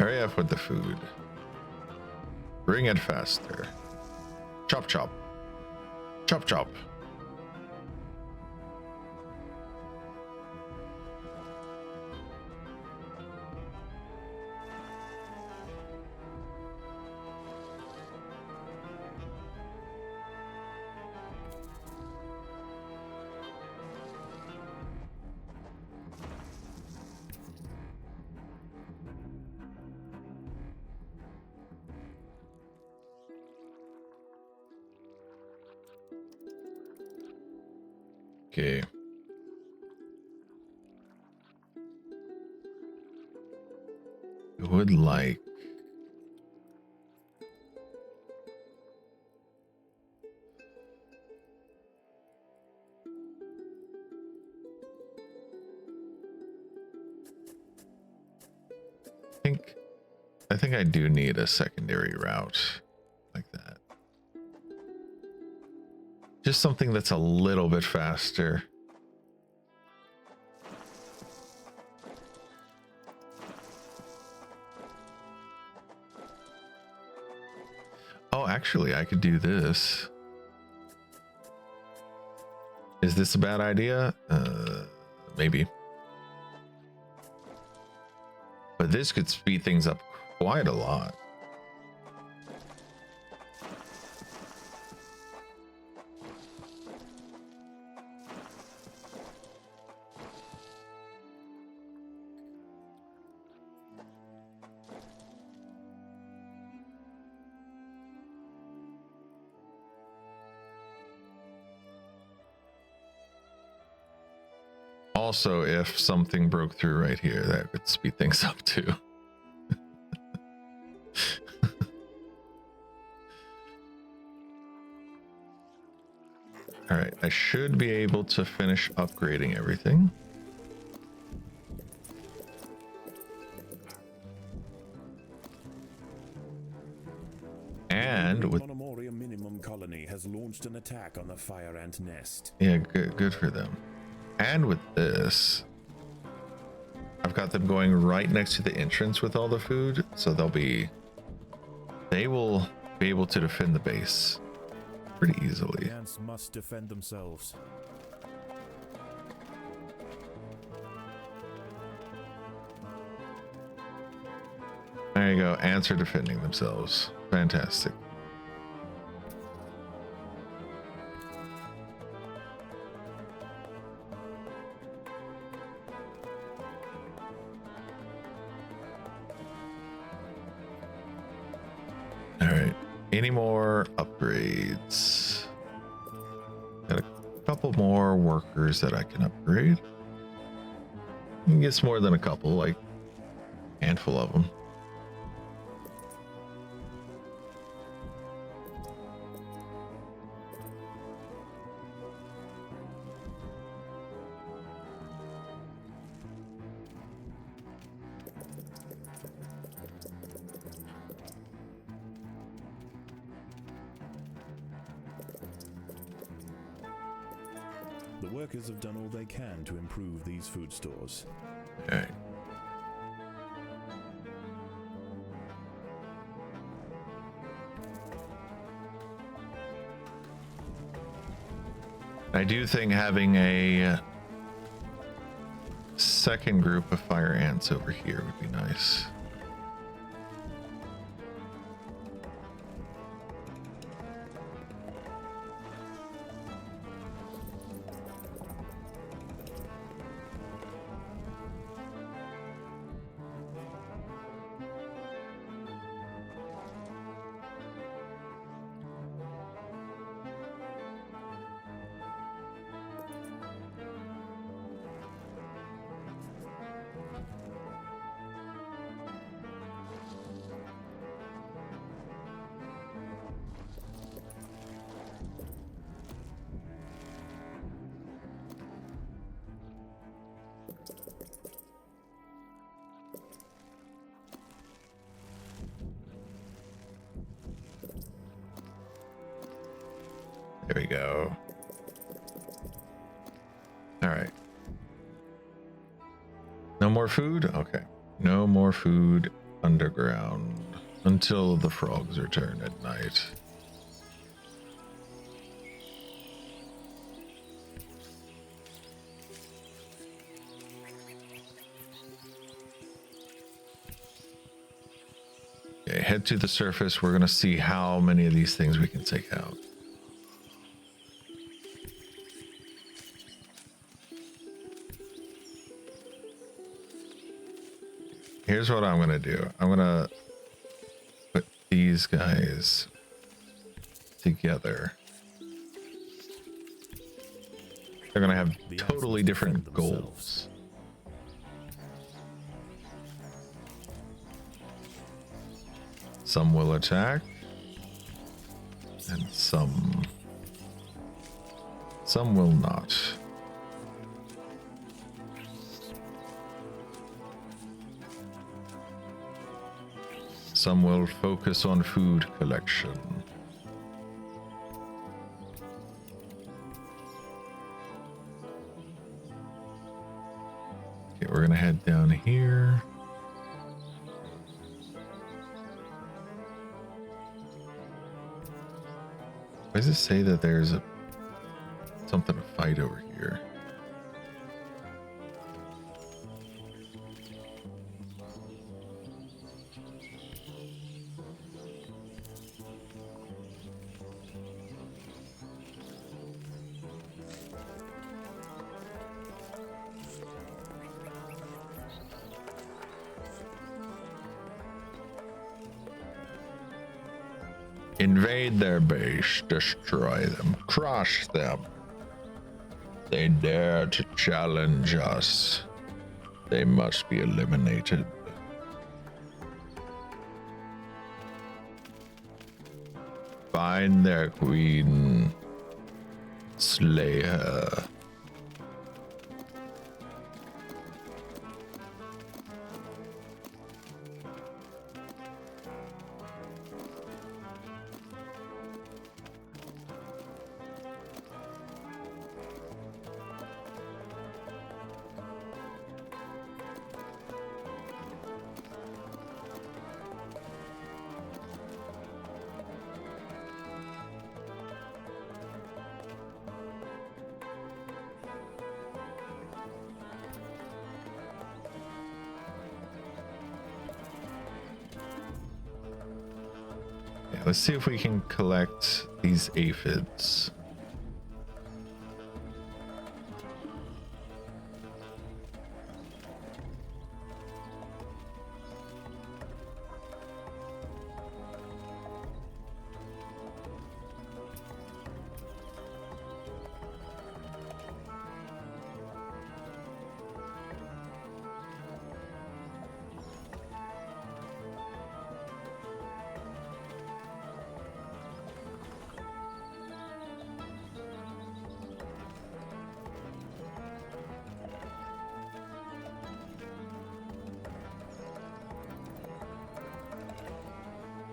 Hurry up with the food. Bring it faster. Chop chop. Chop chop. Okay. I would like I think I do need a secondary route like that. Just something that's a little bit faster. Oh, actually, I could do this. Is this a bad idea? Maybe. But this could speed things up quite a lot. Also, if something broke through right here, that would speed things up too. All right, I should be able to finish upgrading everything. And with Monomoria minimum colony has launched an attack on the fire ant nest. yeah, good for them. And with this, I've got them going right next to the entrance with all the food, so they will be able to defend the base pretty easily. The ants must defend themselves. There you go. Ants are defending themselves. Fantastic. All right. Any more upgrades? Got a couple more workers that I can upgrade. I guess more than a couple, like a handful of them. The workers have done all they can to improve these food stores. Okay. I do think having a second group of fire ants over here would be nice. There we go. All right. No more food? Okay. No more food. underground until the frogs return at night. Okay, head to the surface. We're gonna see how many of these things we can take out. Here's what I'm gonna do. I'm gonna put these guys together. They're gonna have totally different goals. Some will attack, and some will not. Some will focus on food collection. Okay, we're gonna head down here. Why does it say that there's something to fight over here? Invade their base, destroy them, crush them. They dare to challenge us. They must be eliminated. Find their queen. Slay her. Let's see if we can collect these aphids.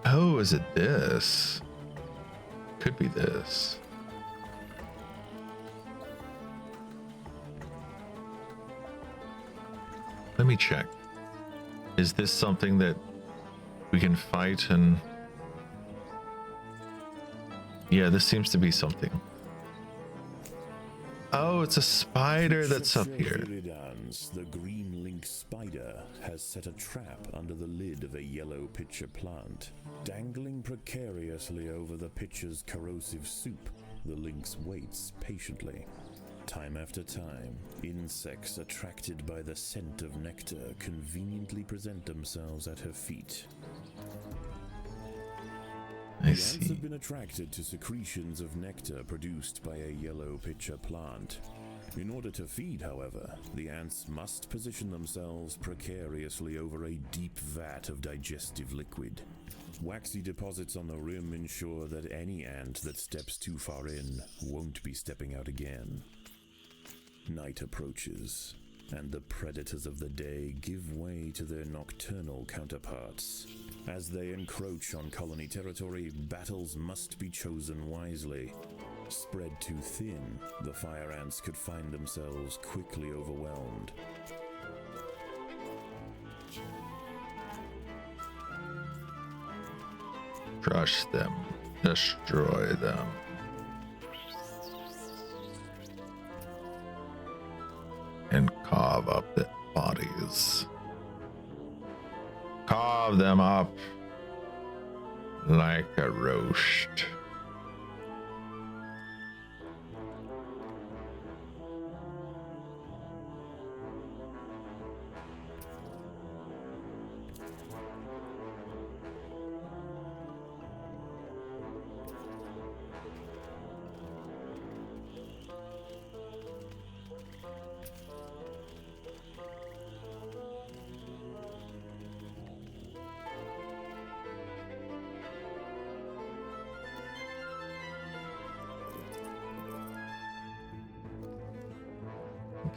Oh, is it this? Could be this. Let me check. Is this something that we can fight and... Yeah, this seems to be something. Oh, it's a spider that's up here. The green link spider has set a trap under the lid of a yellow pitcher plant. Dangling precariously over the pitcher's corrosive soup, the lynx waits patiently. Time after time, insects attracted by the scent of nectar conveniently present themselves at her feet. I The ants see. have been attracted to secretions of nectar produced by a yellow pitcher plant. In order to feed, however, the ants must position themselves precariously over a deep vat of digestive liquid. Waxy deposits on the rim ensure that any ant that steps too far in won't be stepping out again. Night approaches, and the predators of the day give way to their nocturnal counterparts. As they encroach on colony territory, battles must be chosen wisely. Spread too thin, the fire ants could find themselves quickly overwhelmed. Crush them. Destroy them. And carve up their bodies. Carve them up like a roast.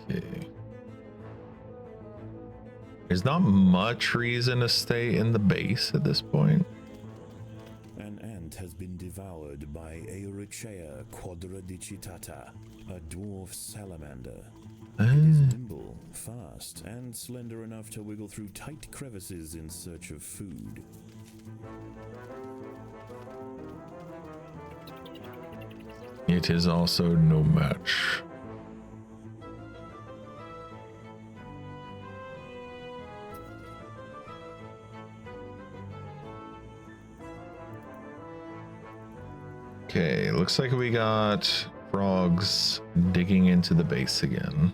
Okay. There's not much reason to stay in the base at this point. An ant has been devoured by Eurichea quadradicitata, a dwarf salamander. It is nimble, fast, and slender enough to wiggle through tight crevices in search of food. It is also no match. Okay, looks like we got frogs digging into the base again.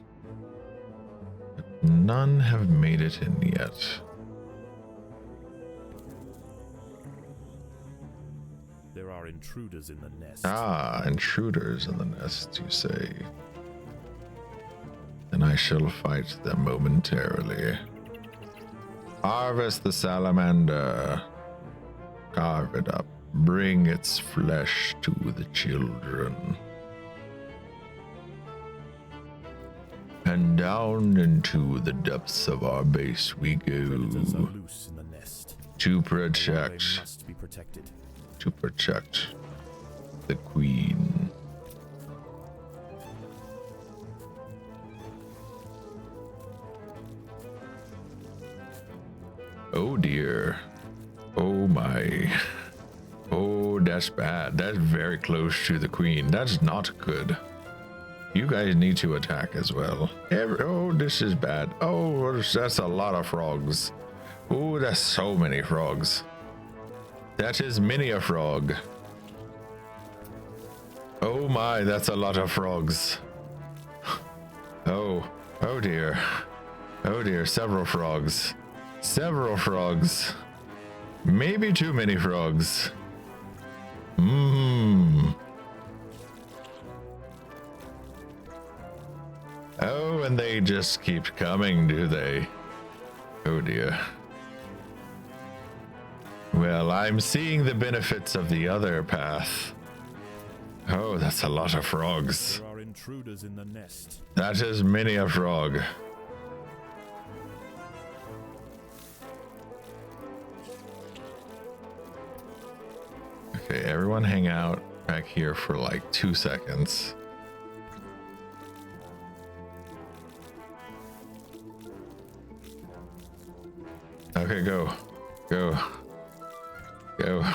But none have made it in yet. There are intruders in the nest. Ah, intruders in the nest, you say. Then I shall fight them momentarily. Harvest the salamander. Carve it up. Bring its flesh to the children. And down into the depths of our base we go. Predators are loose in the nest. To They protect. must be protected. To protect the queen. Oh dear. Oh my. Oh, that's bad. That's very close to the queen. That's not good. You guys need to attack as well. Oh, this is bad. Oh, that's a lot of frogs. Oh, that's so many frogs. That is many a frog. Oh my, that's a lot of frogs. Oh, oh dear. Oh dear, several frogs. Several frogs. Maybe too many frogs. Oh, and they just keep coming, do they? Oh dear. Well, I'm seeing the benefits of the other path. Oh, that's a lot of frogs. There are intruders in the nest. That is many a frog. Okay, everyone hang out back here for like 2 seconds. Okay, go. Go. Go.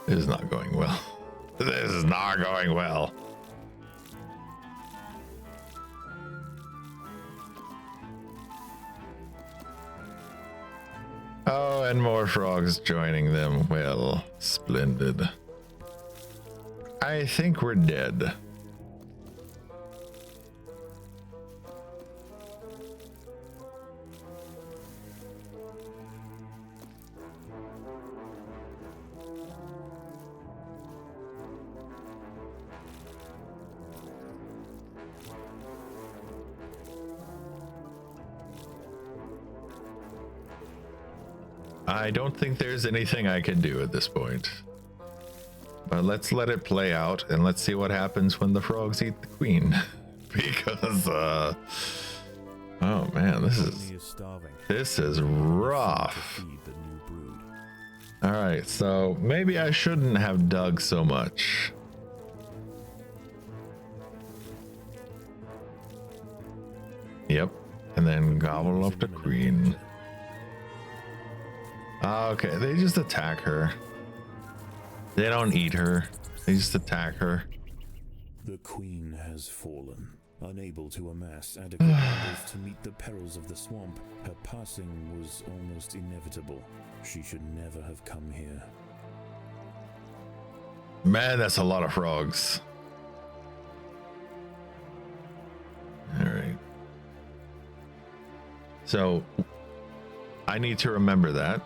This is not going well. This is not going well. Oh, and more frogs joining them. Well, splendid. I think we're dead. I don't think there's anything I can do at this point. But let's let it play out and let's see what happens when the frogs eat the queen. Because oh man, this is rough. All right, so maybe I shouldn't have dug so much. Yep, and then gobble up the queen. Okay, they just attack her. They don't eat her. They just attack her. The queen has fallen. Unable to amass adequate numbers to meet the perils of the swamp, her passing was almost inevitable. She should never have come here. Man, that's a lot of frogs. All right. So I need to remember that.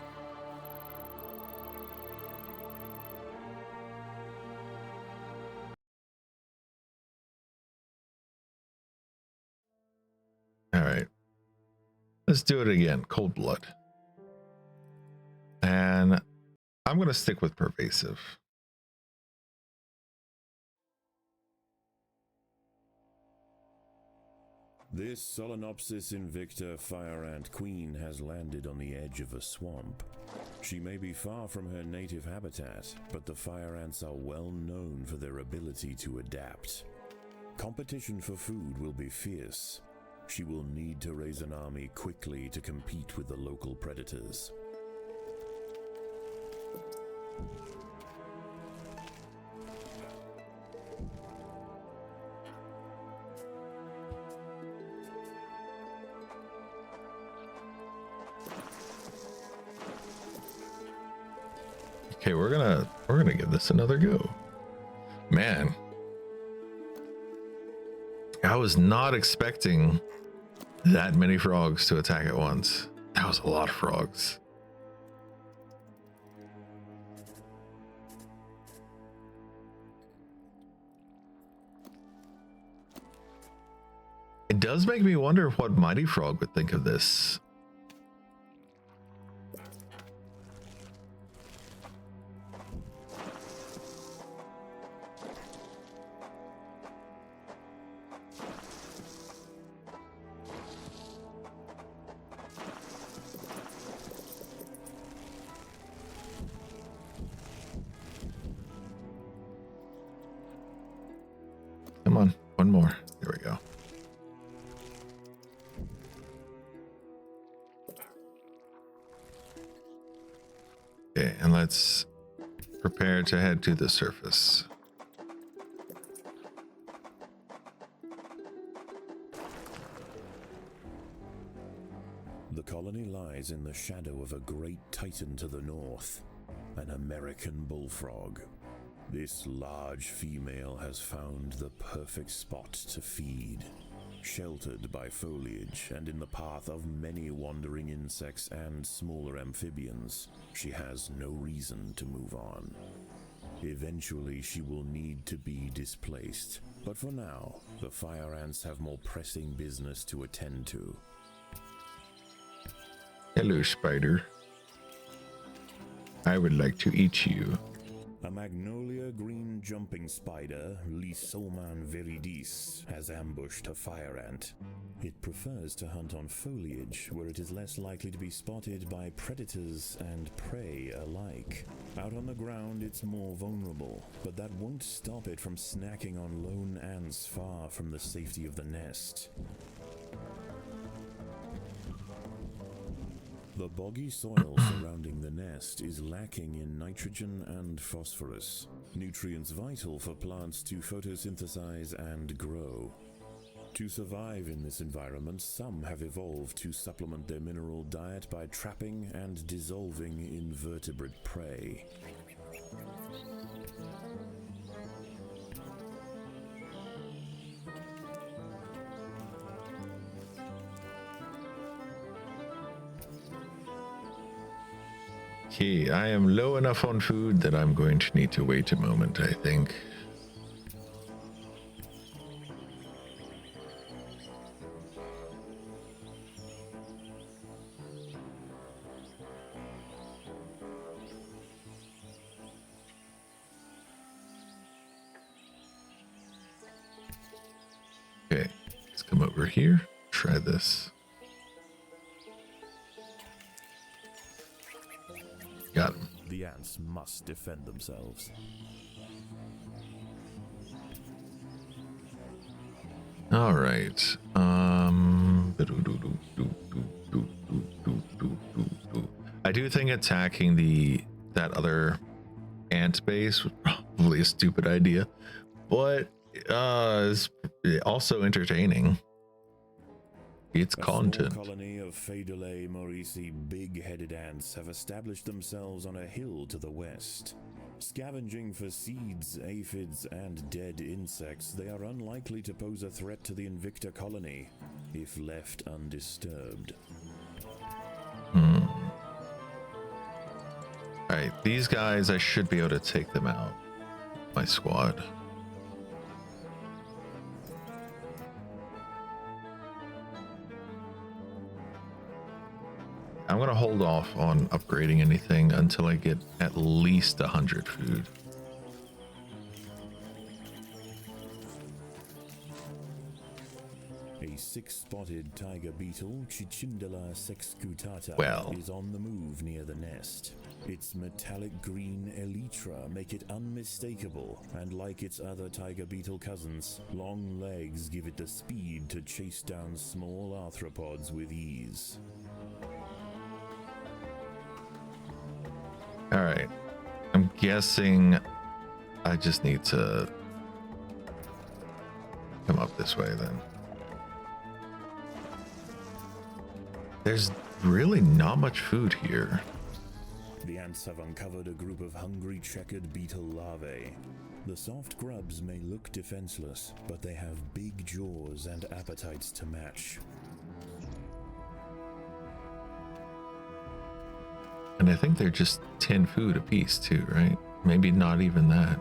All right. Let's do it again. Cold blood. And I'm going to stick with pervasive. This Solenopsis invicta fire ant queen has landed on the edge of a swamp. She may be far from her native habitat, but the fire ants are well known for their ability to adapt. Competition for food will be fierce. She will need to raise an army quickly to compete with the local predators. Okay, we're gonna give this another go. Man, I was not expecting that many frogs to attack at once. That was a lot of frogs. It does make me wonder what Mighty Frog would think of this. Come on, one more. There we go. Okay, and let's prepare to head to the surface. The colony lies in the shadow of a great titan to the north, an American bullfrog. This large female has found the perfect spot to feed. Sheltered by foliage and in the path of many wandering insects and smaller amphibians, she has no reason to move on. Eventually she will need to be displaced, but for now, the fire ants have more pressing business to attend to. Hello, spider. I would like to eat you. A magnolia green jumping spider, Lysoman viridis, has ambushed a fire ant. It prefers to hunt on foliage, where it is less likely to be spotted by predators and prey alike. Out on the ground, it's more vulnerable, but that won't stop it from snacking on lone ants far from the safety of the nest. The boggy soil surrounding the nest is lacking in nitrogen and phosphorus, nutrients vital for plants to photosynthesize and grow. To survive in this environment, some have evolved to supplement their mineral diet by trapping and dissolving invertebrate prey. Okay, I am low enough on food that I'm going to need to wait a moment, I think. Okay, let's come over here. Try this. Got him. The ants must defend themselves. All right. I do think attacking that other ant base was probably a stupid idea, but it's also entertaining. It's content. A small colony of Phaedulae Maurici big-headed ants have established themselves on a hill to the west. Scavenging for seeds, aphids, and dead insects, they are unlikely to pose a threat to the Invicta colony, if left undisturbed. Alright, these guys, I should be able to take them out. My squad. I'm gonna hold off on upgrading anything until I get at least 100 food. A six-spotted tiger beetle, Cichindala sexcutata, Well. is on the move near the nest. Its metallic green elytra make it unmistakable, and like its other tiger beetle cousins, long legs give it the speed to chase down small arthropods with ease. All right, I'm guessing I just need to come up this way then. There's really not much food here. The ants have uncovered a group of hungry checkered beetle larvae. The soft grubs may look defenseless, but they have big jaws and appetites to match. And I think they're just 10 food apiece too, right? Maybe not even that.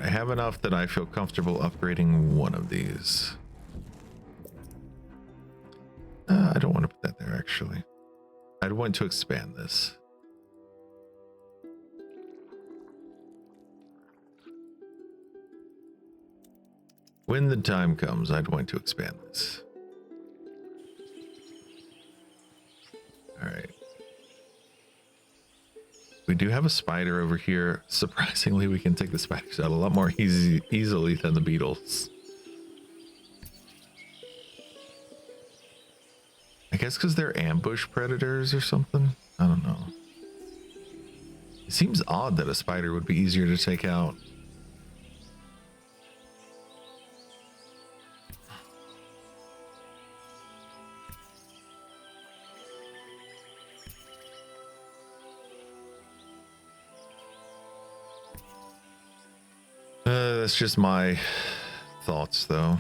I have enough that I feel comfortable upgrading one of these. I don't want to put that there actually. I'd want to expand this. When the time comes, I'd want to expand this. All right. We do have a spider over here. Surprisingly, we can take the spiders out a lot more easily than the beetles. I guess because they're ambush predators or something. I don't know. It seems odd that a spider would be easier to take out. That's just my thoughts, though.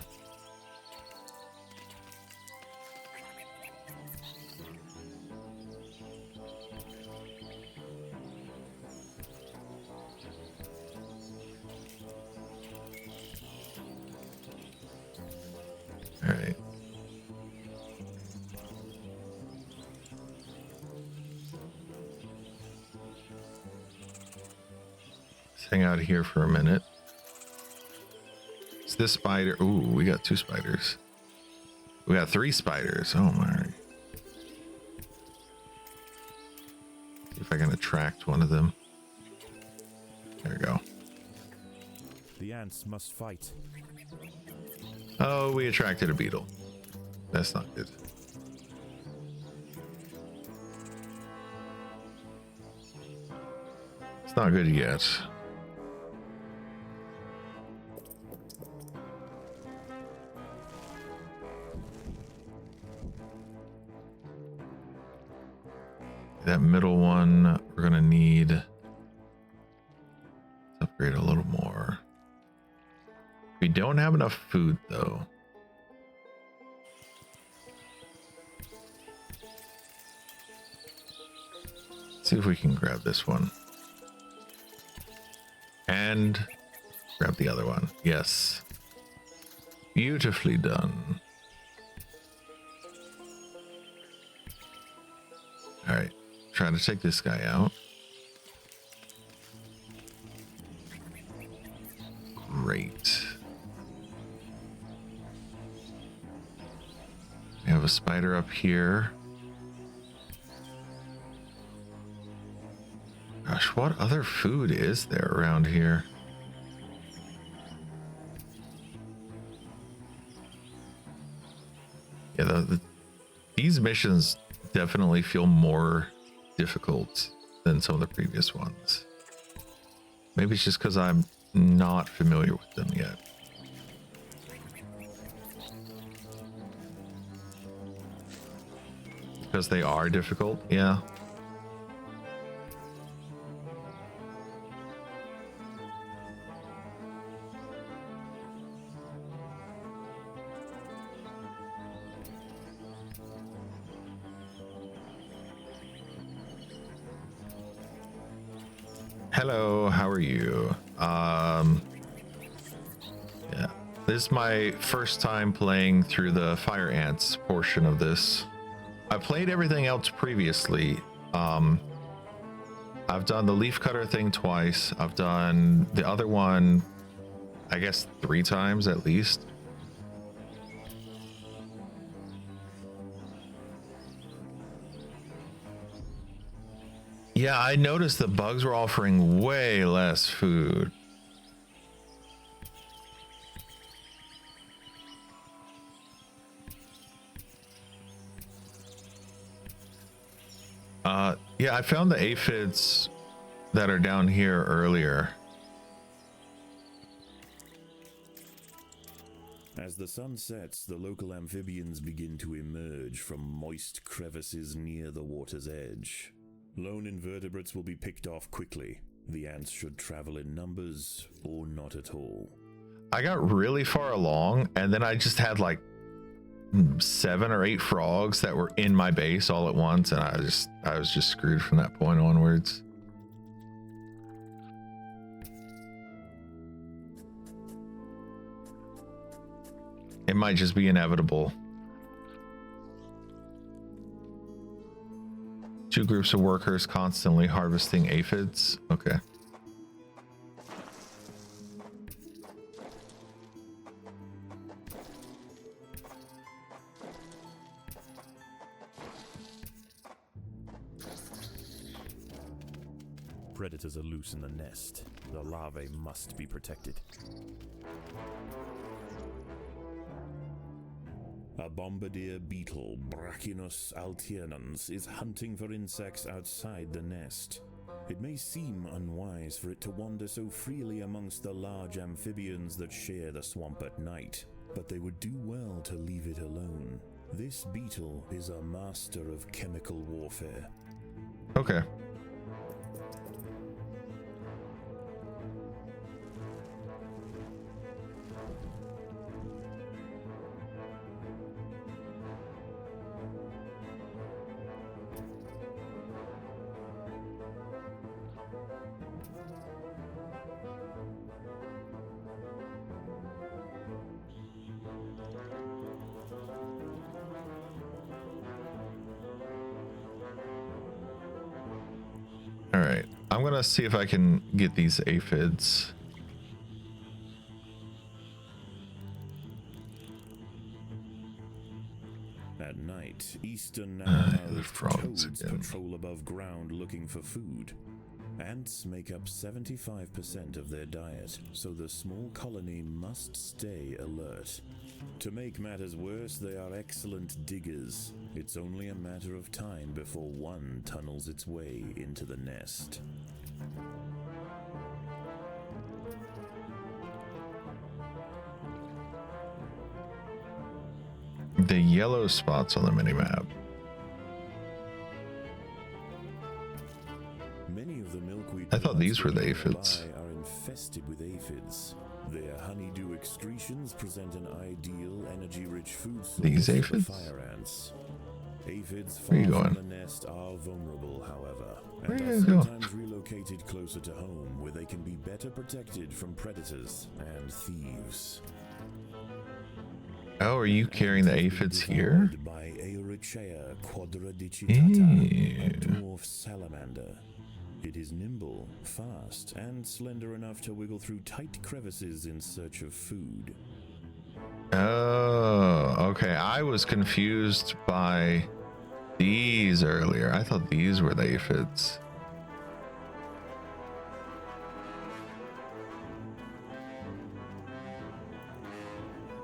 All right. Let's hang out here for a minute. This spider. Ooh, we got 2 spiders. We got 3 spiders. Oh my. See if I can attract one of them. There we go. The ants must fight. Oh, we attracted a beetle. That's not good. It's not good yet. That middle one, we're gonna need to upgrade a little more. We don't have enough food though. Let's see if we can grab this one. And grab the other one. Yes. Beautifully done. All right. Trying to take this guy out. Great. We have a spider up here. Gosh, what other food is there around here? These missions definitely feel more difficult than some of the previous ones. Maybe it's just because I'm not familiar with them yet. Because they are difficult, yeah. Hello, how are you? Yeah, this is my first time playing through the fire ants portion of this. I played everything else previously. I've done the leaf cutter thing twice. I've done the other one, I guess 3 times at least. Yeah, I noticed the bugs were offering way less food. Yeah, I found the aphids that are down here earlier. As the sun sets, the local amphibians begin to emerge from moist crevices near the water's edge. Lone invertebrates will be picked off quickly. The ants should travel in numbers or not at all. I got really far along, and then I just had like 7 or 8 frogs that were in my base all at once, and I was just screwed from that point onwards. It might just be inevitable. 2 groups of workers constantly harvesting aphids. Okay. Predators are loose in the nest. The larvae must be protected. A bombardier beetle, Brachinus alternans, is hunting for insects outside the nest. It may seem unwise for it to wander so freely amongst the large amphibians that share the swamp at night, but they would do well to leave it alone. This beetle is a master of chemical warfare. Okay. All right, I'm gonna see if I can get these aphids. At night, eastern the narrow-mouthed frogs toads again. patrol above ground looking for food. Ants make up 75% of their diet, so the small colony must stay alert. To make matters worse, they are excellent diggers. It's only a matter of time before one tunnels its way into the nest. The yellow spots on the minimap. Many of the milkweed I thought these were the plants aphids. nearby are infested with aphids. Their honeydew excretions present an ideal energy-rich food source These for the aphids? fire ants. Aphids Where far you from going? the nest are vulnerable, however, Where and you are going? sometimes relocated closer to home, where they can be better protected from predators and thieves. Oh, are you carrying the aphids here? Devoured by Aeorichea quadradicitata, a Ew. dwarf salamander. It is nimble, fast, and slender enough to wiggle through tight crevices in search of food. Oh, okay. I was confused by these earlier. I thought these were the aphids.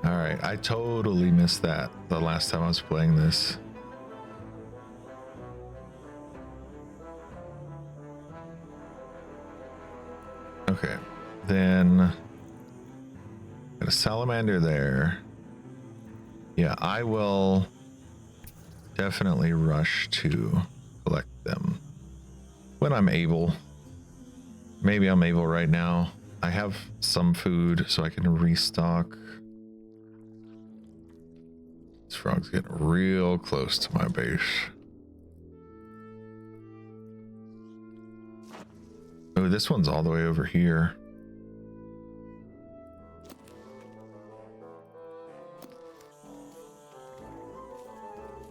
All right, I totally missed that the last time I was playing this. Okay, then got a salamander there. Yeah, I will definitely rush to collect them when I'm able. Maybe I'm able right now. I have some food so I can restock. This frog's getting real close to my base. Oh, this one's all the way over here.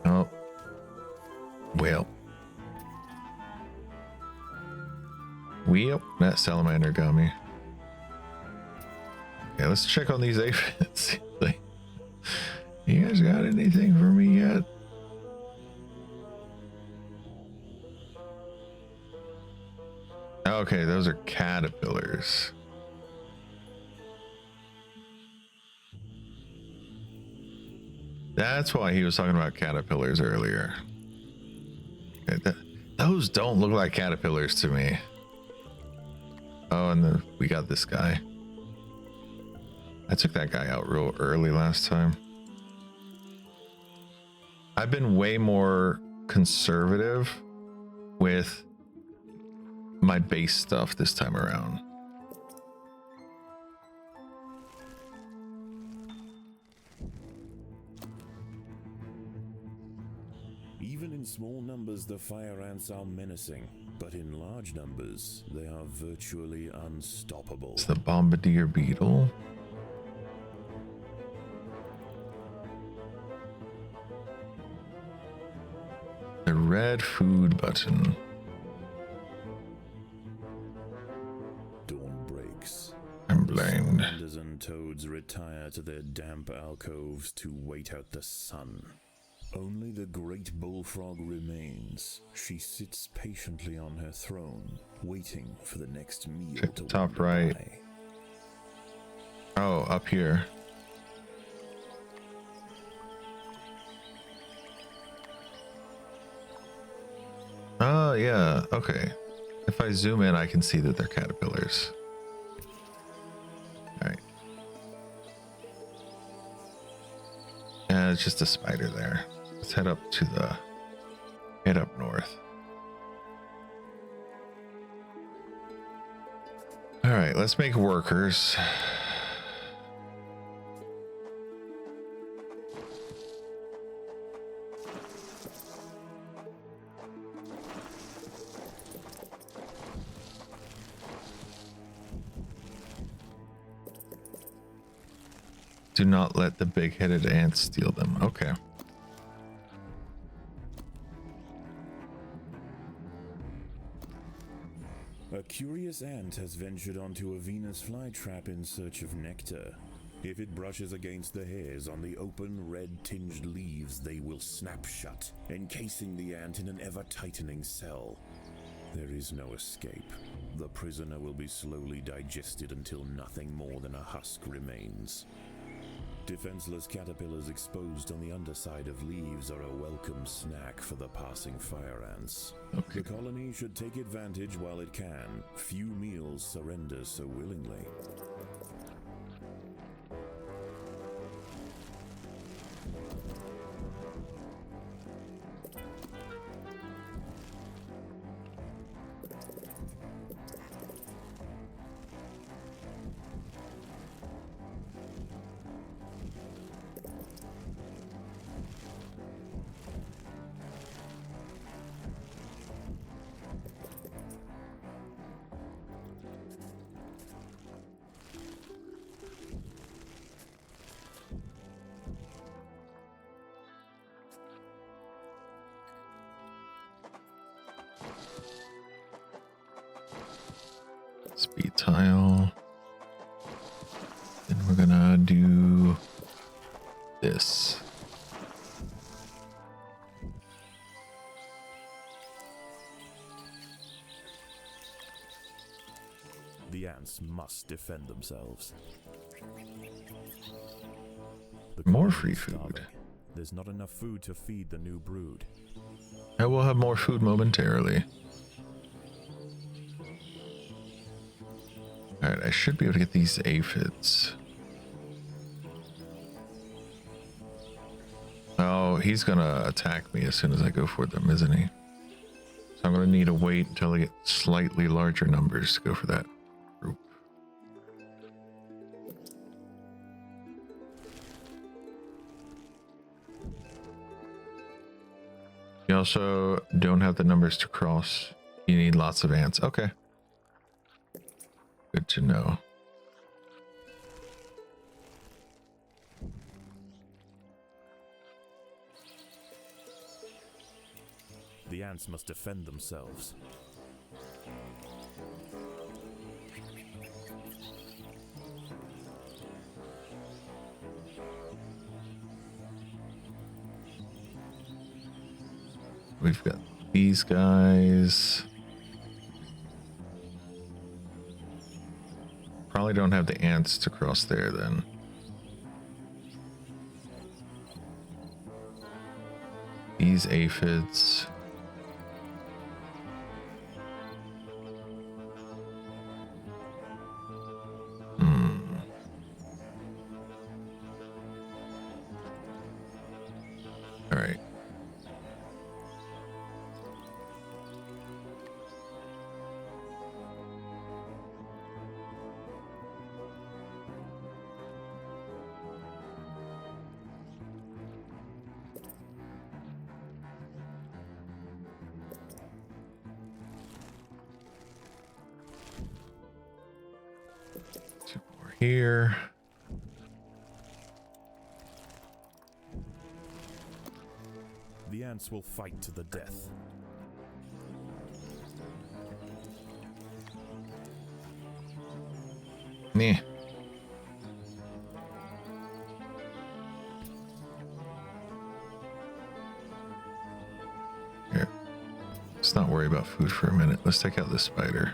Oh. Well, that salamander got me. Yeah, let's check on these aphids. You guys got anything for me yet? Okay, those are caterpillars. That's why he was talking about caterpillars earlier. Okay, those don't look like caterpillars to me. Oh, and then we got this guy. I took that guy out real early last time. I've been way more conservative with my base stuff this time around. Even in small numbers, the fire ants are menacing, but in large numbers, they are virtually unstoppable. It's the bombardier beetle. The red food button. Dawn breaks. I'm blamed. Salamanders and toads retire to their damp alcoves to wait out the sun. Only the great bullfrog remains. She sits patiently on her throne, waiting for the next meal Check to the top wander right. by. Oh, up here. Oh, yeah. Okay. If I zoom in, I can see that they're caterpillars. All right. Yeah, it's just a spider there. Let's head up north. All right, let's make workers. Do not let the big-headed ants steal them. Okay. A curious ant has ventured onto a Venus flytrap in search of nectar. If it brushes against the hairs on the open, red-tinged leaves, they will snap shut, encasing the ant in an ever-tightening cell. There is no escape. The prisoner will be slowly digested until nothing more than a husk remains. Defenseless caterpillars exposed on the underside of leaves are a welcome snack for the passing fire ants. Okay. The colony should take advantage while it can. Few meals surrender so willingly. Speed tile. Then we're gonna do this. The ants must defend themselves. The More colony free is food. starving. There's not enough food to feed the new brood. I will have more food momentarily. All right, I should be able to get these aphids. Oh, he's gonna attack me as soon as I go for them, isn't he? So I'm gonna need to wait until I get slightly larger numbers to go for that group. You also don't have the numbers to cross. You need lots of ants. Okay. Good to know. The ants must defend themselves. We've got these guys. Probably don't have the ants to cross there then. These aphids. All right. Two more here. The ants will fight to the death. Nah. Here. Let's not worry about food for a minute. Let's take out this spider.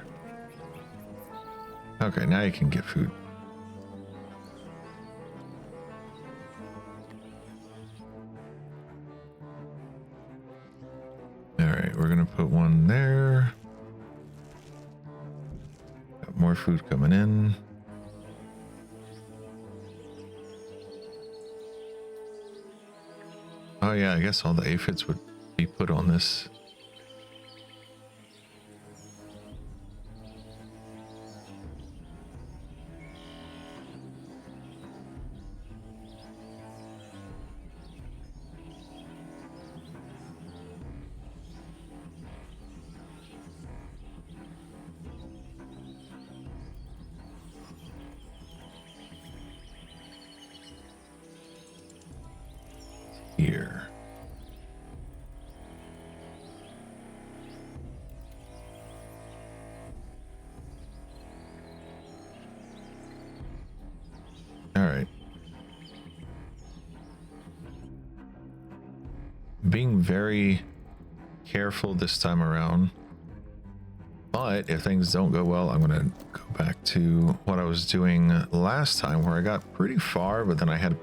Okay, now you can get food. Alright, we're gonna put one there. Got more food coming in. Oh yeah, I guess all the aphids would be put on this. Here. All right. Being very careful this time around. But if things don't go well, I'm going to go back to what I was doing last time where I got pretty far, but then I had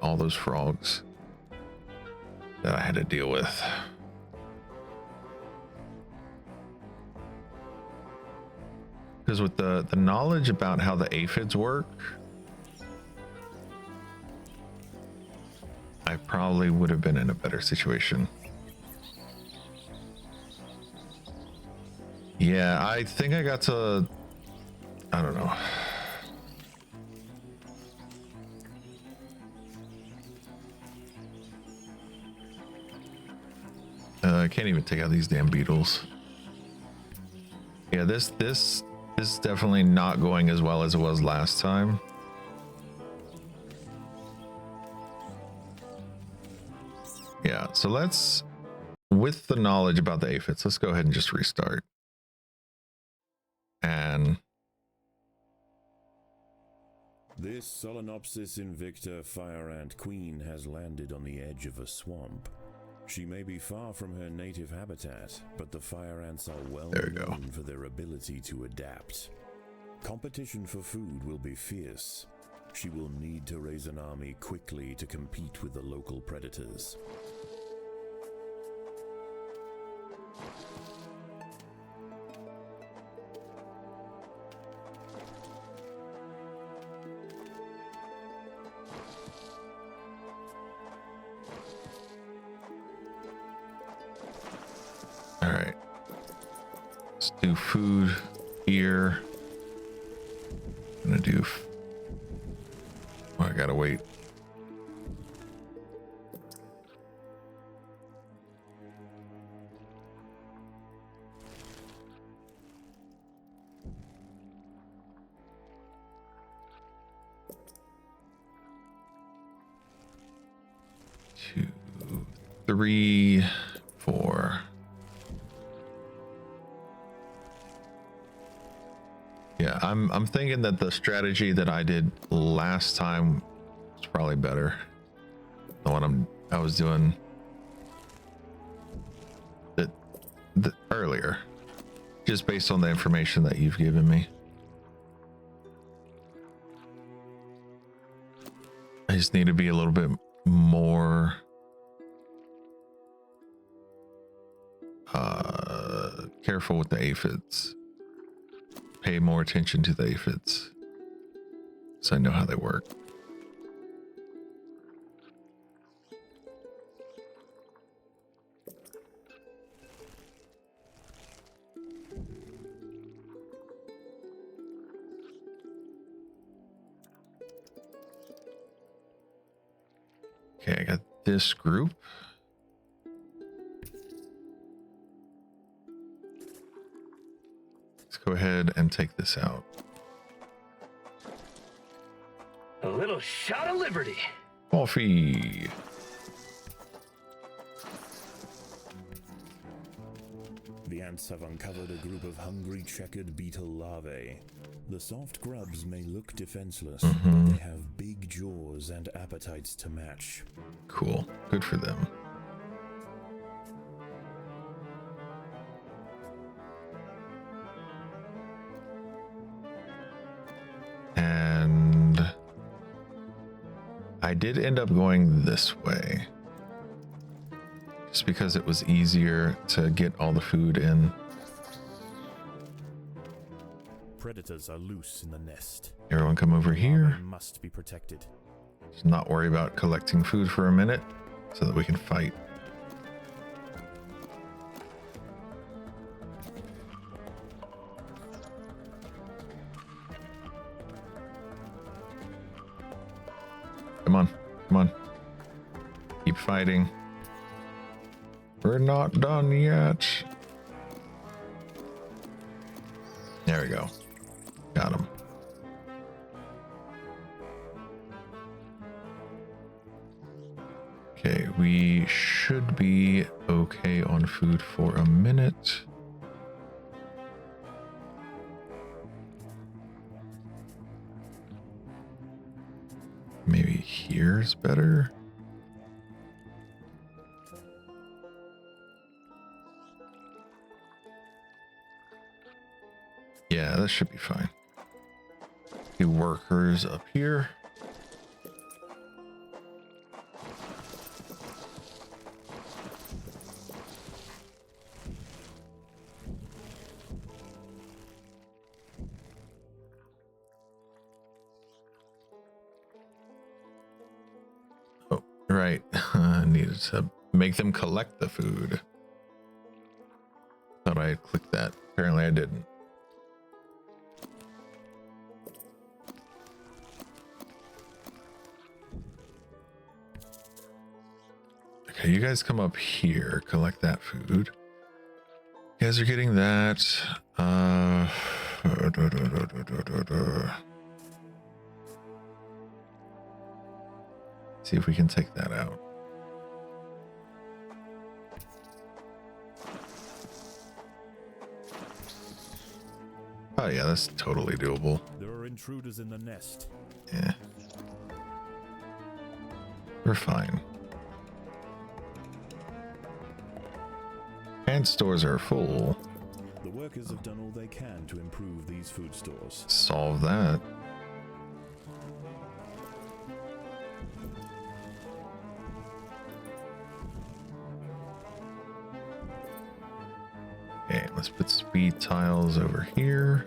all those frogs that I had to deal with. Because with the knowledge about how the aphids work, I probably would have been in a better situation. Yeah, I think I got to, I don't know. I can't even take out these damn beetles. Yeah, this is definitely not going as well as it was last time. Yeah, so let's, with the knowledge about the aphids, let's go ahead and just restart. And This Solenopsis invicta fire ant queen has landed on the edge of a swamp. She may be far from her native habitat, but the fire ants are well known for their ability to adapt. Competition for food will be fierce. She will need to raise an army quickly to compete with the local predators. All right. Let's do food here. I'm gonna do. Oh, I gotta wait. Two, 3, 4. Yeah, I'm thinking that the strategy that I did last time was probably better than what I was doing the earlier, just based on the information that you've given me. I just need to be a little bit more careful with the aphids. Pay more attention to the aphids so I know how they work. Okay, I got this group. Let's go ahead and take this out. A little shot of liberty. Coffee. The ants have uncovered a group of hungry checkered beetle larvae. The soft grubs may look defenseless, but they have big jaws and appetites to match. Cool. Good for them. And I did end up going this way just because it was easier to get all the food in. Predators are loose in the nest. Everyone come over here. They must be protected. Just not worry about collecting food for a minute so that we can fight. Come on, come on. Keep fighting. We're not done yet. There we go. Got him. Okay, we should be okay on food for a minute. Maybe here's better. Yeah, that should be fine. The workers up here. Oh, right. I needed to make them collect the food. Thought I had clicked that. Apparently I didn't. Okay, you guys come up here, collect that food. You guys are getting that. See if we can take that out. Oh yeah, that's totally doable. There are intruders in the nest. Yeah. We're fine. And stores are full. The workers have done all they can to improve these food stores. Solve that. Okay, let's put speed tiles over here.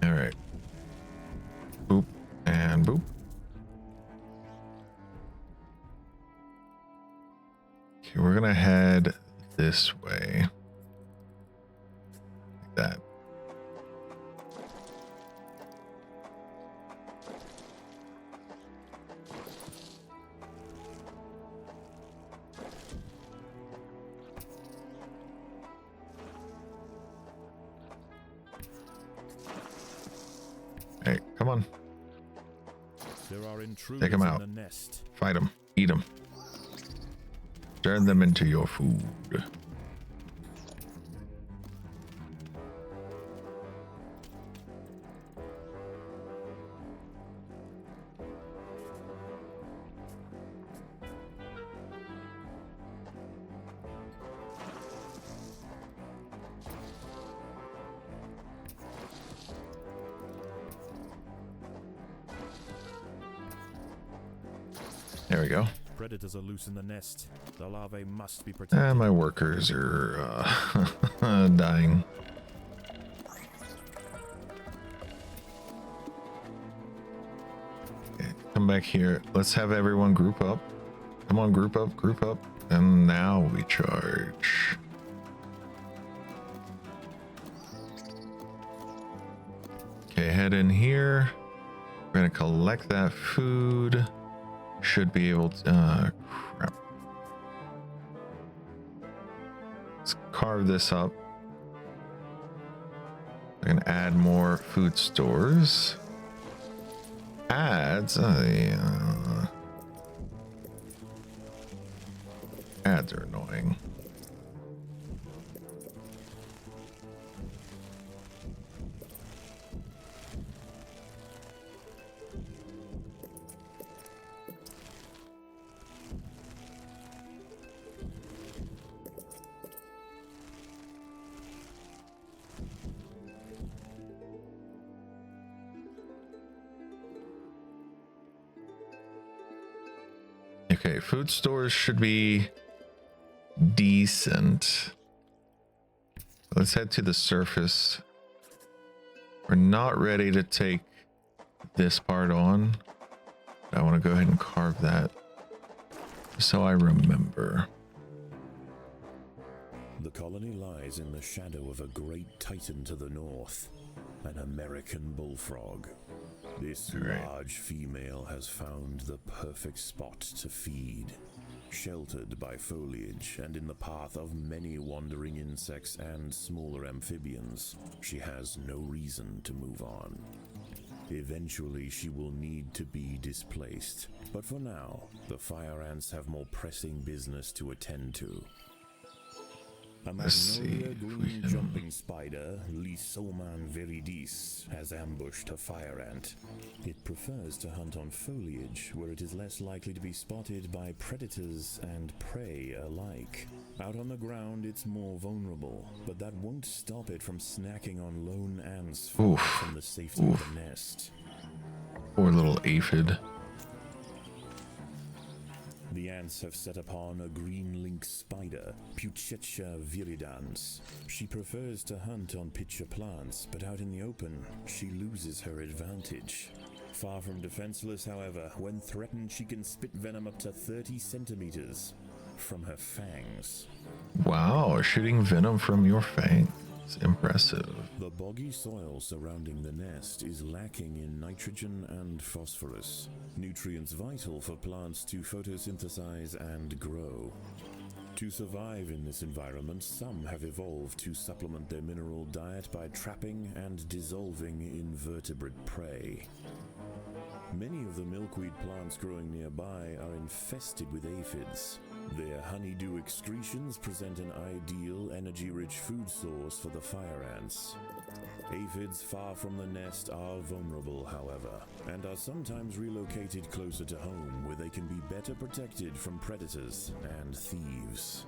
All right. gonna head this way. Like that. Hey, come on. There are intruders Take 'em out. in the nest. Fight them. Eat them. Turn them into your food. There we go. Predators are loose in the nest. The larvae must be protected. My workers are dying. Okay, come back here. Let's have everyone group up. Come on, group up, group up. And now we charge. Okay, head in here. We're gonna collect that food. Should be able to crap. Let's carve this up. I can add more food stores. Ads. Ads are annoying. Okay, food stores should be decent. Let's head to the surface. We're not ready to take this part on. I want to go ahead and carve that so I remember. The colony lies in the shadow of a great titan to the north, an American bullfrog. This large female has found the perfect spot to feed, sheltered by foliage and in the path of many wandering insects and smaller amphibians. She has no reason to move on. Eventually she will need to be displaced, but for now, the fire ants have more pressing business to attend to. A magnolia green jumping spider, Lysoman viridis, has ambushed a fire ant. It prefers to hunt on foliage, where it is less likely to be spotted by predators and prey alike. Out on the ground, it's more vulnerable, but that won't stop it from snacking on lone ants far from the safety of the nest. Poor little aphid. The ants have set upon a green lynx spider, Puccetia viridans. She prefers to hunt on pitcher plants, but out in the open, she loses her advantage. Far from defenseless, however, when threatened she can spit venom up to 30 centimeters from her fangs. Wow, shooting venom from your fangs. Impressive. The boggy soil surrounding the nest is lacking in nitrogen and phosphorus, nutrients vital for plants to photosynthesize and grow. To survive in this environment, some have evolved to supplement their mineral diet by trapping and dissolving invertebrate prey. Many of the milkweed plants growing nearby are infested with aphids. Their honeydew excretions present an ideal, energy-rich food source for the fire ants. Aphids far from the nest are vulnerable, however, and are sometimes relocated closer to home, where they can be better protected from predators and thieves.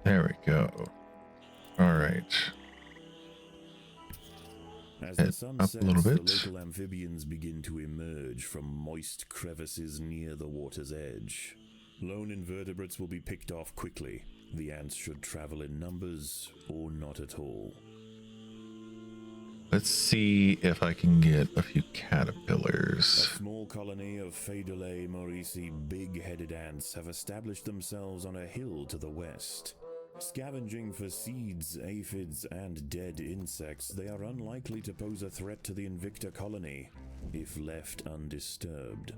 There we go. All right. As the Head sun up sets, a little the bit. local amphibians begin to emerge from moist crevices near the water's edge. Lone invertebrates will be picked off quickly. The ants should travel in numbers or not at all. Let's see if I can get a few A caterpillars. small colony of Phaedulae maurici big-headed ants have established themselves on a hill to the west. Scavenging for seeds, aphids, and dead insects, they are unlikely to pose a threat to the Invicta colony if left undisturbed.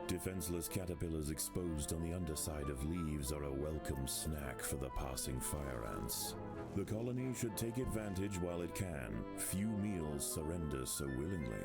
Defenseless caterpillars exposed on the underside of leaves are a welcome snack for the passing fire ants. The colony should take advantage while it can. Few meals surrender so willingly.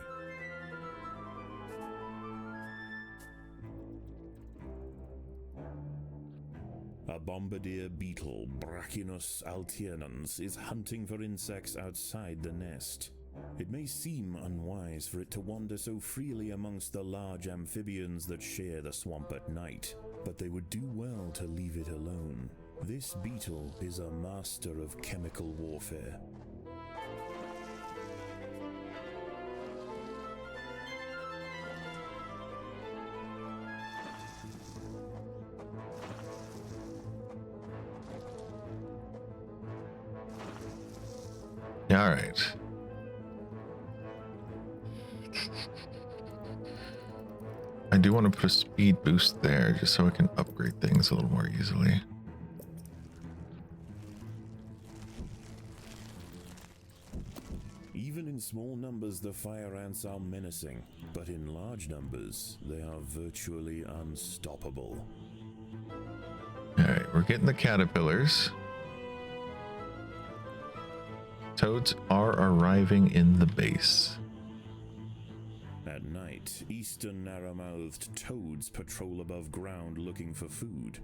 A bombardier beetle, Brachinus alternans, is hunting for insects outside the nest. It may seem unwise for it to wander so freely amongst the large amphibians that share the swamp at night, but they would do well to leave it alone. This beetle is a master of chemical warfare. All right. I do want to put a speed boost there just so I can upgrade things a little more easily. Even in small numbers, the fire ants are menacing, but in large numbers, they are virtually unstoppable. All right, we're getting the caterpillars. Toads are arriving in the base. At night, eastern narrow-mouthed toads patrol above ground looking for food.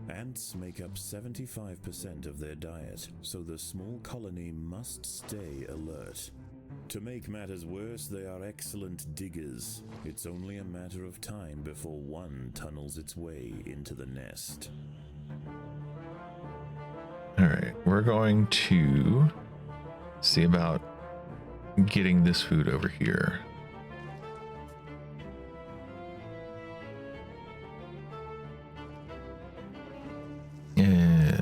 Ants make up 75% of their diet, so the small colony must stay alert. To make matters worse, they are excellent diggers. It's only a matter of time before one tunnels its way into the nest. All right, we're going to see about getting this food over here. Yeah.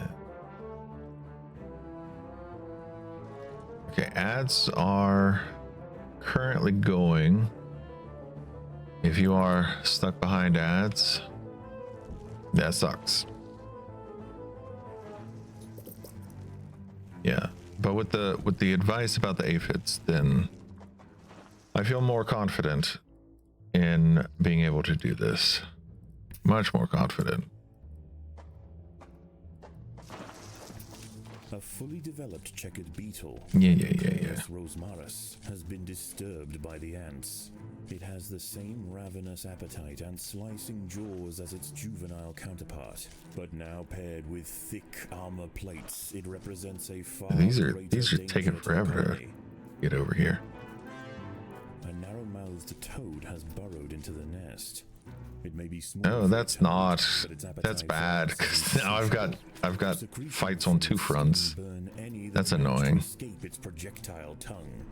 Okay, ads are currently going. If you are stuck behind ads, that sucks. Yeah, but with the advice about the aphids, then I feel more confident in being able to do this. Much more confident. A fully developed checkered beetle, Yeah. Rosmaris, has been disturbed by the ants. It has the same ravenous appetite and slicing jaws as its juvenile counterpart, but now paired with thick armor plates, it represents a far These are greater taking danger to the forever to colony. get over here. A narrow-mouthed toad has burrowed into the nest. It may be small. No, for that's a toad, not. but its appetite That's for bad. ants is 'Cause now I've got Secretion fights from on its two fronts. skin burn any that That's manage to annoying. escape its projectile tongue.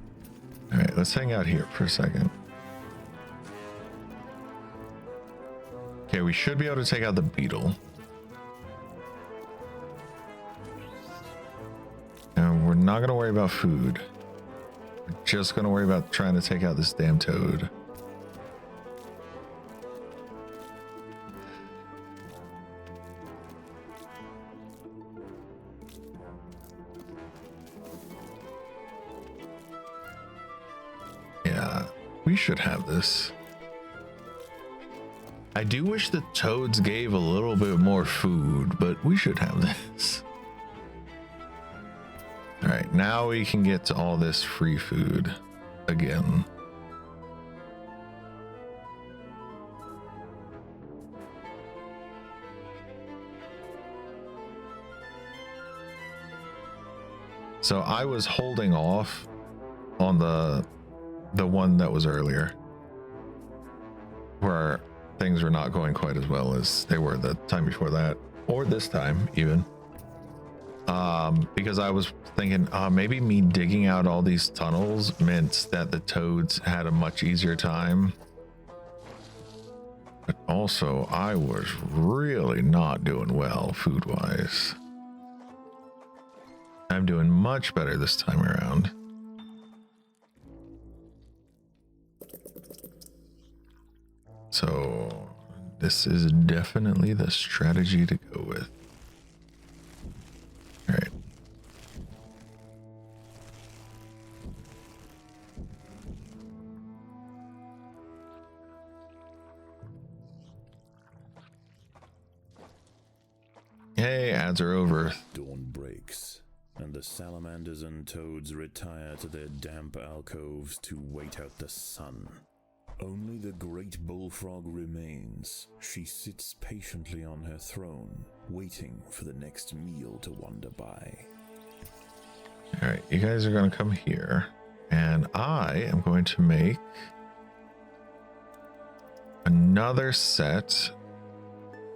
All right, let's hang out here for a second. Okay, we should be able to take out the beetle. And we're not going to worry about food. We're just going to worry about trying to take out this damn toad. Yeah, we should have this. I do wish the toads gave a little bit more food, but we should have this. All right, now we can get to all this free food again. So I was holding off on the one that was earlier, where things were not going quite as well as they were the time before that, or this time even. Because I was thinking maybe me digging out all these tunnels meant that the toads had a much easier time. But also, I was really not doing well food-wise. I'm doing much better this time around. So, this is definitely the strategy to go with. All right. Hey, ads are over. Dawn breaks, and the salamanders and toads retire to their damp alcoves to wait out the sun. Only the great bullfrog remains. She sits patiently on her throne, waiting for the next meal to wander by. All right, you guys are going to come here, and I am going to make another set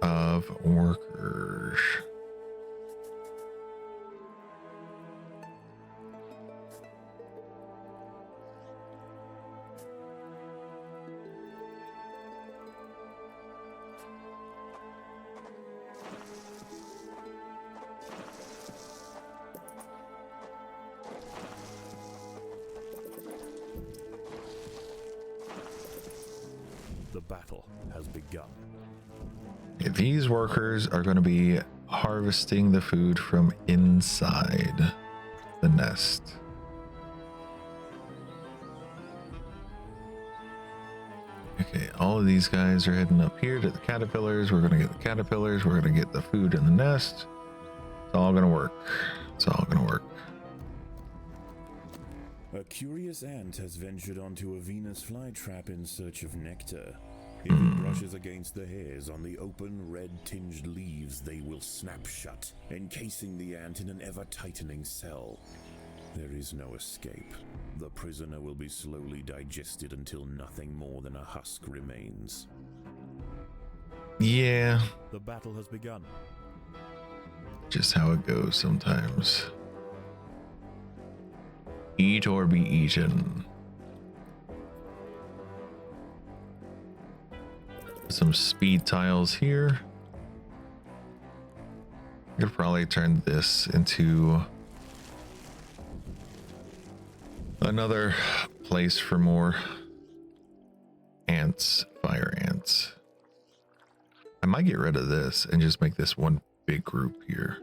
of workers. The battle has begun. These workers are going to be harvesting the food from inside the nest. Okay, all of these guys are heading up here to the caterpillars. We're going to get the caterpillars. We're going to get the food in the nest. It's all going to work. It's all going to work. A curious ant has ventured onto a Venus flytrap in search of nectar. If it brushes against the hairs on the open, red-tinged leaves, they will snap shut, encasing the ant in an ever-tightening cell. There is no escape. The prisoner will be slowly digested until nothing more than a husk remains. Yeah, The battle has begun. just how it goes sometimes. Eat or be eaten. Some speed tiles here. I could probably turn this into another place for more ants, fire ants. I might get rid of this and just make this one big group here.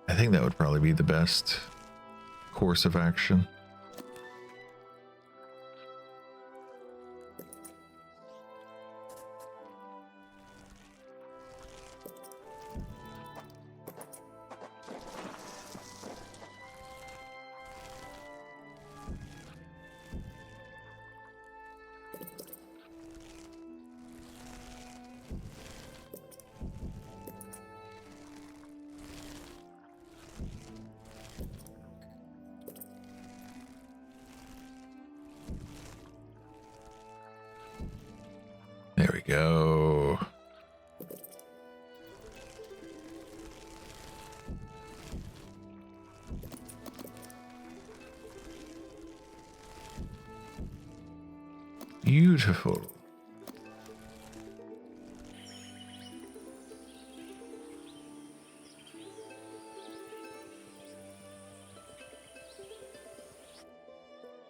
I think that would probably be the best course of action. There we go. Beautiful.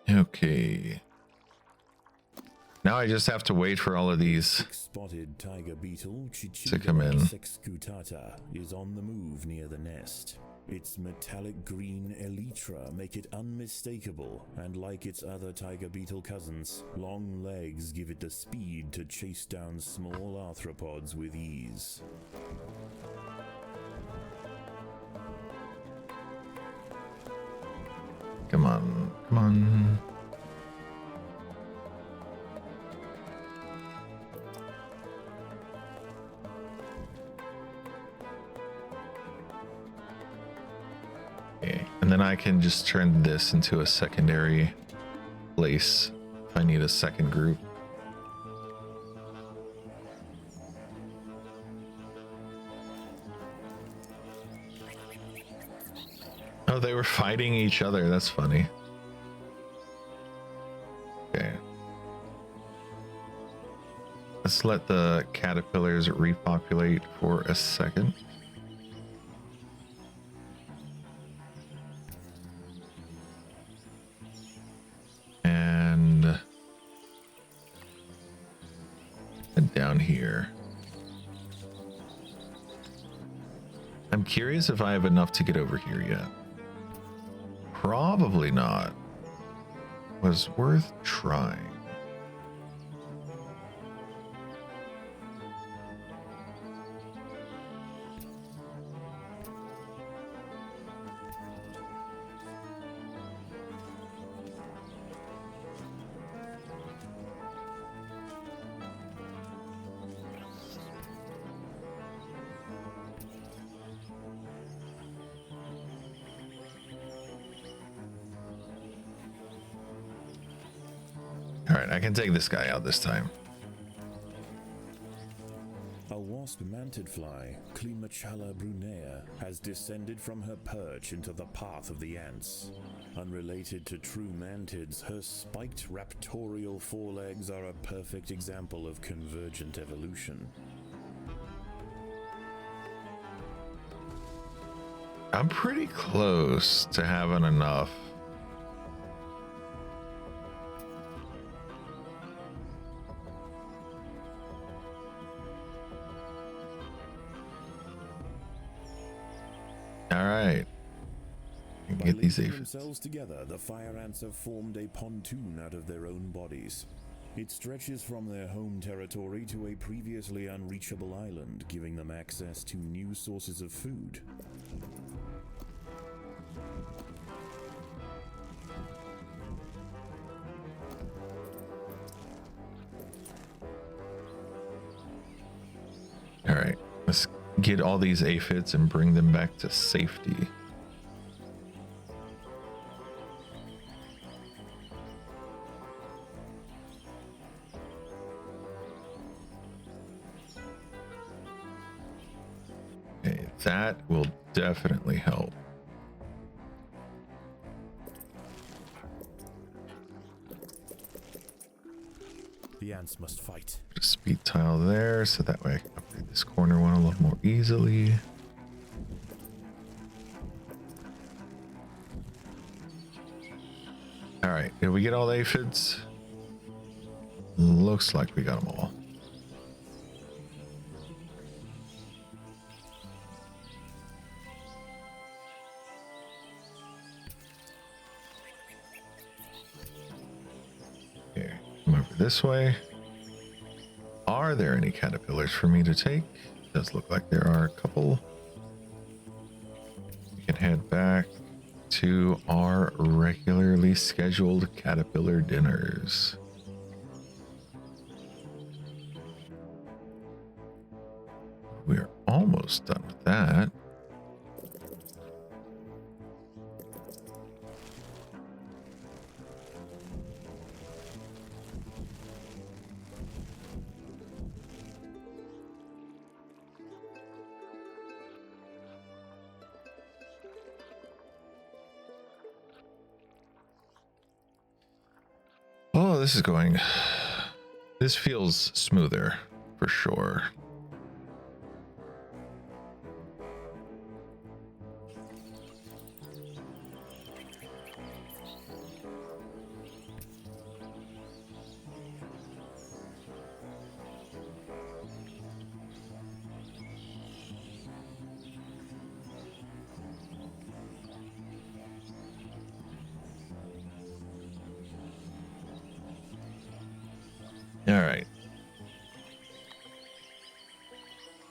Okay. Now I just have to wait for all of these Spotted tiger beetle to come in. sexcutata is on the move near the nest. Its metallic green elytra make it unmistakable, and like its other tiger beetle cousins, long legs give it the speed to chase down small arthropods with ease. Come on, come on. Okay, and then I can just turn this into a secondary place if I need a second group. Oh, they were fighting each other. That's funny. Okay. Let's let the caterpillars repopulate for a second. And head down here. I'm curious if I have enough to get over here yet. Probably not. Was worth trying. All right, I can take this guy out this time. A wasp-manted fly, Climachala brunea, has descended from her perch into the path of the ants. Unrelated to true mantids, her spiked raptorial forelegs are a perfect example of convergent evolution. I'm pretty close to having enough. All right. Get these aphids. Themselves together, the fire ants have formed a pontoon out of their own bodies. It stretches from their home territory to a previously unreachable island, giving them access to new sources of food. All right, let's get all these aphids and bring them back to safety. Okay, that will definitely help. The ants must fight. Put a speed tile there so that way I can upgrade this corner one a little more easily. All right, did we get all the aphids? Looks like we got them all. Okay, come over this way. Are there any caterpillars for me to take? Does look like there are a couple. We can head back to our regularly scheduled caterpillar dinners. We're almost done with that. Oh, this is going. This feels smoother for sure. All right.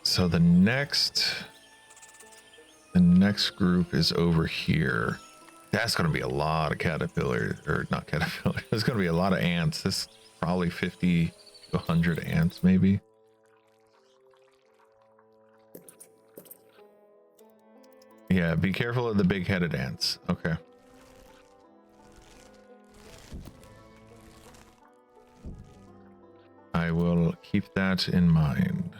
So the next group is over here. That's going to be a lot of caterpillar, or not caterpillar. There's going to be a lot of ants. This is probably 50 to 100 ants, maybe. Yeah, be careful of the big-headed ants. Okay. I will keep that in mind.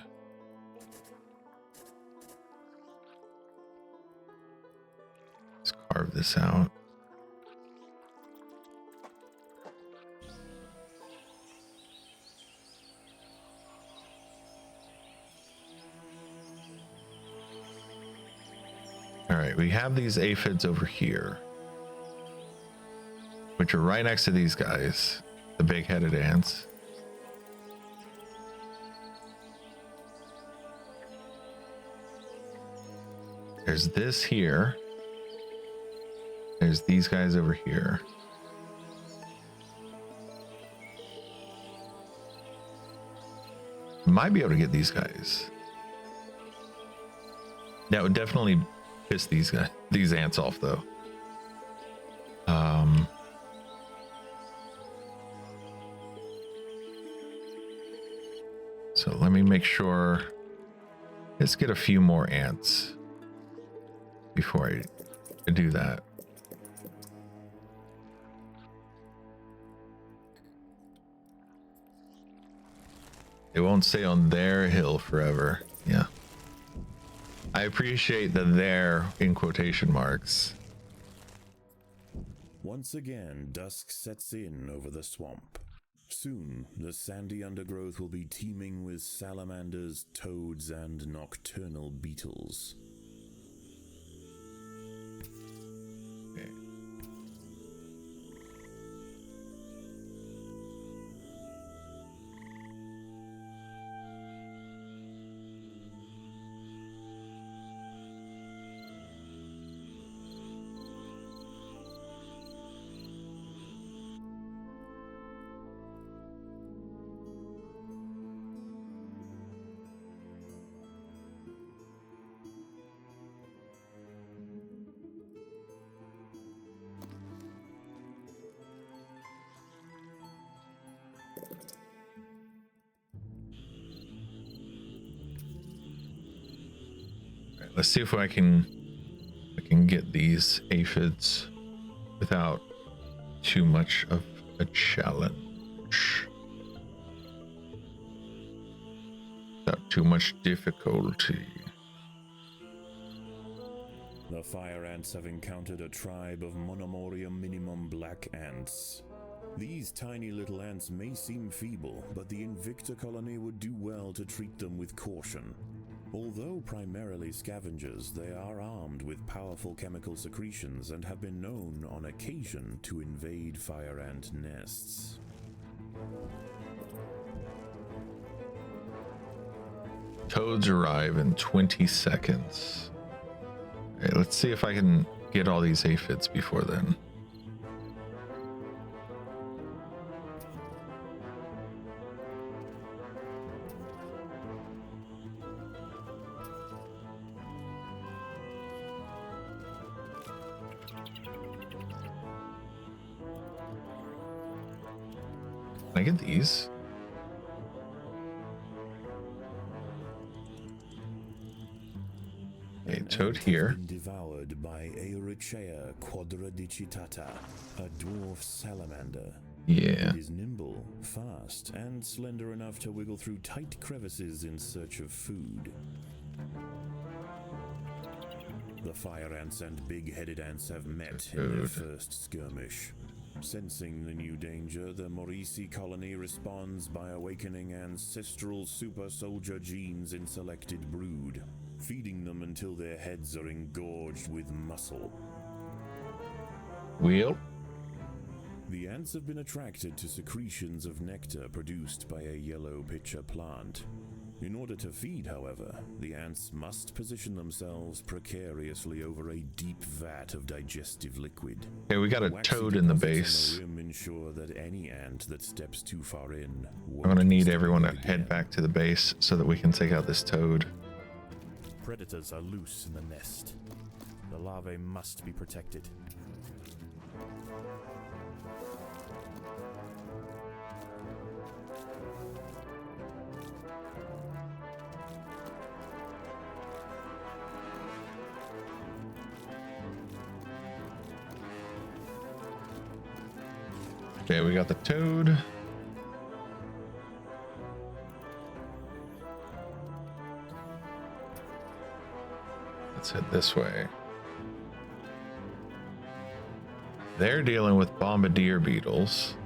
Let's carve this out. All right, we have these aphids over here, which are right next to these guys, the big-headed ants. There's this here. There's these guys over here. Might be able to get these guys. That would definitely piss these ants off, though. So let me make sure. Let's get a few more ants before I do that. It won't stay on their hill forever. Yeah. I appreciate the "there" in quotation marks. Once again, dusk sets in over the swamp. Soon, the sandy undergrowth will be teeming with salamanders, toads, and nocturnal beetles. Okay. Let's see if I can get these aphids without too much of a challenge. Without too much difficulty. The fire ants have encountered a tribe of Monomorium minimum black ants. These tiny little ants may seem feeble, but the Invicta colony would do well to treat them with caution. Although primarily scavengers, they are armed with powerful chemical secretions and have been known on occasion to invade fire ant nests. Toads arrive in 20 seconds. Okay, let's see if I can get all these aphids before then. Can I get these? Okay, toad here. Been devoured by Eurichea quadradicitata, a dwarf salamander. Yeah. It is nimble, fast, and slender enough to wiggle through tight crevices in search of food. The fire ants and big-headed ants have met in their first skirmish. Sensing the new danger, the Maurici colony responds by awakening ancestral super soldier genes in selected brood, feeding them until their heads are engorged with muscle. Wheel. The ants have been attracted to secretions of nectar produced by a yellow pitcher plant. In order to feed, however, the ants must position themselves precariously over a deep vat of digestive liquid. Okay, we got a toad in the base. On the rim ensure that any ant that steps too far in I'm gonna need everyone to head back to the base so that we can take out this toad. Predators are loose in the nest. The larvae must be protected. Okay, we got the toad. Let's head this way. They're dealing with bombardier beetles.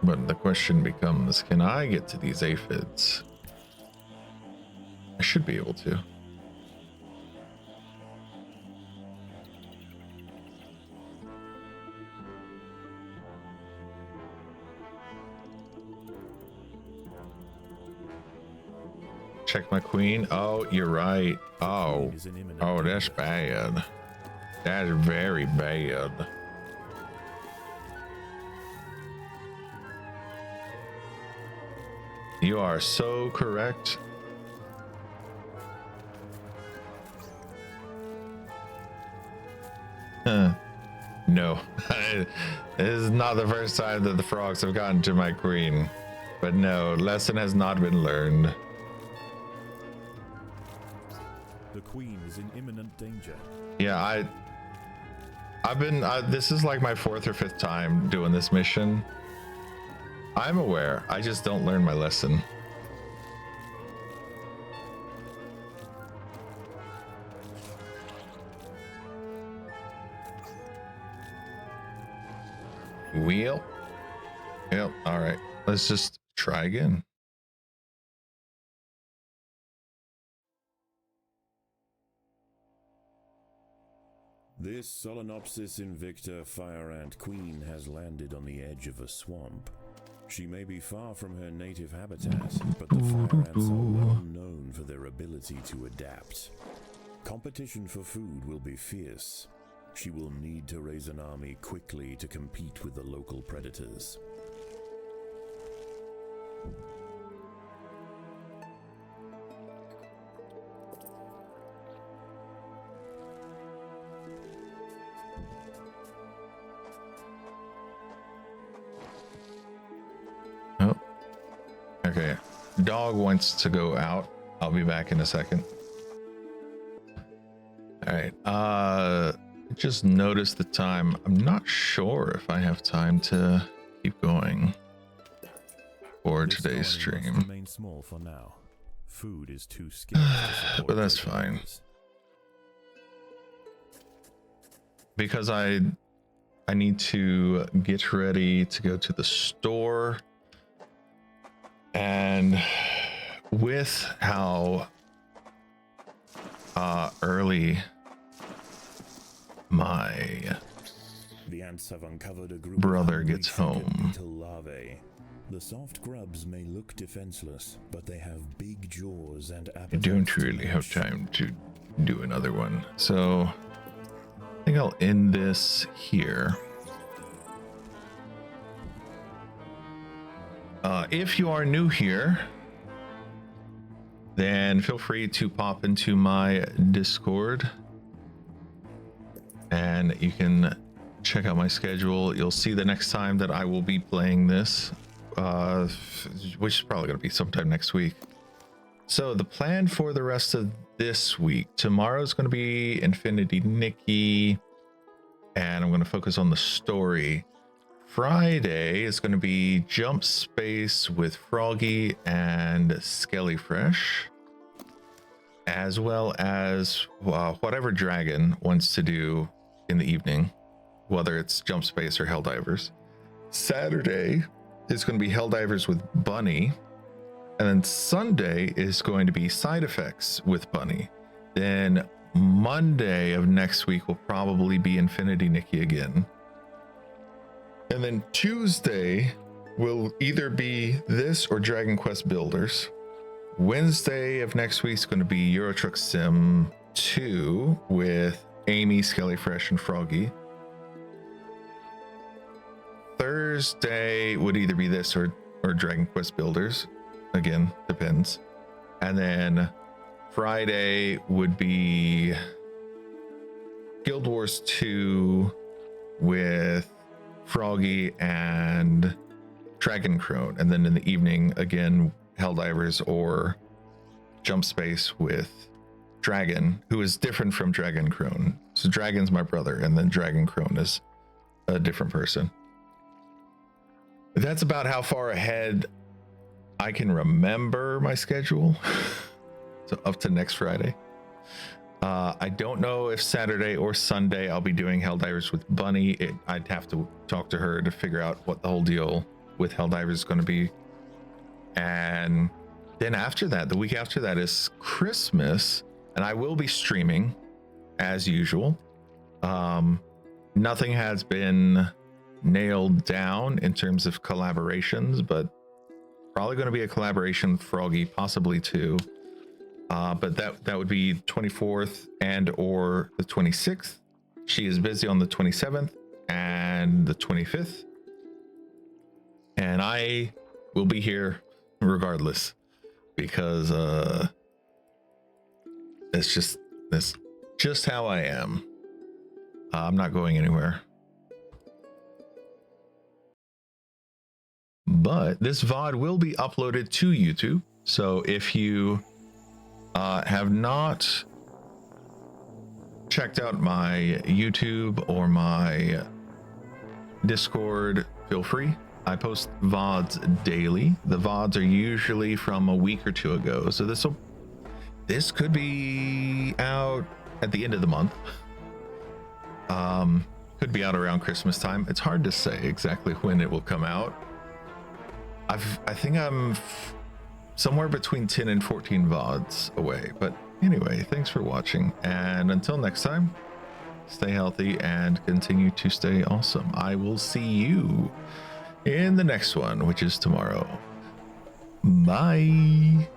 But the question becomes, can I get to these aphids? I should be able to. Check my queen. Oh, you're right. Oh, that's bad. That's very bad. You are so correct. No, this is not the first time that the frogs have gotten to my queen. But no, lesson has not been learned. The queen is in imminent danger. Yeah, I've been, this is like my 4th or 5th time doing this mission. I'm aware, I just don't learn my lesson. Wheel. Yep, all right, let's just try again. This Solenopsis invicta fire ant queen has landed on the edge of a swamp. She may be far from her native habitat, but the fire ants are well known for their ability to adapt. Competition for food will be fierce. She will need to raise an army quickly to compete with the local predators. Oh, okay. Dog wants to go out. I'll be back in a second. All right. Just noticed the time. I'm not sure if I have time to keep going for today's stream. Remain small for now. Food is too scarce to support But that's great fine. numbers. Because I need to get ready to go to the store. And with how early my The ants have uncovered a group brother of gets hungry chicken home. beetle larvae. The soft grubs may look defenseless, but they have big jaws and I appetites don't to really have match. time to do another one. So I think I'll end this here. If you are new here, then feel free to pop into my Discord and you can check out my schedule. You'll see the next time that I will be playing this, which is probably going to be sometime next week. So the plan for the rest of this week, tomorrow is going to be Infinity Nikki, and I'm going to focus on the story. Friday is going to be Jump Space with Froggy and Skelly Fresh, as well as whatever Dragon wants to do in the evening, whether it's Jump Space or Helldivers. Saturday is going to be Helldivers with Bunny, and then Sunday is going to be Side Effects with Bunny. Then Monday of next week will probably be Infinity Nikki again. And then Tuesday will either be this or Dragon Quest Builders. Wednesday of next week is going to be Euro Truck Sim 2 with Amy, Skelly Fresh, and Froggy. Thursday would either be this or Dragon Quest Builders. Again, depends. And then Friday would be Guild Wars 2 with Froggy and Dragon Crone, and then in the evening again Helldivers or Jump Space with Dragon, who is different from Dragon Crone. So Dragon's my brother, and then Dragon Crone is a different person. That's about how far ahead I can remember my schedule. So up to next Friday. I don't know if Saturday or Sunday I'll be doing Helldivers with Bunny. I'd have to talk to her to figure out what the whole deal with Helldivers is going to be. And then after that, the week after that is Christmas, and I will be streaming as usual. Nothing has been nailed down in terms of collaborations, but probably going to be a collaboration with Froggy, possibly two. But that would be 24th and or the 26th. She is busy on the 27th and the 25th. And I will be here regardless, because it's just how I am. I'm not going anywhere. But this VOD will be uploaded to YouTube. So if you have not checked out my YouTube or my Discord, feel free. I post VODs daily. The VODs are usually from a week or two ago. So this could be out at the end of the month. Could be out around Christmas time. It's hard to say exactly when it will come out. I think I'm somewhere between 10 and 14 VODs away. But anyway, thanks for watching. And until next time, stay healthy and continue to stay awesome. I will see you in the next one, which is tomorrow. Bye.